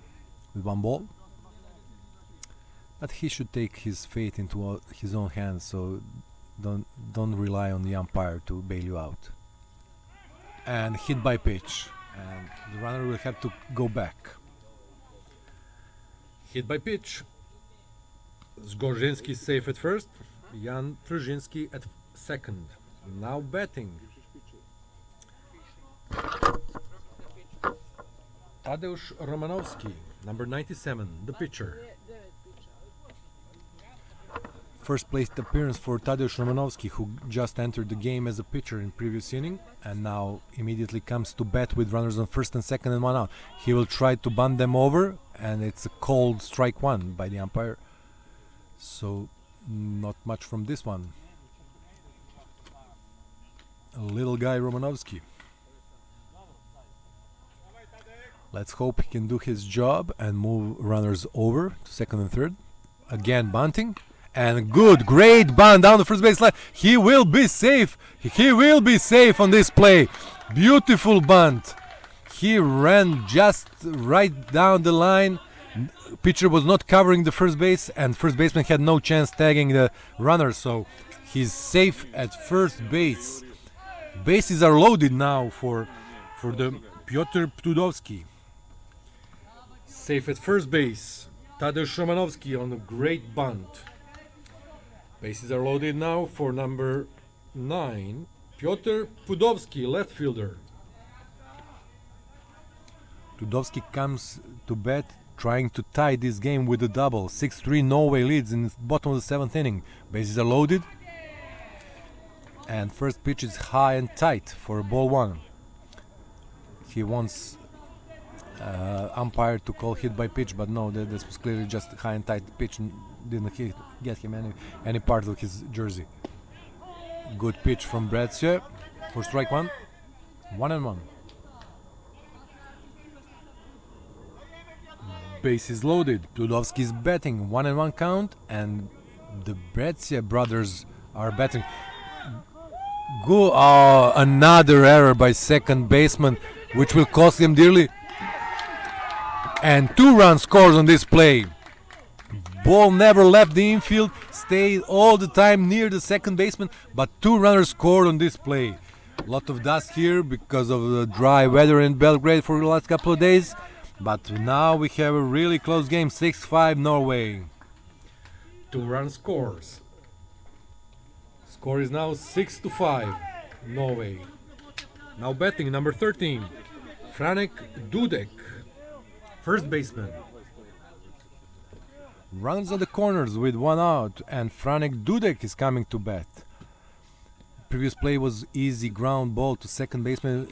with 1 ball. But he should take his fate into his own hands, so don't rely on the umpire to bail you out. And hit by pitch, and the runner will have to go back. Hit by pitch. Zgorzinski safe at first. Jan Przynski at second. Now batting Tadeusz Romanowski, number 97, the pitcher. First placed appearance for Tadeusz Romanowski, who just entered the game as a pitcher in previous inning and now immediately comes to bat with runners on first and second and 1 out. He will try to bunt them over, and it's a called strike 1 by the umpire. So not much from this one. A little guy Romanowski. Let's hope he can do his job and move runners over to second and third. Again bunting. And great bunt down the first baseline. He will be safe. He will be safe on this play. Beautiful bunt. He ran just right down the line. Pitcher was not covering the first base, and first baseman had no chance tagging the runner, so he's safe at first base. Bases are loaded now for the Piotr Ptudowski. Safe at first base. Tadeusz Romanowski on a great bunt. Bases are loaded now for number 9, Piotr Pudowski, left fielder. Pudowski comes to bat, trying to tie this game with a double. 6-3 Norway leads in the bottom of the 7th inning. Bases are loaded. And first pitch is high and tight for ball 1. He wants umpire to call hit by pitch, but no, this was clearly just high and tight pitch and didn't get him any part of his jersey. Good pitch from Bretsia for strike one. 1-1. Base is loaded. Pludovsky is batting. 1-1 count, and the Bretsia brothers are batting. Go! Oh, another error by second baseman, which will cost him dearly. And 2 runs scored on this play. Ball never left the infield, stayed all the time near the second baseman, but 2 runners scored on this play. A lot of dust here because of the dry weather in Belgrade for the last couple of days, but now we have a really close game. 6-5 Norway. 2 run scores. Score is now 6-5 Norway. Now batting number 13, Franek Dudek, first baseman. Runs on the corners with 1 out, and Franek Dudek is coming to bat. Previous play was easy ground ball to second baseman,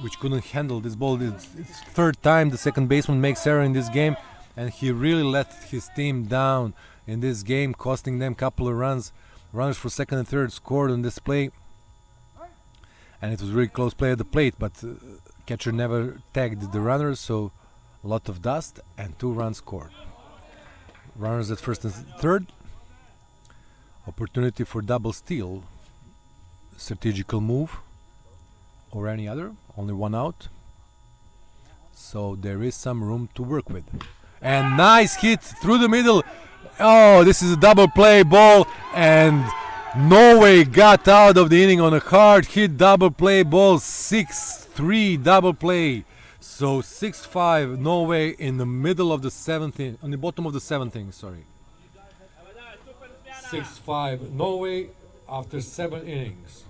which couldn't handle this ball. It's 3rd time the second baseman makes error in this game, and he really let his team down in this game, costing them a couple of runs. Runners for second and third scored on this play, and it was a really close play at the plate, but catcher never tagged the runners, so a lot of dust and 2 runs scored. Runners at first and third. Opportunity for double steal. Strategical move or any other. Only 1 out. So there is some room to work with. And nice hit through the middle. Oh, this is a double play ball, and Norway got out of the inning on a hard hit double play ball. 6-3 double play. So 6-5 Norway in the middle of the 7th inning, on the bottom of the 7th inning, sorry. 6-5 Norway after 7 innings.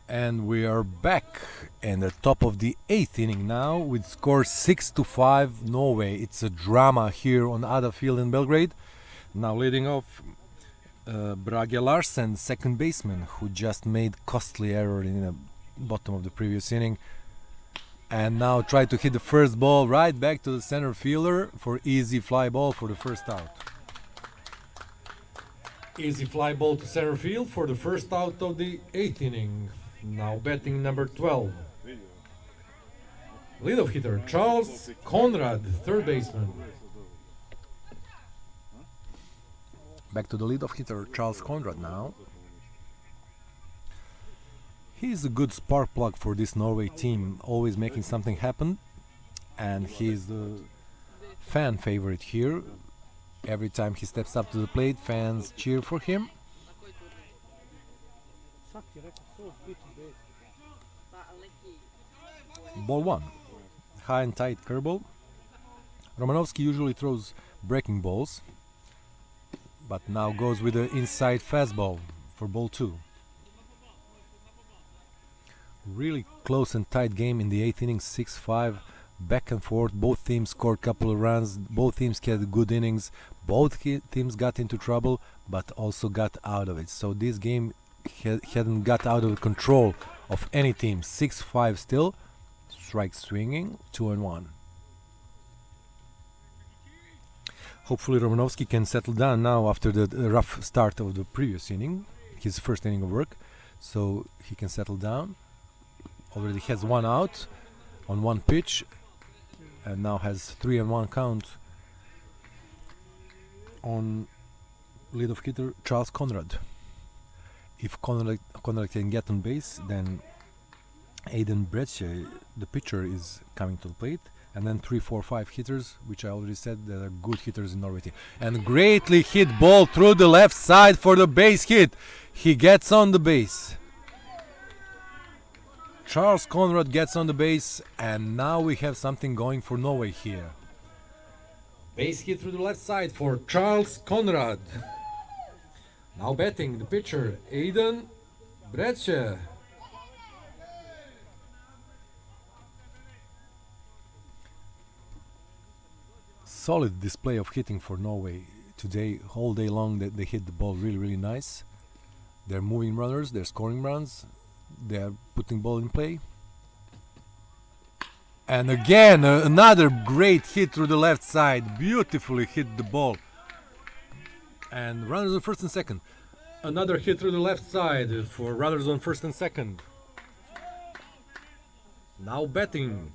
And we are back in the top of the 8th inning now with score 6-5 Norway. It's a drama here on Ada Field in Belgrade. Now leading off Brage Larsen, second baseman, who just made costly error in the bottom of the previous inning. And now tried to hit the first ball right back to the center fielder for easy fly ball for the first out. Easy fly ball to center field for the first out of the 8th inning. Now batting number 12. Leadoff hitter Charles Conrad, third baseman. Back to the leadoff hitter, Charles Conrad now. He's a good spark plug for this Norway team, always making something happen, and he's the fan favorite here. Every time he steps up to the plate, fans cheer for him. Ball 1. High and tight curveball. Romanovsky usually throws breaking balls, but now goes with the inside fastball for ball 2. Really close and tight game in the 8th inning, 6-5, back and forth. Both teams scored a couple of runs, both teams had good innings, both teams got into trouble, but also got out of it. So this game hadn't got out of control of any team. 6-5 still, strike swinging, 2-1. Hopefully Romanovsky can settle down now after the rough start of the previous inning, his first inning of work, so he can settle down. Already has one out on one pitch, and now has 3-1 count on leadoff hitter Charles Conrad. If Conrad can get on base, then Aiden Breccia, the pitcher, is coming to the plate. And then 3, 4, 5 hitters, which I already said that are good hitters in Norway team. And greatly hit ball through the left side for the base hit. He gets on the base. Charles Conrad gets on the base, and now we have something going for Norway here. Base hit through the left side for Charles Conrad. Now batting the pitcher, Aiden Breccia. Solid display of hitting for Norway today. Whole day long they hit the ball really nice. They're moving runners, they're scoring runs, they're putting ball in play. And again another great hit through the left side. Beautifully hit the ball. And runners on first and second. Another hit through the left side for runners on first and second. Now batting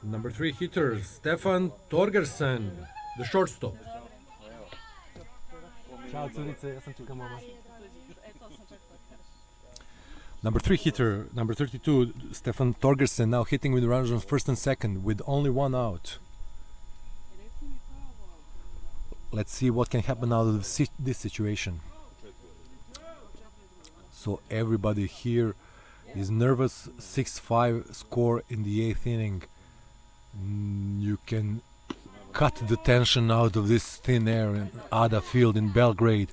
number 3 hitter, Stefan Torgersen, the shortstop. Number 3 hitter, number 32, Stefan Torgersen, now hitting with runners on first and second with only one out. Let's see what can happen out of this situation. So everybody here is nervous. 6-5 score in the 8th inning. You can cut the tension out of this thin air in Ada Field in Belgrade.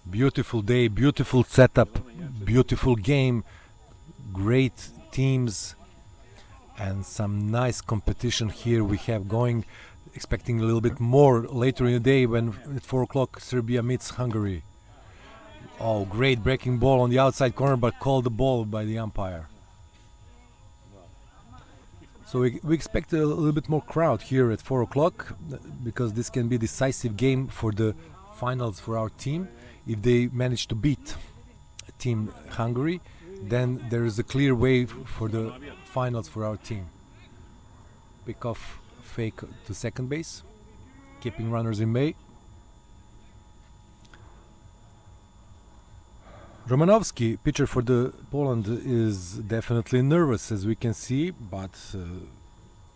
Beautiful day, beautiful setup, beautiful game, great teams, and some nice competition here we have going. Expecting a little bit more later in the day when at 4 o'clock Serbia meets Hungary. Oh, great breaking ball on the outside corner, but called the ball by the umpire. So we expect a little bit more crowd here at 4 o'clock because this can be a decisive game for the finals for our team. If they manage to beat Team Hungary, then there is a clear way for the finals for our team. Pick off fake to second base, keeping runners in bay. Romanovsky, pitcher for the Poland, is definitely nervous, as we can see, but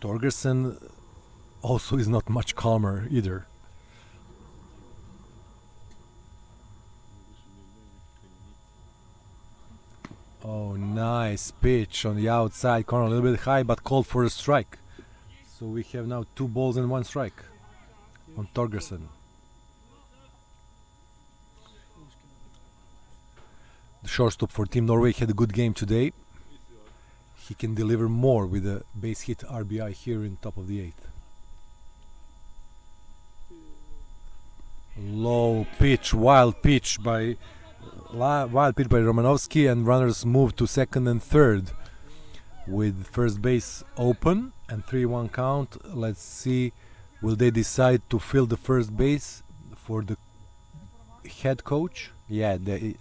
Torgersen also is not much calmer either. Oh, nice pitch on the outside corner, a little bit high, but called for a strike. So we have now 2 balls and 1 strike on Torgersen. The shortstop for Team Norway had a good game today. He can deliver more with a base hit RBI here in top of the 8th. Low pitch, wild pitch by Romanovsky, and runners move to second and third with first base open and 3-1 count. Let's see, will they decide to fill the first base for the head coach? Yeah, they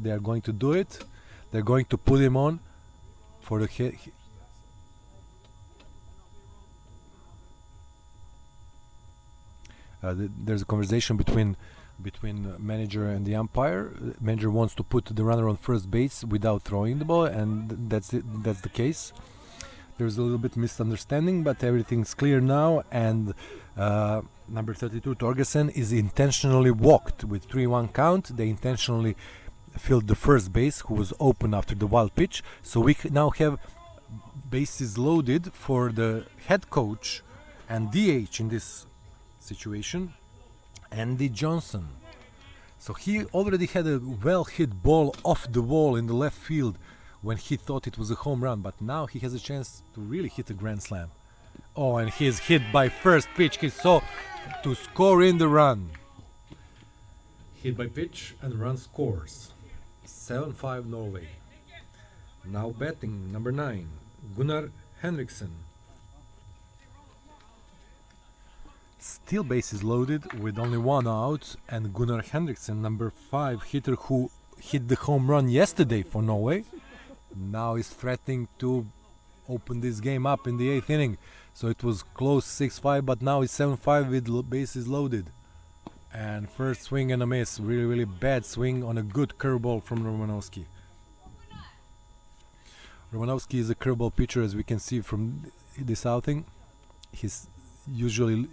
are going to do it. They're going to put him on for the head. There's a conversation between between manager and the umpire. Manager wants to put the runner on first base without throwing the ball, and that's the case. There's a little bit misunderstanding, but everything's clear now, and number 32 Torgersen is intentionally walked with 3-1 count. They intentionally filled the first base, who was open after the wild pitch. So we now have bases loaded for the head coach and DH in this situation, Andy Johnson. So he already had a well hit ball off the wall in the left field when he thought it was a home run, but now he has a chance to really hit a grand slam. Oh, and he's hit by first pitch. He saw to score in the run. Hit by pitch and run scores. 7-5 Norway. Now batting number 9, Gunnar Henriksen. Still bases loaded with only 1 out, and Gunnar Henriksen, number 5 hitter who hit the home run yesterday for Norway, now is threatening to open this game up in the 8th inning. So it was close 6-5, but now it's 7-5 with bases loaded. And first swing and a miss, really bad swing on a good curveball from Romanowski. Romanowski is a curveball pitcher, as we can see from this outing. He's usually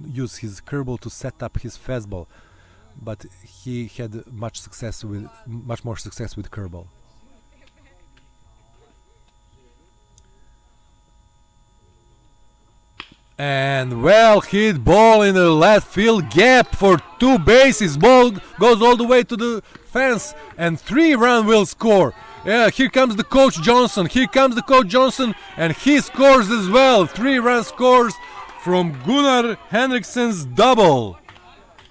use his curveball to set up his fastball, but he had much more success with curveball. And well hit ball in the left field gap for 2 bases. Ball goes all the way to the fence, and 3-run will score. Yeah, here comes the coach Johnson. And he scores as well. 3-run scores from Gunnar Henriksen's double.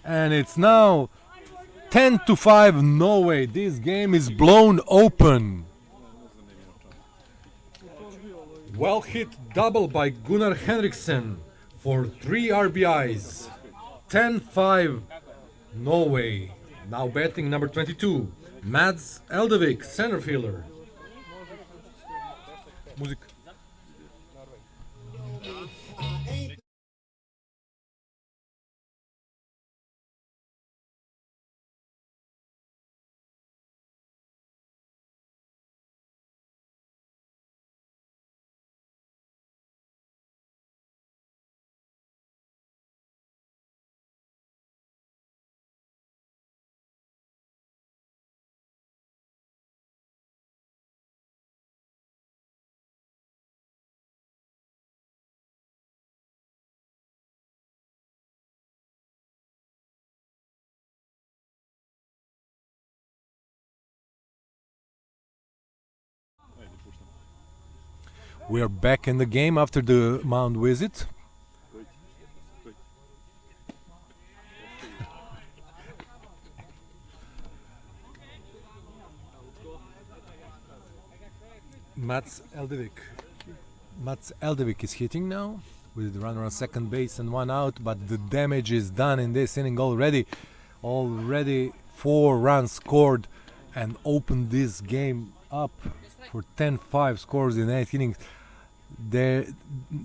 And it's now 10-5 Norway. This game is blown open. Well hit double by Gunnar Henriksen for 3 RBIs. 10-5 Norway. Now batting number 22, Mads Eldevik, center fielder. Music. We are back in the game after the mound visit. Mads Eldevik is hitting now with the runner on second base and 1 out, but the damage is done in this inning already. Already 4 runs scored and opened this game up for 10-5 scores in 8 innings.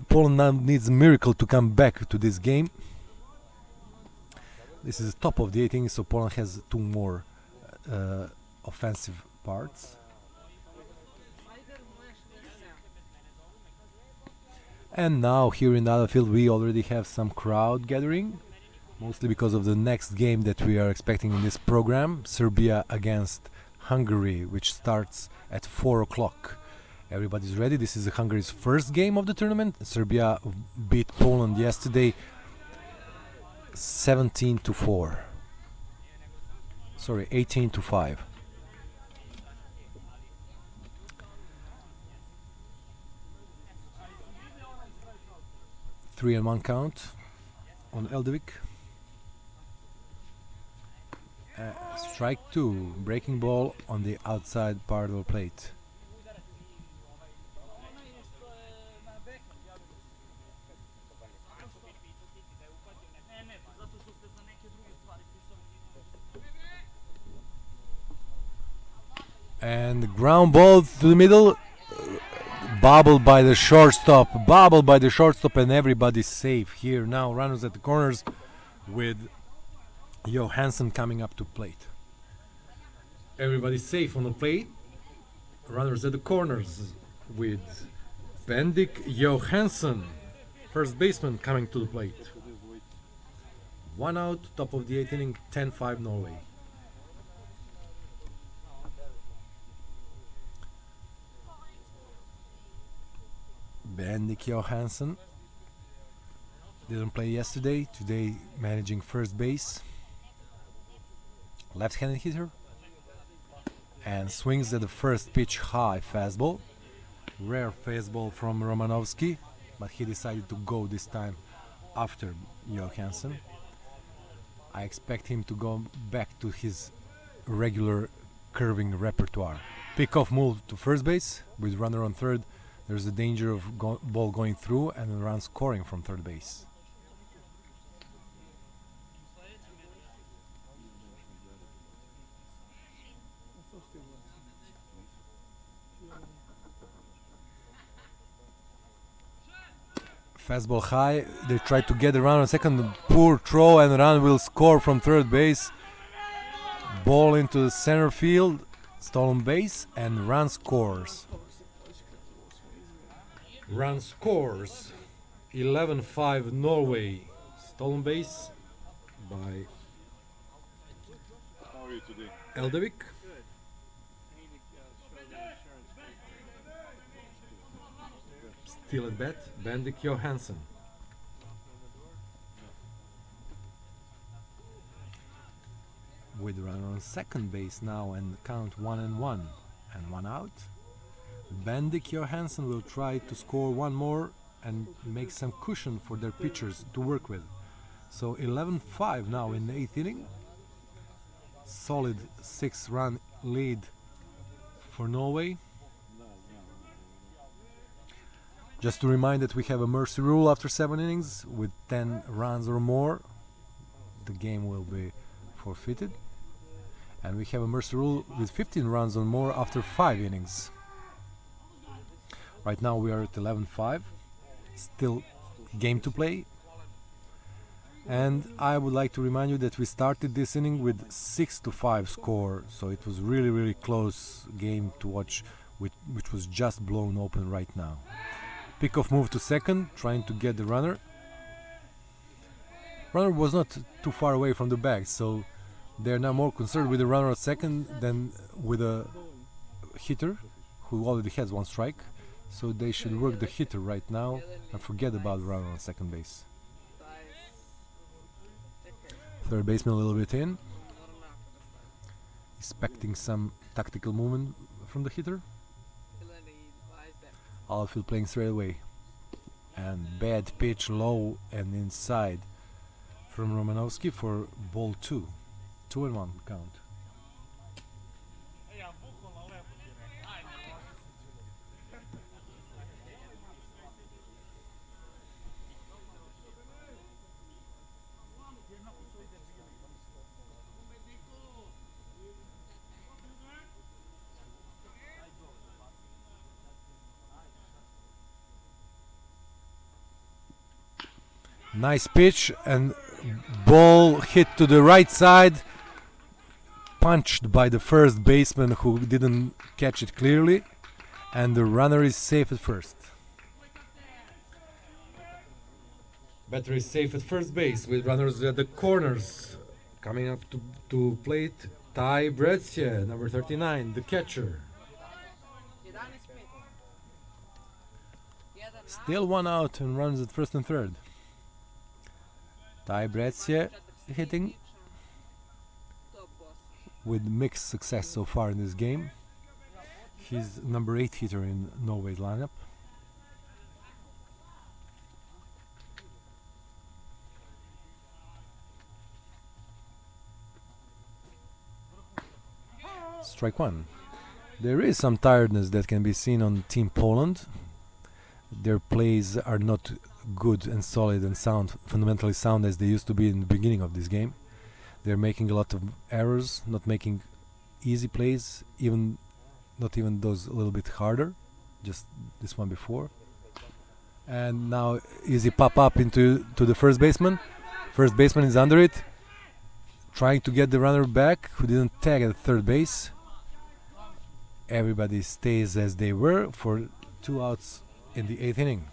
Poland now needs a miracle to come back to this game. This is the top of the 8 innings, so Poland has 2 more offensive parts. And now here in the other field we already have some crowd gathering, mostly because of the next game that we are expecting in this program, Serbia against Hungary, which starts at 4 o'clock. Everybody's ready. This is Hungary's first game of the tournament. Serbia beat Poland yesterday 17-4. Sorry, 18-5. Three and 1 count on Eldevik. Strike 2, breaking ball on the outside part of the plate. And the ground ball to the middle, bobbled by the shortstop, and everybody's safe here. Now runners at the corners with Johansson coming up to plate. Everybody safe on the plate. Runners at the corners with Bendik Johansson, first baseman, coming to the plate. 1 out, top of the 8th inning, 10-5 Norway. Bendik Johansson didn't play yesterday, today managing first base. Left-handed hitter, and swings at the first pitch high fastball. Rare fastball from Romanovsky, but he decided to go this time after Johansson. I expect him to go back to his regular curving repertoire. Pick-off move to first base with runner on third. There's a danger of ball going through and a run scoring from third base. Fastball high, they try to get the run on second, poor throw, and run will score from third base. Ball into the center field, stolen base, and run scores. Run scores 11-5 Norway. Stolen base by Eldevik. Still at bat, Bendik Johansson. With runner on second base now and count 1-1 and 1 out. Bendik Johansson will try to score one more and make some cushion for their pitchers to work with. So 11-5 now in the 8th inning. Solid 6-run lead for Norway. Just to remind that we have a mercy rule after 7 innings. With 10 runs or more, the game will be forfeited. And we have a mercy rule with 15 runs or more after 5 innings. Right now we are at 11-5. Still game to play. And I would like to remind you that we started this inning with 6-5 score. So it was really close game to watch, which was just blown open right now. Pick-off move to second, trying to get the runner. Runner was not too far away from the bag, so they're now more concerned with the runner at second than with a hitter who already has 1 strike. So they should work the hitter right now and forget about the runner on second base. Third baseman a little bit in, expecting some tactical movement from the hitter. Outfield playing straight away, and bad pitch low and inside from Romanovsky for ball 2. 2-1 count. Nice pitch and ball hit to the right side, punched by the first baseman who didn't catch it clearly, and the runner is safe at first. Batter is safe at first base with runners at the corners. Coming up to plate, Ty Bretsje, number 39, the catcher. Still 1 out and runs at first and third. Ty Bretsje hitting with mixed success so far in this game. He's number 8 hitter in Norway's lineup. Strike 1. There is some tiredness that can be seen on Team Poland. Their plays are not good and solid and sound, fundamentally sound as they used to be in the beginning of this game. They're making a lot of errors, not making easy plays, not even those a little bit harder, just this one before. And now easy pop up into the first baseman. First baseman is under it, trying to get the runner back who didn't tag at third base. Everybody stays as they were for 2 outs in the 8th inning.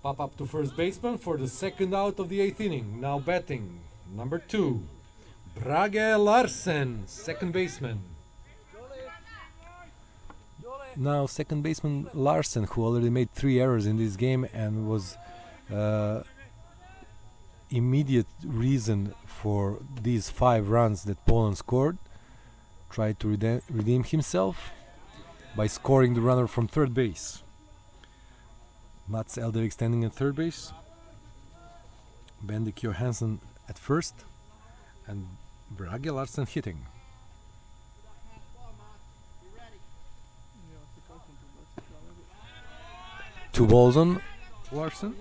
Pop up to first baseman for the second out of the 8th inning. Now batting, number 2, Brage Larsen, second baseman. Now second baseman Larsen, who already made 3 errors in this game and was immediate reason for these 5 runs that Poland scored, tried to redeem himself by scoring the runner from third base. Mats Elderik standing at third base, Bendik Johansson at first, and Brage Larsen hitting. Two balls on Larsen.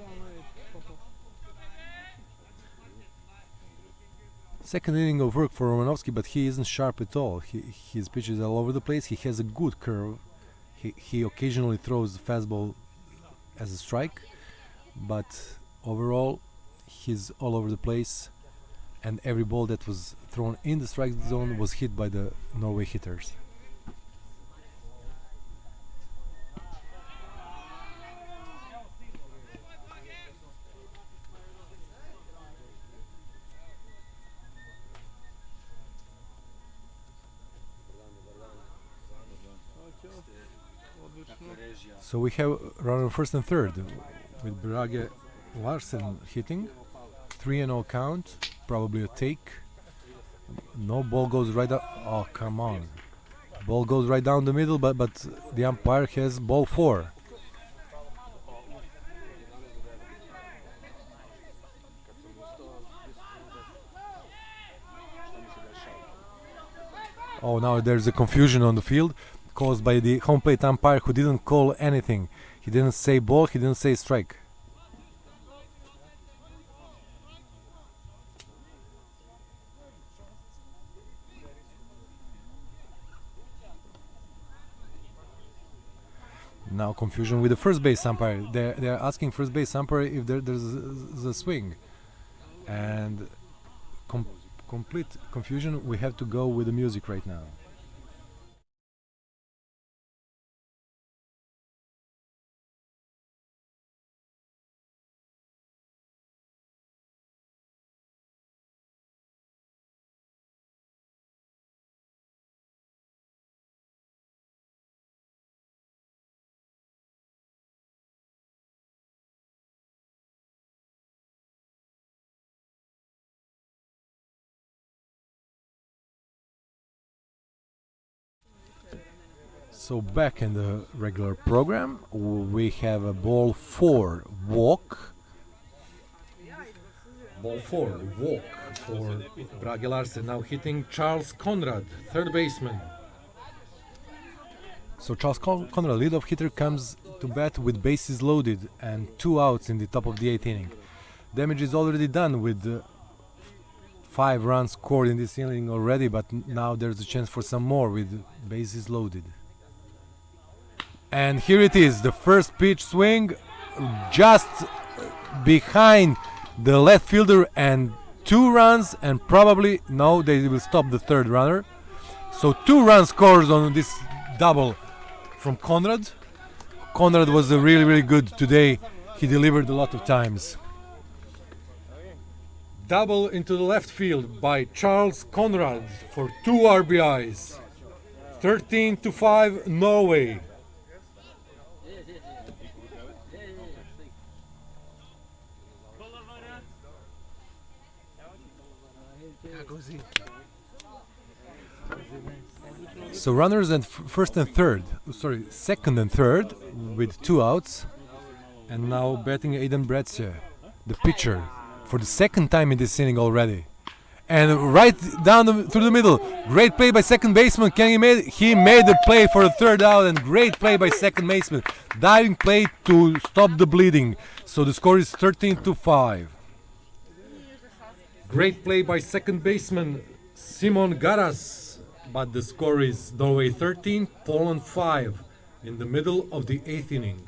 Second inning of work for Romanovsky, but he isn't sharp at all. His pitch is all over the place. He has a good curve. He occasionally throws the fastball as a strike, but overall he's all over the place, and every ball that was thrown in the strike zone was hit by the Norway hitters. So we have runner first and third with Brage Larsen hitting. 3-0 count, probably a take. No, ball goes right up. Oh, come on. Ball goes right down the middle, but the umpire has ball 4. Oh, now there's a confusion on the field caused by the home plate umpire, who didn't call anything. He didn't say ball, he didn't say strike. Now confusion with the first base umpire. They're asking first base umpire if there's a swing. And complete confusion. We have to go with the music right now. So back in the regular program, we have a ball 4 walk. Ball 4 walk for Brage Larsen, now hitting Charles Conrad, third baseman. So Charles Conrad, leadoff hitter, comes to bat with bases loaded and 2 outs in the top of the 8th inning. Damage is already done with 5 runs scored in this inning already, but now there's a chance for some more with bases loaded. And here it is, the first pitch swing just behind the left fielder, and 2 runs, and probably, no, they will stop the third runner. So 2 runs scores on this double from Conrad. Conrad was really, really good today. He delivered a lot of times. Double into the left field by Charles Conrad for 2 RBIs. 13-5 Norway. So runners at second and third with 2 outs, and now batting Aiden Bretze, the pitcher, for the second time in this inning already. And right down through the middle, great play by second baseman. He made the play for the third out, and great play by second baseman, diving play to stop the bleeding. So the score is 13-5. Great play by second baseman Simon Garas, but the score is Norway 13, Poland 5 in the middle of the 8th inning.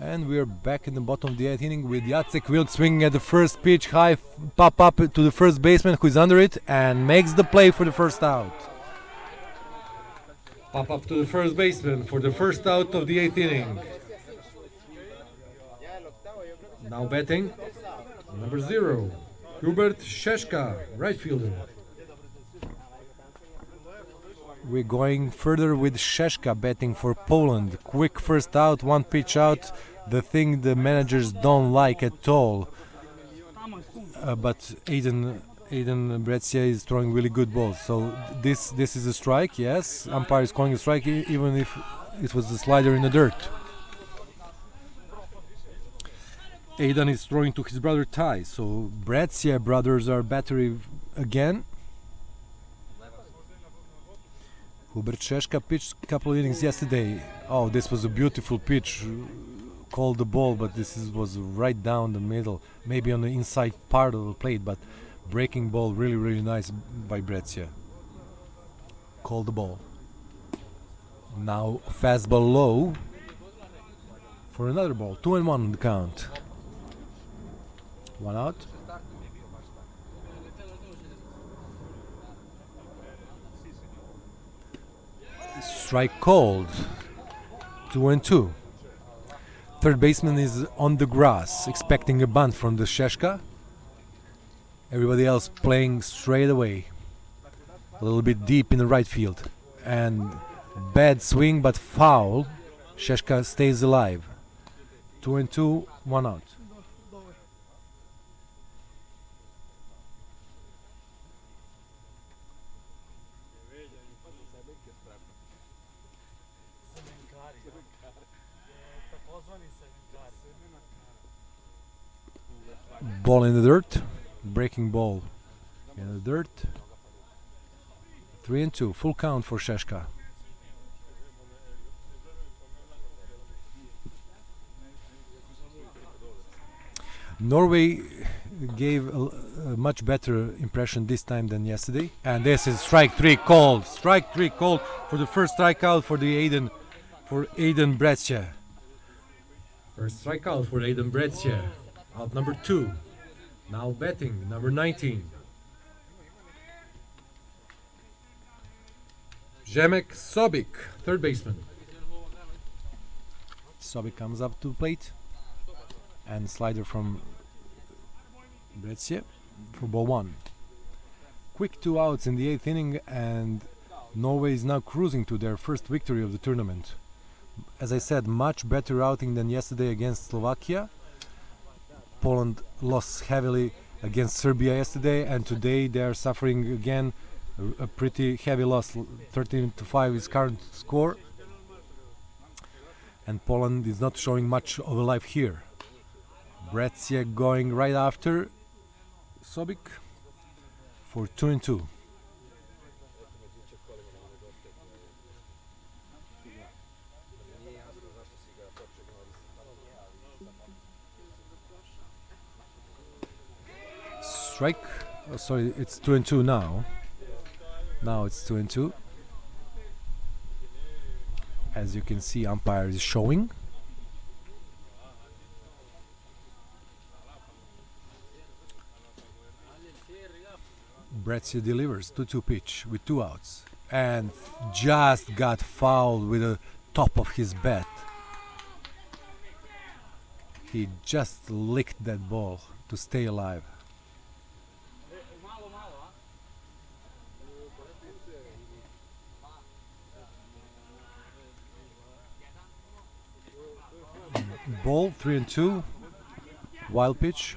And we're back in the bottom of the 8th inning with Jacek Wilk swinging at the first pitch, high pop up to the first baseman who is under it and makes the play for the first out. Pop up to the first baseman for the first out of the 8th inning. Now batting, number 0, Hubert Szeszka, right fielder. We're going further with Szeszka batting for Poland. Quick first out, one pitch out, the thing the managers don't like at all. But Aiden Breccia is throwing really good balls. So this is a strike, yes. Umpire is calling a strike even if it was a slider in the dirt. Aiden is throwing to his brother Ty. So Breccia brothers are battery again. Hubert Szeszka pitched a couple of innings yesterday. Oh, this was a beautiful pitch. Called the ball, but was right down the middle, maybe on the inside part of the plate, but breaking ball, really nice by Breccia. Called the ball. Now fastball low for another ball. 2-1 on the count. One out. Strike called. 2-2. Third baseman is on the grass, expecting a bunt from the Szeszka. Everybody else playing straight away. A little bit deep in the right field. And bad swing, but foul. Szeszka stays alive. 2-2, one out. Ball in the dirt, breaking ball in the dirt. 3-2, full count for Szeszka. Norway gave a much better impression this time than yesterday, and this is strike 3 called. Strike 3 called for the first strikeout for Aiden Breccia. First strikeout for Aiden Breccia. Out number 2. Now batting, number 19. Przemek Sobik, third baseman. Sobik comes up to the plate. And slider from Breccia for ball 1. Quick 2 outs in the 8th inning, and Norway is now cruising to their first victory of the tournament. As I said, much better outing than yesterday against Slovakia. Poland lost heavily against Serbia yesterday, and today they are suffering again a pretty heavy loss. 13-5 is current score, and Poland is not showing much of a life here. Breccia going right after Sobik for 2-2. Strike. Oh, sorry, it's 2-2 now. Now it's 2-2. As you can see, umpire is showing. Breccia delivers 2-2 pitch with 2 outs and just got fouled with the top of his bat. He just licked that ball to stay alive. Ball 3-2, wild pitch.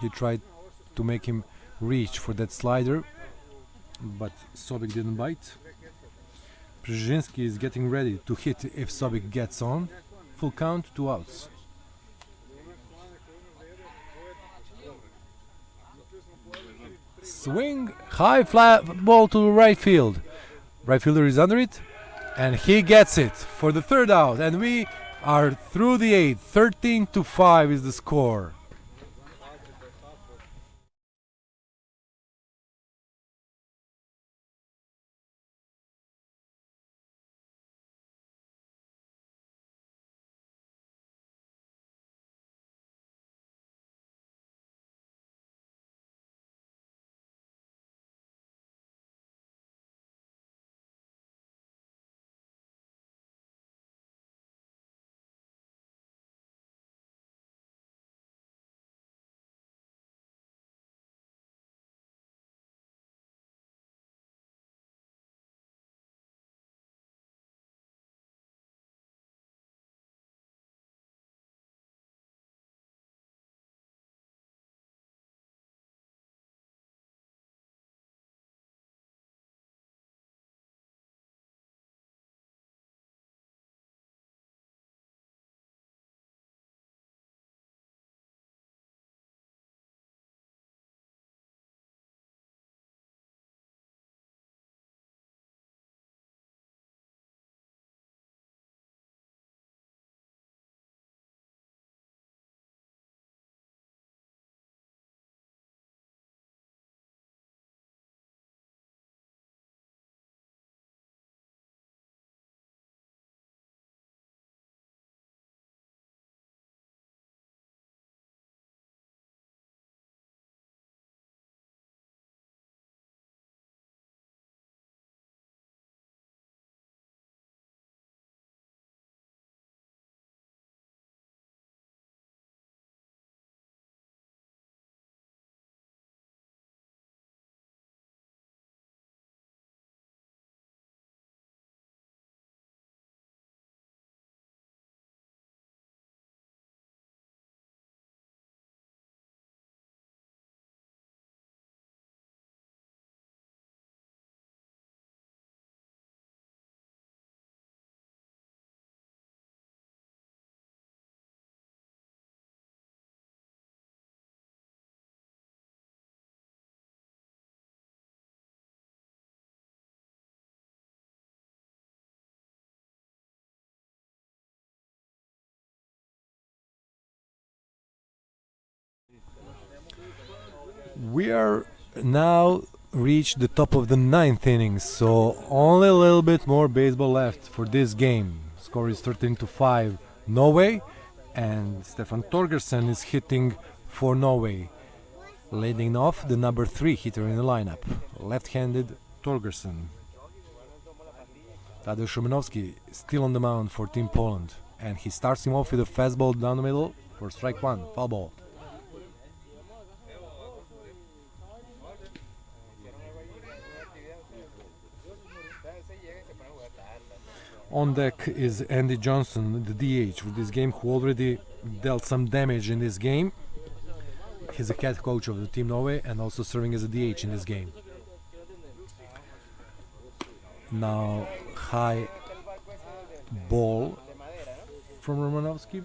He tried to make him reach for that slider, but Sobik didn't bite. Brzezinski is getting ready to hit if Sobik gets on. Full count, 2 outs. Swing, high fly ball to the right field. Right fielder is under it, and he gets it for the 3rd out, and we are through the 8th. 13-5 is the score. We are now reached the top of the ninth inning, so only a little bit more baseball left for this game. Score is 13-5 Norway, and Stefan Torgersen is hitting for Norway, leading off the number 3 hitter in the lineup, left-handed Torgersen. Tadeusz Szymanowski still on the mound for Team Poland, and he starts him off with a fastball down the middle for strike 1, foul ball. On deck is Andy Johnson, the DH for this game, who already dealt some damage in this game. He's a head coach of the Team Norway and also serving as a DH in this game. Now, high ball from Romanovsky.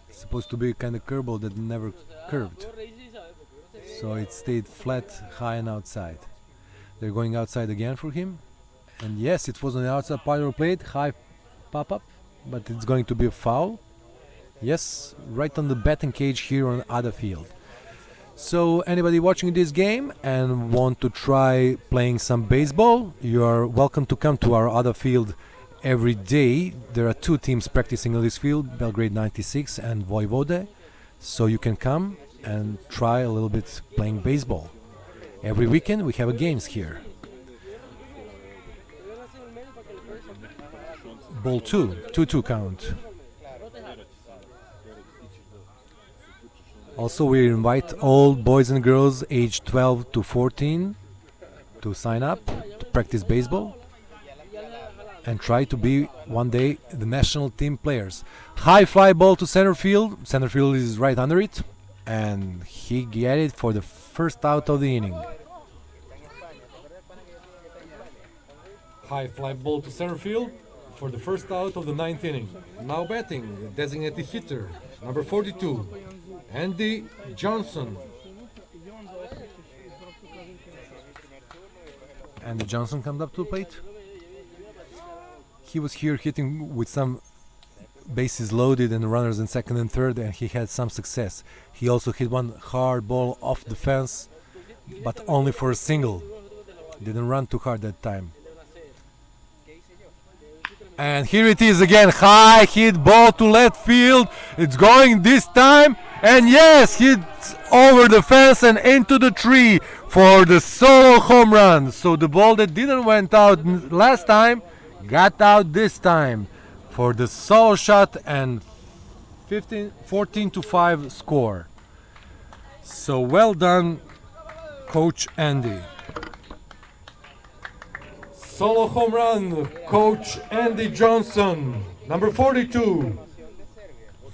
It's supposed to be a kind of curveball that never curved. So it stayed flat, high and outside. They're going outside again for him. And yes, it was on the outside part of the plate, high pop-up, but it's going to be a foul. Yes, right on the batting cage here on the other field. So anybody watching this game and want to try playing some baseball, you are welcome to come to our other field every day. There are 2 teams practicing on this field, Belgrade 96 and Vojvode. So you can come and try a little bit playing baseball. Every weekend we have games here. Ball 2, 2-2 count. Also, we invite all boys and girls aged 12 to 14 to sign up to practice baseball and try to be one day the national team players. High fly ball to center field. Center field is right under it, and he get it for the first out of the inning. High fly ball to center field for the first out of the 9th inning. Now batting, designated hitter, number 42, Andy Johnson. Andy Johnson comes up to the plate. He was here hitting with some bases loaded and runners in second and third, and he had some success. He also hit one hard ball off the fence, but only for a single. Didn't run too hard that time. And here it is again, high hit ball to left field. It's going this time, and yes, hits over the fence and into the tree for the solo home run. So the ball that didn't went out last time got out this time for the solo shot and 14-5 score. So well done, Coach Andy. Solo home run, Coach Andy Johnson, number 42.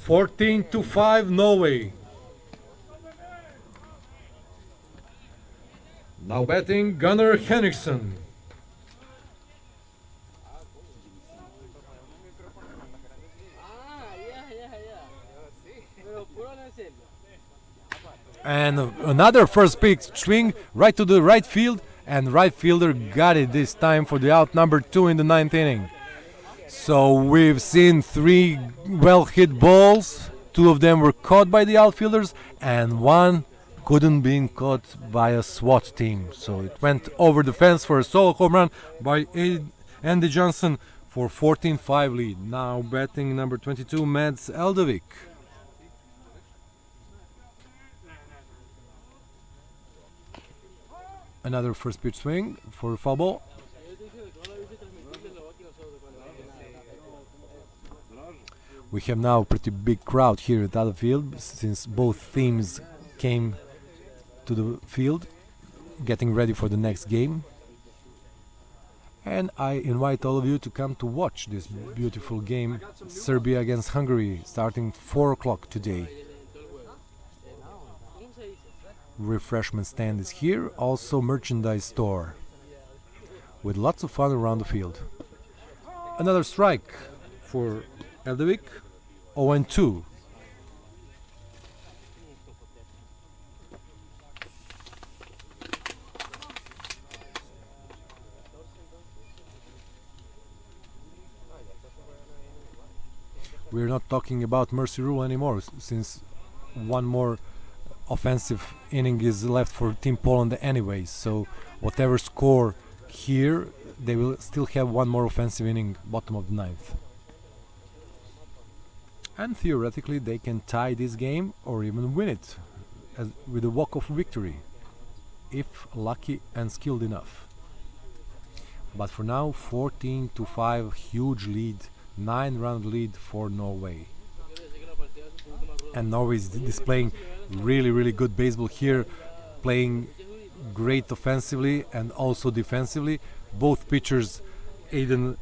14-5 Norway. Now batting Gunnar Henriksson. And another first pitch swing right to the right field, and right fielder got it this time for the out number 2 in the 9th inning. So we've seen 3 well hit balls. 2 of them were caught by the outfielders, and 1 couldn't be caught by a SWAT team. So it went over the fence for a solo home run by Andy Johnson for 14-5 lead. Now batting number 22, Mads Eldevik. Another first pitch swing for a foul ball. We have now a pretty big crowd here at the other field since both teams came to the field getting ready for the next game. And I invite all of you to come to watch this beautiful game, Serbia against Hungary, starting 4 o'clock today. Refreshment stand is here, also merchandise store with lots of fun around the field. Another strike for Eldevik, 0-2. We're not talking about mercy rule anymore, since one more offensive inning is left for Team Poland anyways, so whatever score here, they will still have one more offensive inning bottom of the ninth. And theoretically they can tie this game or even win it with a walk-off victory, if lucky and skilled enough. But for now, 14-5, huge lead, 9-run lead for Norway. And Norway is displaying really good baseball here, playing great offensively and also defensively. Both pitchers, Aiden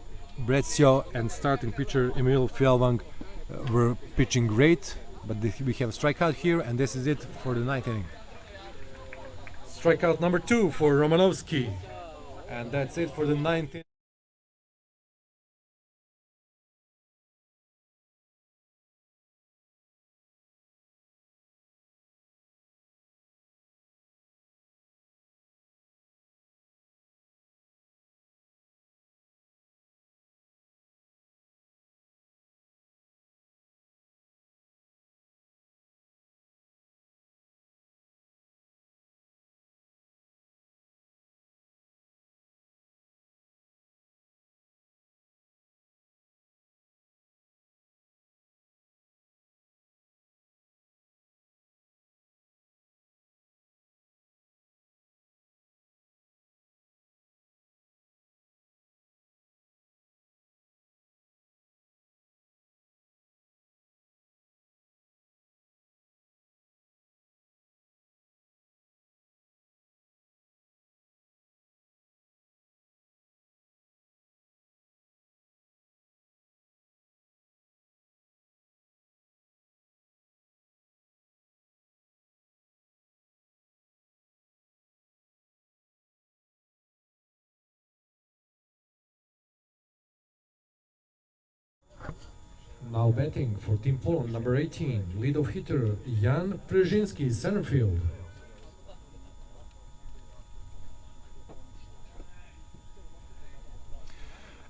Brezio and starting pitcher Emil Fjellvang, were pitching great, but we have a strikeout here, and this is it for the ninth inning. Strikeout number 2 for Romanovsky, and that's it for the ninth inning. Now batting for Team Poland, number 18, leadoff hitter Jan Przynski, center field.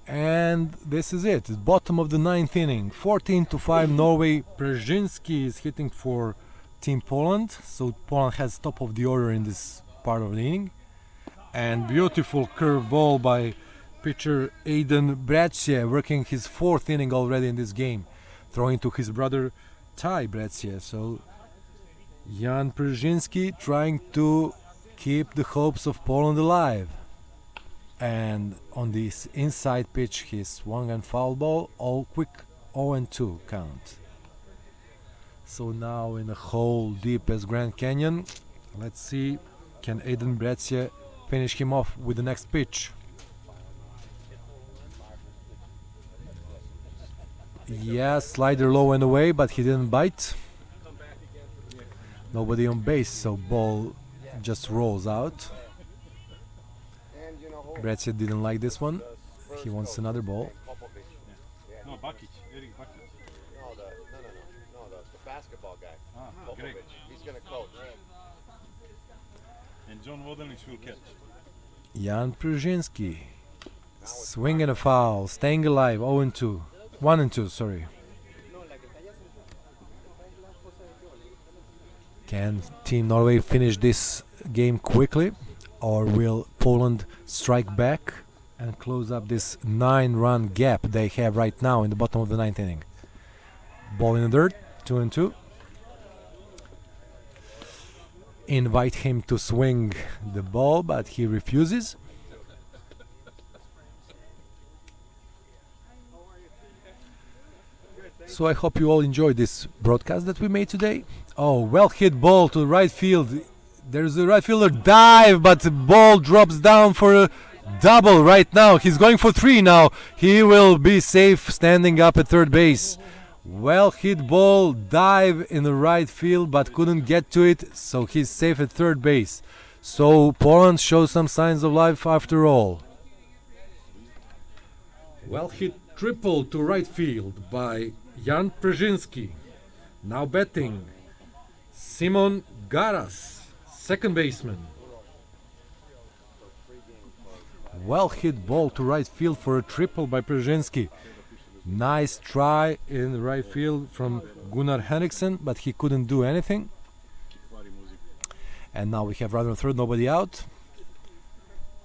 And this is it, bottom of the ninth inning, 14-5 Norway. Przynski is hitting for Team Poland, so Poland has top of the order in this part of the inning. And beautiful curve ball by pitcher Aiden Brezio, working his fourth inning already in this game, throwing to his brother Ty Brezio. So Jan Przynski trying to keep the hopes of Poland alive. And on this inside pitch he swung and foul ball, all quick 0-2 count. So now in a hole deep as Grand Canyon, let's see, can Aiden Brezio finish him off with the next pitch? Yeah, slider low and away, but he didn't bite. Nobody on base, so ball just rolls out. Brezio didn't like this one. He wants another ball. No, Bakic, Eric Bakic. No, the basketball guy. Great. He's going to coach. And John Wodanich will catch. Jan Przynski, swing and a foul, staying alive, 0-2. 1-2, sorry. Can Team Norway finish this game quickly, or will Poland strike back and close up this 9-run gap they have right now in the bottom of the ninth inning? Ball in the dirt, 2-2. Invite him to swing the ball, but he refuses. So I hope you all enjoyed this broadcast that we made today. Oh, well hit ball to right field. There's a right fielder dive, but the ball drops down for a double right now. He's going for 3 now. He will be safe standing up at third base. Well hit ball, dive in the right field, but couldn't get to it, so he's safe at third base. So Poland shows some signs of life after all. Well hit triple to right field by Jan Przynski. Now batting Simon Garas, second baseman. Well hit ball to right field for a triple by Przynski. Nice try in the right field from Gunnar Henriksen, but he couldn't do anything. And now we have runner on third, nobody out.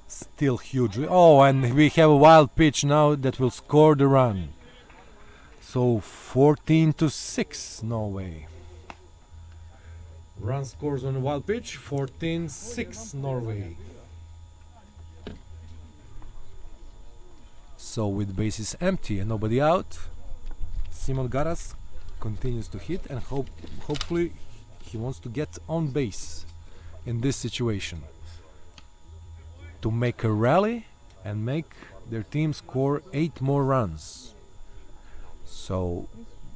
Still huge. Oh, and we have a wild pitch now that will score the run. So 14-6 Norway. Run scores on a wild pitch, 14-6 Norway. So with bases empty and nobody out, Simon Garas continues to hit and hopefully he wants to get on base in this situation to make a rally and make their team score 8 more runs. So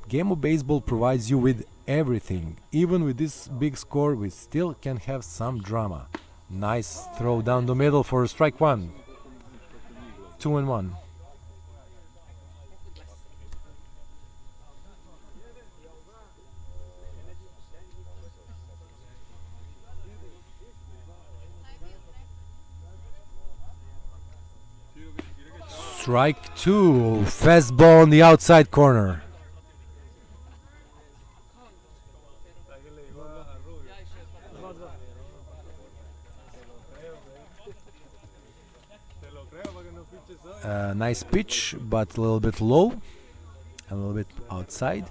game of baseball provides you with everything. Even with this big score we still can have some drama. Nice throw down the middle for strike one. 2-1. Strike two. Fastball on the outside corner. Nice pitch, but a little bit low, a little bit outside.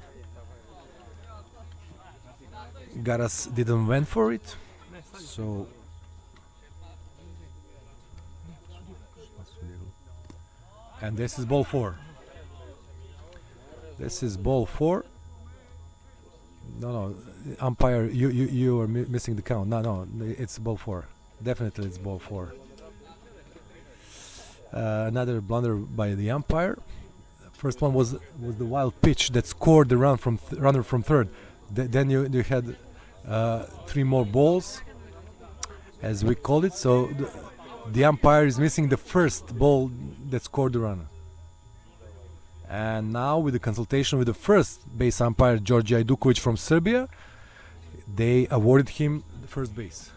Garas didn't went for it, so and this is ball 4. This is ball 4. No, umpire, you are missing the count. No, it's ball 4. Definitely, it's ball 4. Another blunder by the umpire. First one was the wild pitch that scored the run from runner from third. Then you had 3 more balls, as we call it. So the umpire is missing the first ball that scored the run. And now, with the consultation with the first base umpire, Georgi Ajdukovic from Serbia, they awarded him the first base.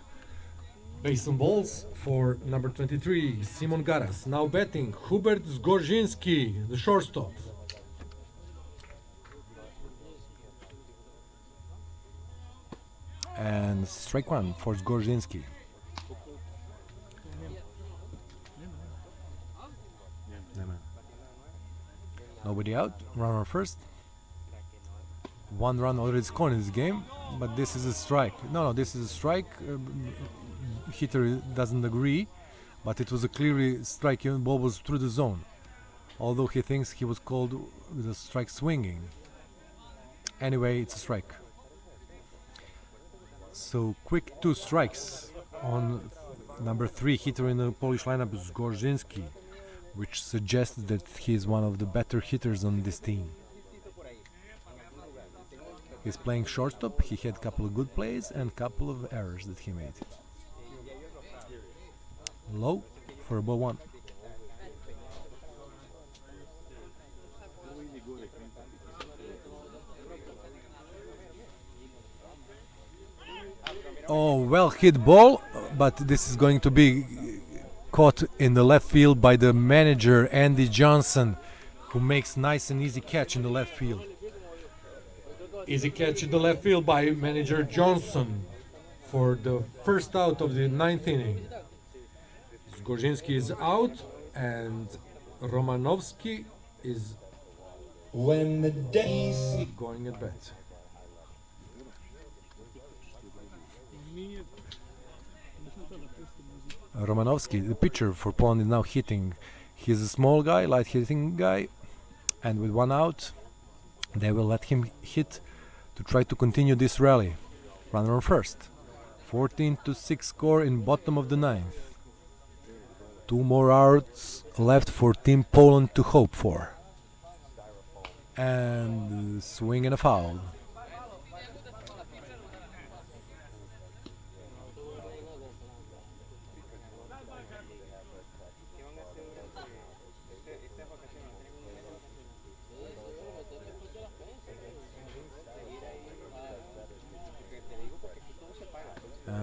Base on balls for number 23, Simon Garas. Now batting, Hubert Zgorzynski, the shortstop. And strike one for Zgorzynski. Nobody out, runner first. 1 run already scored in this game, but this is a strike. No, this is a strike. Hitter doesn't agree, but it was a clearly strike. The ball was through the zone, although he thinks he was called with a strike swinging. Anyway, it's a strike. So quick 2 strikes on number 3 hitter in the Polish lineup, Zgorzynski, which suggests that he is one of the better hitters on this team. He's playing shortstop. He had a couple of good plays and a couple of errors that he made. Low for ball 1. Oh, well hit ball, but this is going to be caught in the left field by the manager, Andy Johnson, who makes nice and easy catch in the left field. Easy catch in the left field by manager Johnson for the first out of the 9th inning. Zgorzynski is out and Romanovsky is When the days going at bat. Romanovsky, the pitcher for Poland, is now hitting. He's a small guy, light hitting guy, and with 1 out, they will let him hit to try to continue this rally. Runner on first. 14-6 score in bottom of the 9th. 2 more outs left for Team Poland to hope for. And swing and a foul.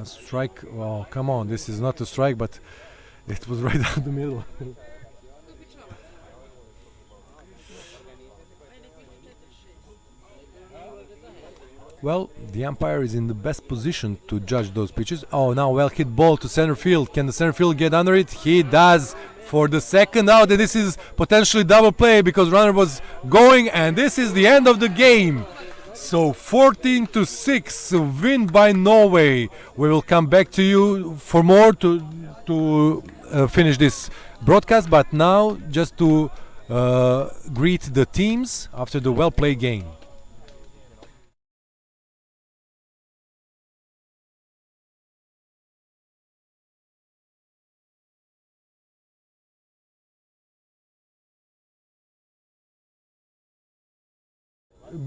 Strike. Well, come on, this is not a strike, but it was right down the middle. Well, the umpire is in the best position to judge those pitches. Oh, now well hit ball to center field. Can the center field get under it? He does for the second out. And this is potentially double play because runner was going, and this is the end of the game. So 14-6 win by Norway. We will come back to you for more to finish this broadcast, but now just to greet the teams after the well-played game.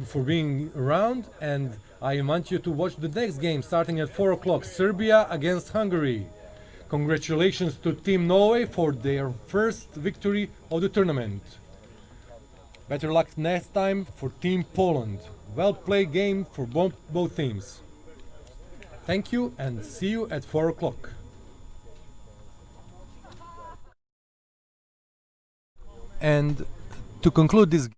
For being around, and I want you to watch the next game starting at 4 o'clock. Serbia against Hungary. Congratulations to Team Norway for their first victory of the tournament. Better luck next time for Team Poland. Well played game for both teams. Thank you and see you at 4 o'clock. And to conclude this,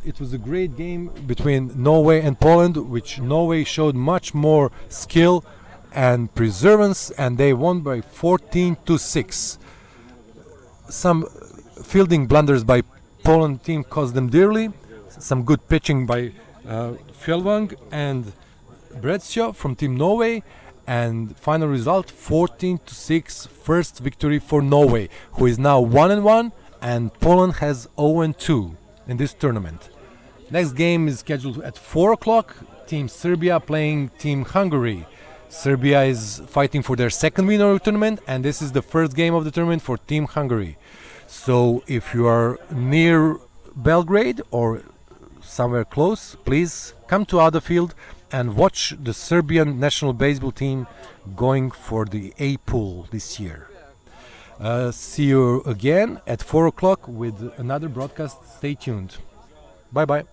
it was a great game between Norway and Poland, which Norway showed much more skill and perseverance, and they won by 14-6. Some fielding blunders by Poland team cost them dearly. Some good pitching by Fjellvang and Bredsjö from Team Norway, and final result 14-6, first victory for Norway, who is now 1-1, and Poland has 0-2 in this tournament. Next game is scheduled at 4 o'clock. Team Serbia playing Team Hungary. Serbia is fighting for their second win of the tournament, and this is the first game of the tournament for Team Hungary. So if you are near Belgrade or somewhere close, please come to Outfield and watch the Serbian national baseball team going for the A pool this year. See you again at 4 o'clock with another broadcast. Stay tuned. Bye bye.